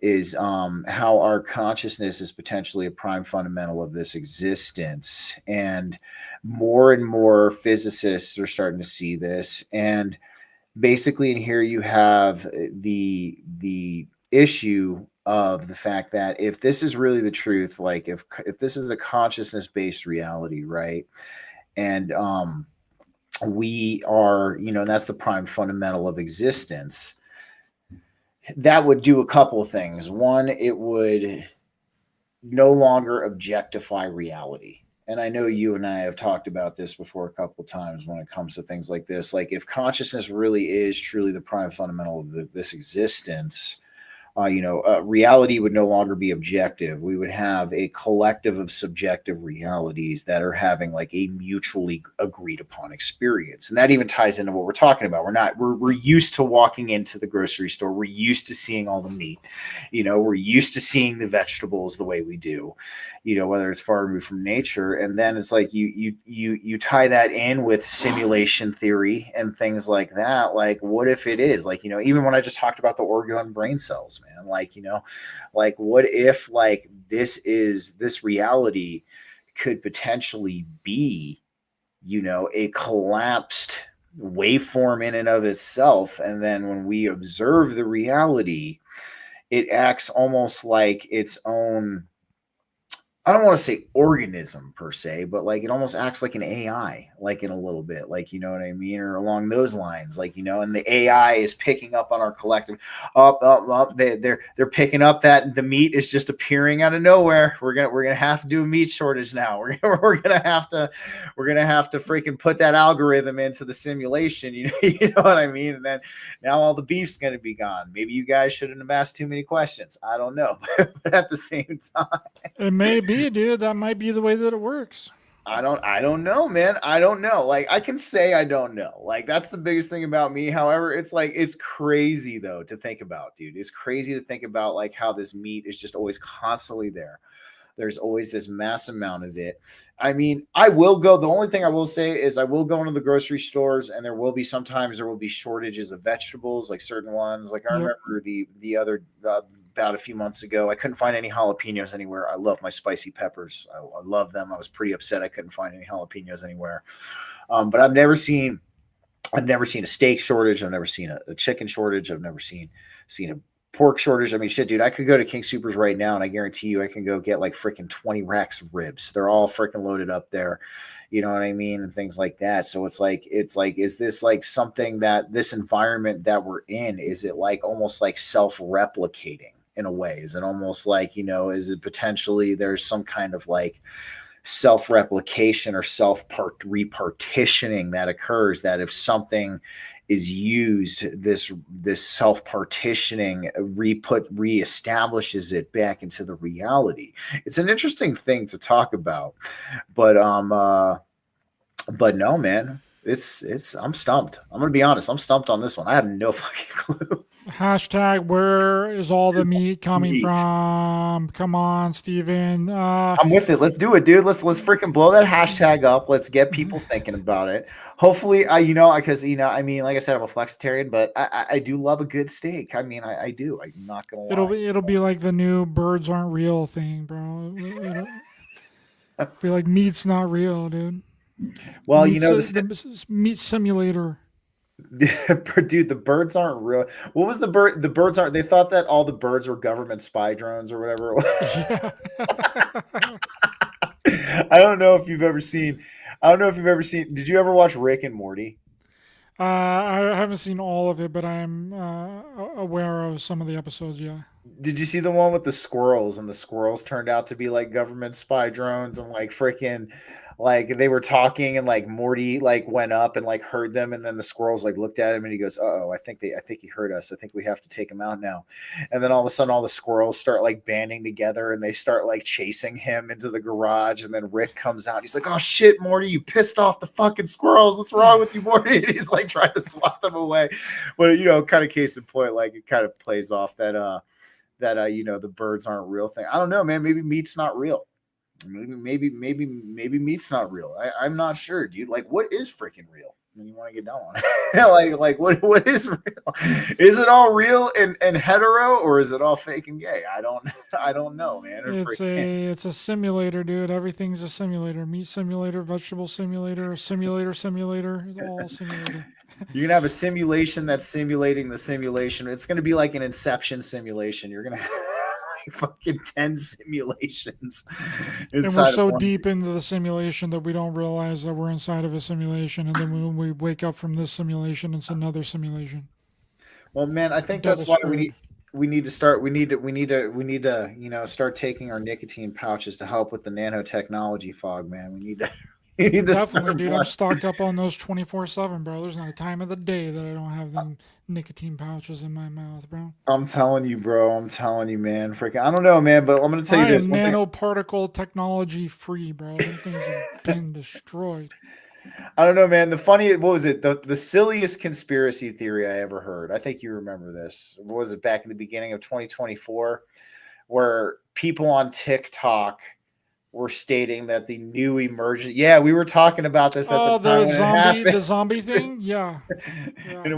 is how our consciousness is potentially a prime fundamental of this existence. And more physicists are starting to see this. And basically, in here you have the issue of the fact that if this is really the truth, like if this is a consciousness-based reality, right? And we are, that's the prime fundamental of existence. That would do a couple of things. One, it would no longer objectify reality. And I know you and I have talked about this before a couple of times when it comes to things like this. Like, if consciousness really is truly the prime fundamental of this existence, reality would no longer be objective. We would have a collective of subjective realities that are having like a mutually agreed upon experience. And that even ties into what we're talking about. We're used to walking into the grocery store. We're used to seeing all the meat, we're used to seeing the vegetables the way we do, whether it's far removed from nature. And then it's like you tie that in with simulation theory and things like that. Like, what if it is like, even when I just talked about the orgone brain cells, man, like what if like this reality could potentially be, a collapsed waveform in and of itself. And then when we observe the reality, it acts almost like its own, I don't want to say organism per se, but like it almost acts like an AI, like in a little bit, like, you know what I mean? Or along those lines, like, and the AI is picking up on our collective up. They're picking up that the meat is just appearing out of nowhere. We're going to have to do a meat shortage now. We're going to have to freaking put that algorithm into the simulation. You know what I mean? And then now all the beef's going to be gone. Maybe you guys shouldn't have asked too many questions. I don't know. But at the same time,
it may be, dude. That might be the way that it works.
I don't know, man. I don't know. Like, I can say I don't know. Like, that's the biggest thing about me. However, it's like, it's crazy though to think about, dude. It's crazy to think about like how this meat is just always constantly there. There's always this mass amount of it. I mean, I will go. The only thing I will say is I will go into the grocery stores, and there will be shortages of vegetables, like certain ones. Like I remember the other about a few months ago, I couldn't find any jalapenos anywhere. I love my spicy peppers. I love them. I was pretty upset I couldn't find any jalapenos anywhere. But I've never seen a steak shortage. I've never seen a chicken shortage. I've never seen a pork shortage. I mean, shit, dude, I could go to King Supers right now and I guarantee you I can go get like freaking 20 racks of ribs. They're all freaking loaded up there. You know what I mean? And things like that. So it's like, is this like something that this environment that we're in, is it like almost like self-replicating in a way? Is it almost like, is it potentially there's some kind of like self-replication or self-repartitioning that occurs, that if something is used, this self-partitioning reestablishes it back into the reality. It's an interesting thing to talk about, but no, man, it's I'm stumped. I'm gonna be honest, I'm stumped on this one. I have no fucking clue.
Hashtag, where is all the meat coming from? Come on, Steven.
I'm with it. Let's do it, dude. Let's freaking blow that hashtag up. Let's get people thinking about it. Hopefully, because I mean, like I said, I'm a flexitarian, but I do love a good steak. I mean, I do. I'm not gonna lie.
It'll be like the new birds aren't real thing, bro. It'll be like meat's not real, dude.
Well,
the meat simulator.
Dude, the birds aren't real. What was the bird? The birds aren't. They thought that all the birds were government spy drones or whatever it was.
Yeah.
I don't know if you've ever seen. Did you ever watch Rick and Morty?
I haven't seen all of it, but I'm aware of some of the episodes. Yeah.
Did you see the one with the squirrels, and the squirrels turned out to be like government spy drones, and like freaking, like they were talking, and like Morty like went up and like heard them, and then the squirrels like looked at him, and he goes, "Uh-oh, I think he heard us. I think we have to take him out now." And then all of a sudden, all the squirrels start like banding together, and they start like chasing him into the garage. And then Rick comes out. He's like, "Oh shit, Morty, you pissed off the fucking squirrels. What's wrong with you, Morty?" And he's like trying to swat them away. But kind of case in point, like it kind of plays off that the birds aren't real thing. I don't know, man. Maybe meat's not real. Maybe meat's not real. I'm not sure, dude. Like, what is freaking real? When you want to get down on it, like what is real? Is it all real and hetero, or is it all fake and gay? I don't know, man.
It's a simulator, dude. Everything's a simulator. Meat simulator, vegetable simulator, simulator. It's all simulator.
You're gonna have a simulation that's simulating the simulation. It's gonna be like an Inception simulation. You're gonna have like fucking 10 simulations.
And we're so deep into the simulation that we don't realize that we're inside of a simulation, and then when we wake up from this simulation, it's another simulation.
Well, man, I think that's why we need to start start taking our nicotine pouches to help with the nanotechnology fog, man. We need to You need to
Definitely,
start
dude. I'm stocked up on those 24/7, bro. There's not a time of the day that I don't have them nicotine pouches in my mouth, bro.
I'm telling you, bro. I'm telling you, man. Freaking, I don't know, man, but I'm gonna tell you
I
this.
am
One thing,
nanoparticle technology free, bro. Them things have been destroyed.
I don't know, man. The funny, what was it? The silliest conspiracy theory I ever heard. I think you remember this. What was it back in the beginning of 2024, where people on TikTok were stating that the new emergent. Yeah, we were talking about this at the
Oh,
time when it happened.
the zombie thing? Yeah. Yeah.
And it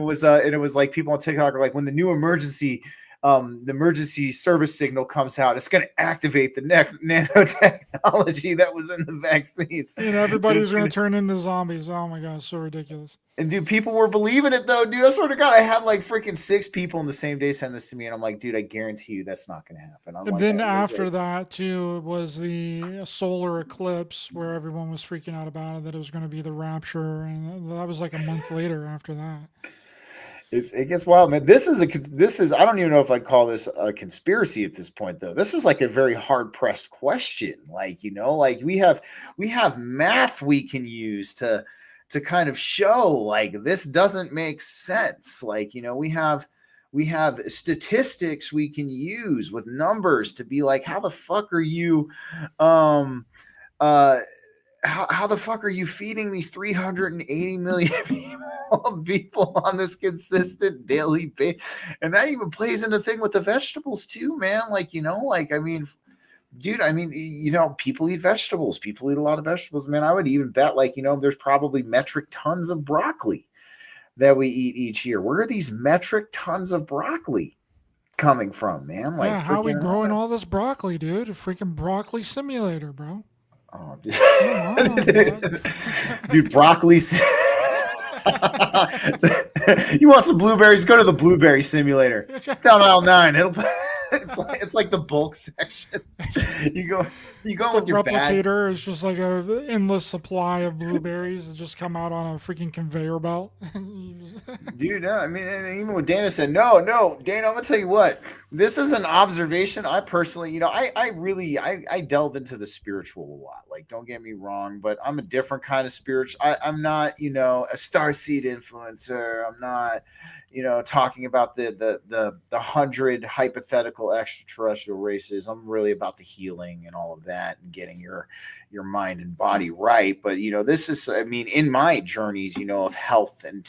was like people on TikTok are like, when the new the emergency service signal comes out, it's going to activate the nanotechnology that was in the vaccines.
And everybody's going to turn into zombies. Oh my God, so ridiculous.
And dude, people were believing it though, dude. I swear to God, I had like freaking 6 people in the same day send this to me, and I'm like, dude, I guarantee you that's not going to happen. I'm
And
like,
then after that, too, was the solar eclipse where everyone was freaking out about it, that it was going to be the rapture. And that was like a month later after that.
it gets wild, man. This is I don't even know if I'd call this a conspiracy at this point, though. This is like a very hard pressed question. Like, like we have math we can use to kind of show like this doesn't make sense. Like, we have statistics we can use with numbers to be like, how the fuck are you how the fuck are you feeding these 380 million people on this consistent daily basis? And that even plays into the thing with the vegetables too, man. Like, I mean, dude, I mean, people eat vegetables. People eat a lot of vegetables, man. I would even bet, like, there's probably metric tons of broccoli that we eat each year. Where are these metric tons of broccoli coming from, man? Like,
yeah, how are we growing all this broccoli, dude? A freaking broccoli simulator, bro.
Oh, dude. Dude, broccoli. You want some blueberries? Go to the blueberry simulator. It's down aisle 9. It's like the bulk section. You go
just
with your
replicator.
bags.
It's just like a endless supply of blueberries that just come out on a freaking conveyor belt.
Dude, I mean, and even what Dana said, no, Dana, I'm gonna tell you what. This is an observation. I personally, I delve into the spiritual a lot. Like, don't get me wrong, but I'm a different kind of spiritual. I'm not, a starseed influencer. I'm not, talking about the 100 hypothetical extraterrestrial races. I'm really about the healing and all of that and getting your mind and body right. But this is, I mean, in my journeys, of health and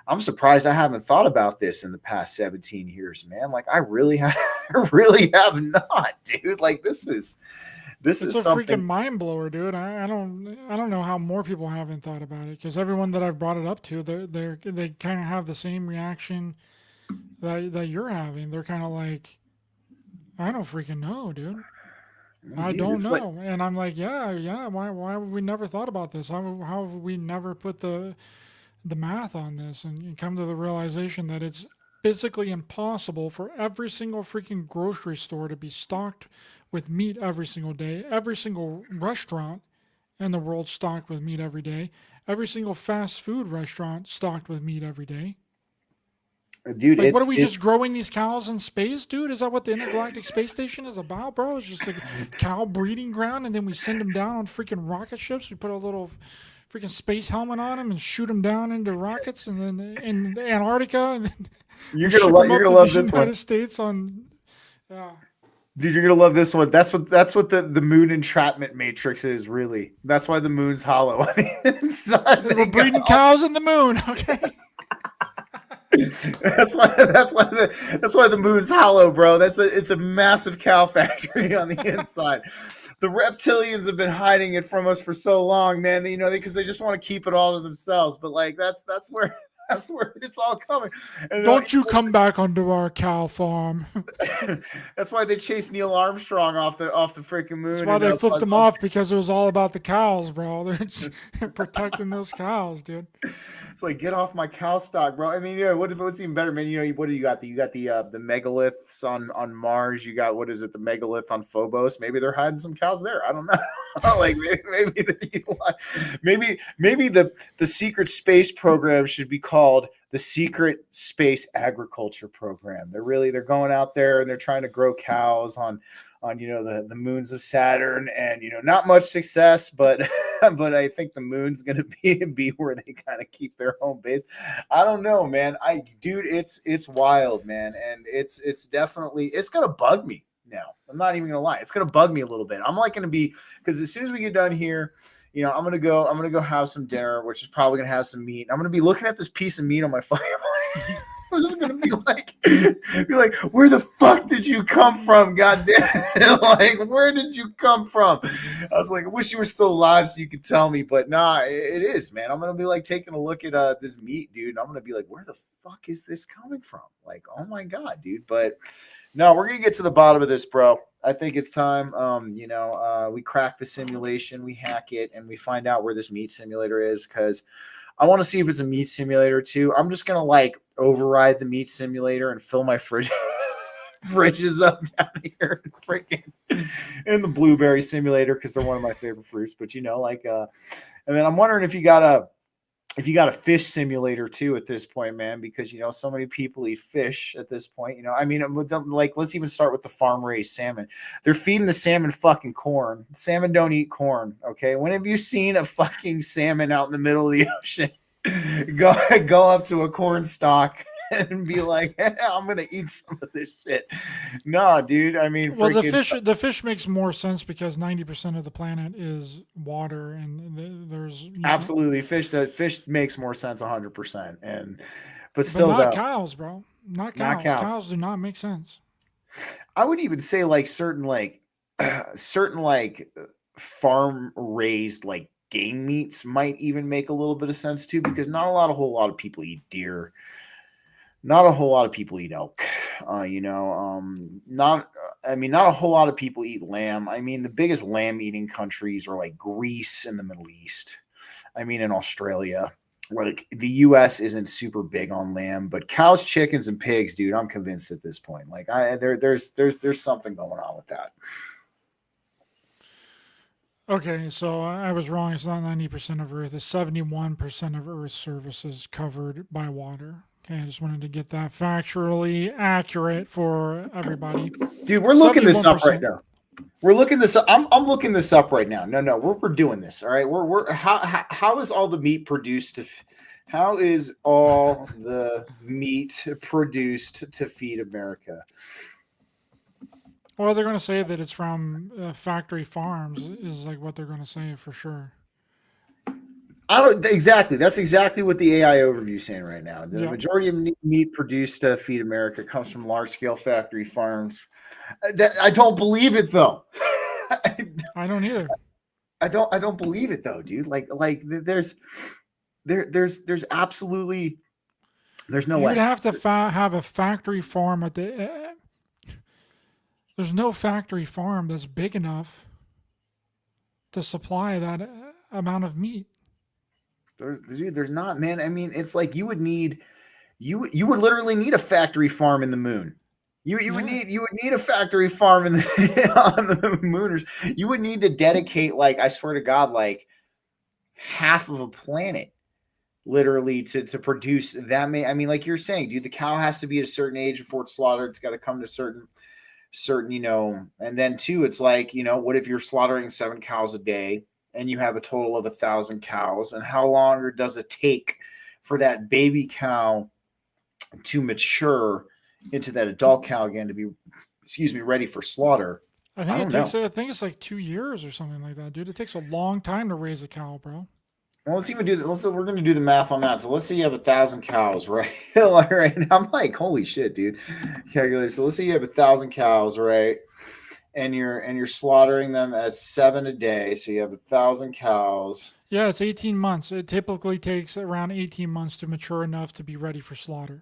I'm surprised I haven't thought about this in the past 17 years, man. Like, I really have not, dude. Like, this is
it's a
something.
freaking mind blower, dude. I don't know how more people haven't thought about it, because everyone that I've brought it up to, they kind of have the same reaction that you're having. They're kind of like, I don't freaking know, dude. I don't know. And I'm like, yeah. Why have we never thought about this? How have we never put the math on this and come to the realization that it's physically impossible for every single freaking grocery store to be stocked with meat every single day, every single restaurant in the world stocked with meat every day, every single fast food restaurant stocked with meat every day.
Dude,
like, what are we just growing these cows in space, dude? Is that what the intergalactic space station is about, bro? It's just a cow breeding ground, and then we send them down on freaking rocket ships. We put a little freaking space helmet on them and shoot them down into rockets, and then in Antarctica, and then
you're gonna love this
United
one.
States on,
Dude, you're gonna love this one. That's what the moon entrapment matrix is, really. That's why the moon's hollow.
We're breeding cows in the moon, okay?
That's why the moon's hollow, bro. It's a massive cow factory on the inside. The reptilians have been hiding it from us for so long, man. Because they just want to keep it all to themselves. But like that's where it's all coming. And
don't you come back onto our cow farm.
That's why they chased Neil Armstrong off the freaking moon.
That's why they flipped him off, because it was all about the cows, bro. They're just protecting those cows, dude.
It's like, get off my cow stock, bro. I mean, what's even better, man? What do you got? You got the megaliths on Mars. You got, what is it, the megalith on Phobos? Maybe they're hiding some cows there. I don't know. Like, maybe the secret space program should be called the secret space agriculture program. They're going out there and they're trying to grow cows on the moons of Saturn, and not much success, but but I think the moon's gonna be where they kind of keep their home base. I don't know, man. Dude, it's wild, man, and it's definitely, it's gonna bug me now. I'm not even gonna lie, it's gonna bug me a little bit. I'm like gonna be, because as soon as we get done here, I'm gonna go have some dinner, which is probably gonna have some meat. I'm gonna be looking at this piece of meat on my fireplace. I'm just gonna be like, where the fuck did you come from? God damn, like, where did you come from? I was like, I wish you were still alive so you could tell me, but nah, it is, man. I'm gonna be like taking a look at this meat, dude, and I'm gonna be like, where the fuck is this coming from? Like, oh my god, dude. But no, we're gonna get to the bottom of this, bro. I think it's time. We crack the simulation, we hack it, and we find out where this meat simulator is, because I want to see if it's a meat simulator too. I'm just gonna like override the meat simulator and fill my fridges up down here in the blueberry simulator, because they're one of my favorite fruits. But and then I'm wondering if you got a fish simulator too at this point, man, because so many people eat fish at this point. Like, let's even start with the farm raised salmon. They're feeding the salmon fucking corn. Salmon don't eat corn. Okay, when have you seen a fucking salmon out in the middle of the ocean go up to a corn stalk and be like, hey, I'm gonna eat some of this shit? No, dude. I mean,
well, the fish makes more sense because 90% of the planet is water, and there's
absolutely fish makes more sense 100%, but still,
but not cows, bro. Not cows. Cows do not make sense.
I would even say like certain farm raised like game meats might even make a little bit of sense too, because not a whole lot of people eat deer. Not a whole lot of people eat elk. Not a whole lot of people eat lamb. I mean, the biggest lamb eating countries are like Greece and the Middle East. I mean, in Australia. Like, the US isn't super big on lamb, but cows, chickens, and pigs, dude, I'm convinced at this point. Like, there's something going on with that.
Okay, so I was wrong. It's not 90% of Earth. It's 71% of Earth's surface is covered by water. Okay, I just wanted to get that factually accurate for everybody.
Dude, we're looking this up right now. We're looking this up. I'm looking this up right now. No, we're doing this. All right. How is all the meat produced how is all the meat produced to feed America?
Well, they're going to say that it's from factory farms is like what they're going to say for sure.
Exactly. That's exactly what the AI overview is saying right now. The majority of meat produced to feed America comes from large scale factory farms. I don't believe it though.
I don't either.
I don't believe it though, dude. Like there's absolutely, there's no way.
You'd have to have a factory farm at the. There's no factory farm that's big enough to supply that amount of meat.
There's not, man. I mean, it's like you would literally need a factory farm in the moon. You would need a factory farm on the mooners. You would need to dedicate, like, I swear to God, like half of a planet literally to produce that many. I mean, like you're saying, dude, the cow has to be at a certain age before it's slaughtered. It's got to come to certain, and then too, it's like, what if you're slaughtering 7 cows a day and you have a total of 1,000 cows, and how long does it take for that baby cow to mature into that adult cow again to be, ready for slaughter?
I think it's like 2 years or something like that, dude. It takes a long time to raise a cow, bro.
Well, let's even we're going to do the math on that. So let's say you have 1,000 cows, right? Right. And I'm like, holy shit, dude. Calculator. So let's say you have 1,000 cows, right? And you're slaughtering them at 7 a day. So you have 1,000 cows.
Yeah, it's 18 months. It typically takes around 18 months to mature enough to be ready for slaughter.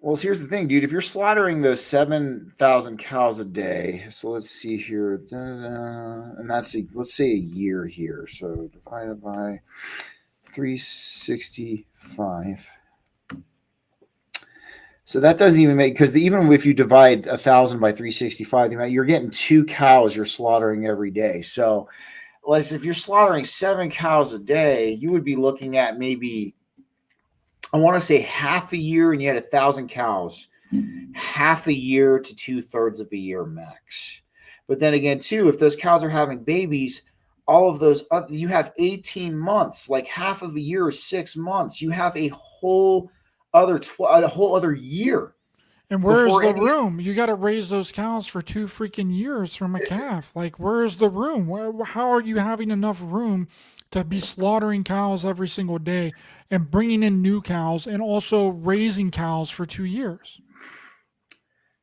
Well, so here's the thing, dude. If you're slaughtering those 7,000 cows a day, so let's see here, and let's say a year here. So divided by 365. So that doesn't even make, because even if you divide 1,000 by 365, you're getting 2 cows you're slaughtering every day. So, if you're slaughtering 7 cows a day, you would be looking at maybe I want to say half a year, and you had 1,000 cows, half a year to 2/3 of a year max. But then again, too, if those cows are having babies, all of those, you have 18 months, like half of a year is 6 months. You have a whole other year.
And where's the room? You got to raise those cows for 2 freaking years from a calf. Like, where's the room? How are you having enough room to be slaughtering cows every single day and bringing in new cows and also raising cows for 2 years?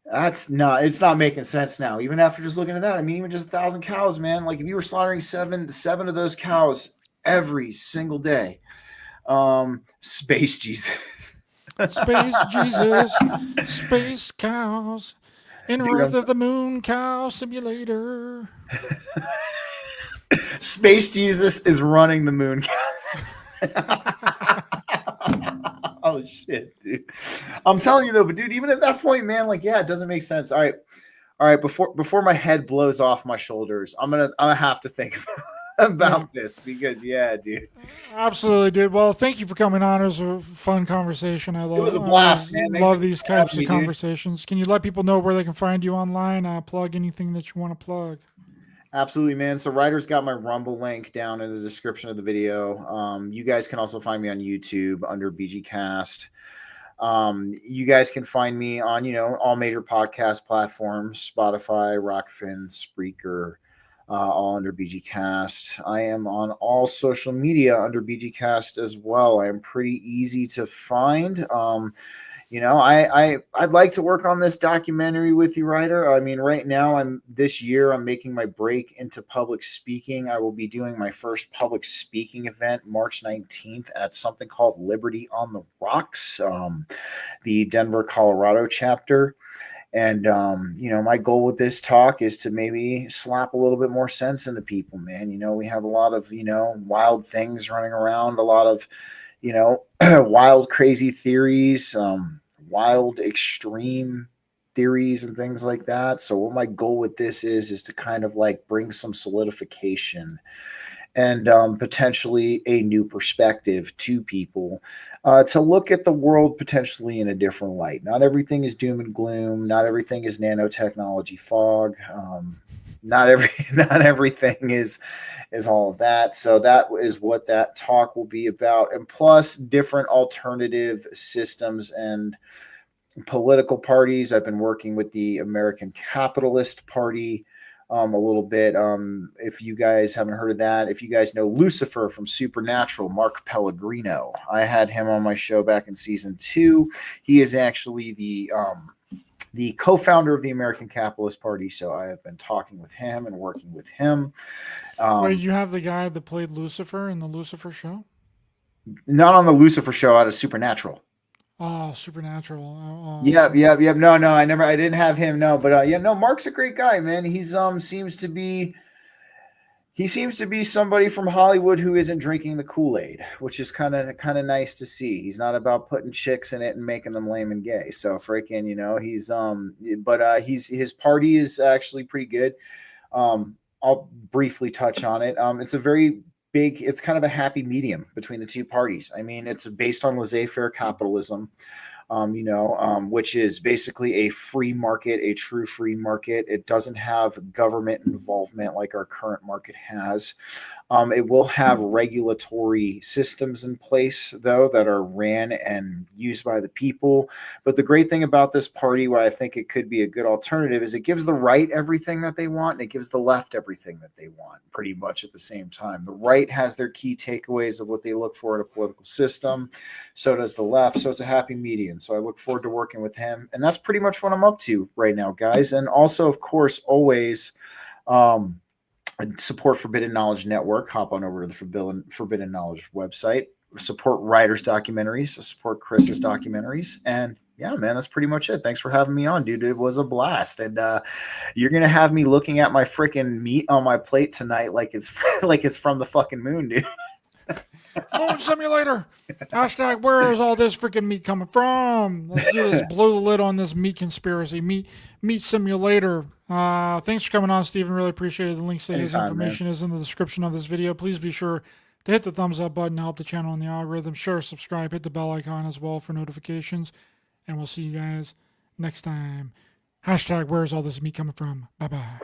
It's not making sense now. Even after just looking at that, I mean, even just 1,000 cows, man. Like if you were slaughtering seven of those cows every single day, space Jesus,
Space Jesus, space cows, in Earth of the Moon cow simulator.
Space Jesus is running the moon cows. Oh shit, dude! I'm telling you though, but dude, even at that point, man, like, yeah, it doesn't make sense. All right. Before my head blows off my shoulders, I'm gonna have to think about this because, yeah, dude.
Absolutely, dude. Well, thank you for coming on. It was a fun conversation. It
was a blast, man.
Love these types of conversations. Dude. Can you let people know where they can find you online? Plug anything that you want to plug.
Absolutely, man. So Ryder's got my Rumble link down in the description of the video. You guys can also find me on YouTube under BGcast. You guys can find me on, all major podcast platforms, Spotify, Rockfin, Spreaker, all under BGcast. I am on all social media under BGcast as well. I am pretty easy to find. I'd like to work on this documentary with you, Ryder. I mean, right now this year I'm making my break into public speaking. I will be doing my first public speaking event March 19th at something called Liberty on the Rocks, the Denver, Colorado chapter. And, my goal with this talk is to maybe slap a little bit more sense into people, man. We have a lot of, wild things running around, a lot of, wild, crazy theories, wild, extreme theories and things like that. So what my goal with this is to kind of like bring some solidification and potentially a new perspective to people to look at the world potentially in a different light. Not everything is doom and gloom. Not everything is nanotechnology fog. Not everything is all of that. So that is what that talk will be about. And plus different alternative systems and political parties. I've been working with the American Capitalist Party a little bit. If you guys haven't heard of that, if you guys know Lucifer from Supernatural, Mark Pellegrino, I had him on my show back in season 2. He is actually the co-founder of the American Capitalist Party. So I have been talking with him and working with him.
Wait, you have the guy that played Lucifer in the Lucifer show?
Not on the Lucifer show, out of Supernatural.
Oh, Supernatural.
Yep. No, I didn't have him. No, but Mark's a great guy, man. He's seems to be somebody from Hollywood who isn't drinking the Kool-Aid, which is kind of nice to see. He's not about putting chicks in it and making them lame and gay. So freaking, his party is actually pretty good. I'll briefly touch on it. It's a very big, it's kind of a happy medium between the two parties. I mean, it's based on laissez-faire capitalism, which is basically a free market, a true free market. It doesn't have government involvement like our current market has. It will have regulatory systems in place, though, that are ran and used by the people. But the great thing about this party, why I think it could be a good alternative, is it gives the right everything that they want, and it gives the left everything that they want, pretty much at the same time. The right has their key takeaways of what they look for in a political system. So does the left. So it's a happy median. So I look forward to working with him. And that's pretty much what I'm up to right now, guys. And also, of course, always support Forbidden Knowledge Network. Hop on over to the Forbidden Knowledge website. Support Ryder's documentaries. Support Chris's documentaries. And yeah, man, that's pretty much it. Thanks for having me on, dude. It was a blast. And you're going to have me looking at my freaking meat on my plate tonight like it's from the fucking moon, dude.
Moon simulator. Hashtag, where is all this freaking meat coming from? Let's do this. Blow the lid on this meat conspiracy. Meat simulator. Thanks for coming on, Stephen. Really appreciate it. The links to his information is in the description of this video. Please be sure to hit the thumbs up button to help the channel in the algorithm. Share, subscribe, hit the bell icon as well for notifications. And we'll see you guys next time. Hashtag, where's all this meat coming from? Bye-bye.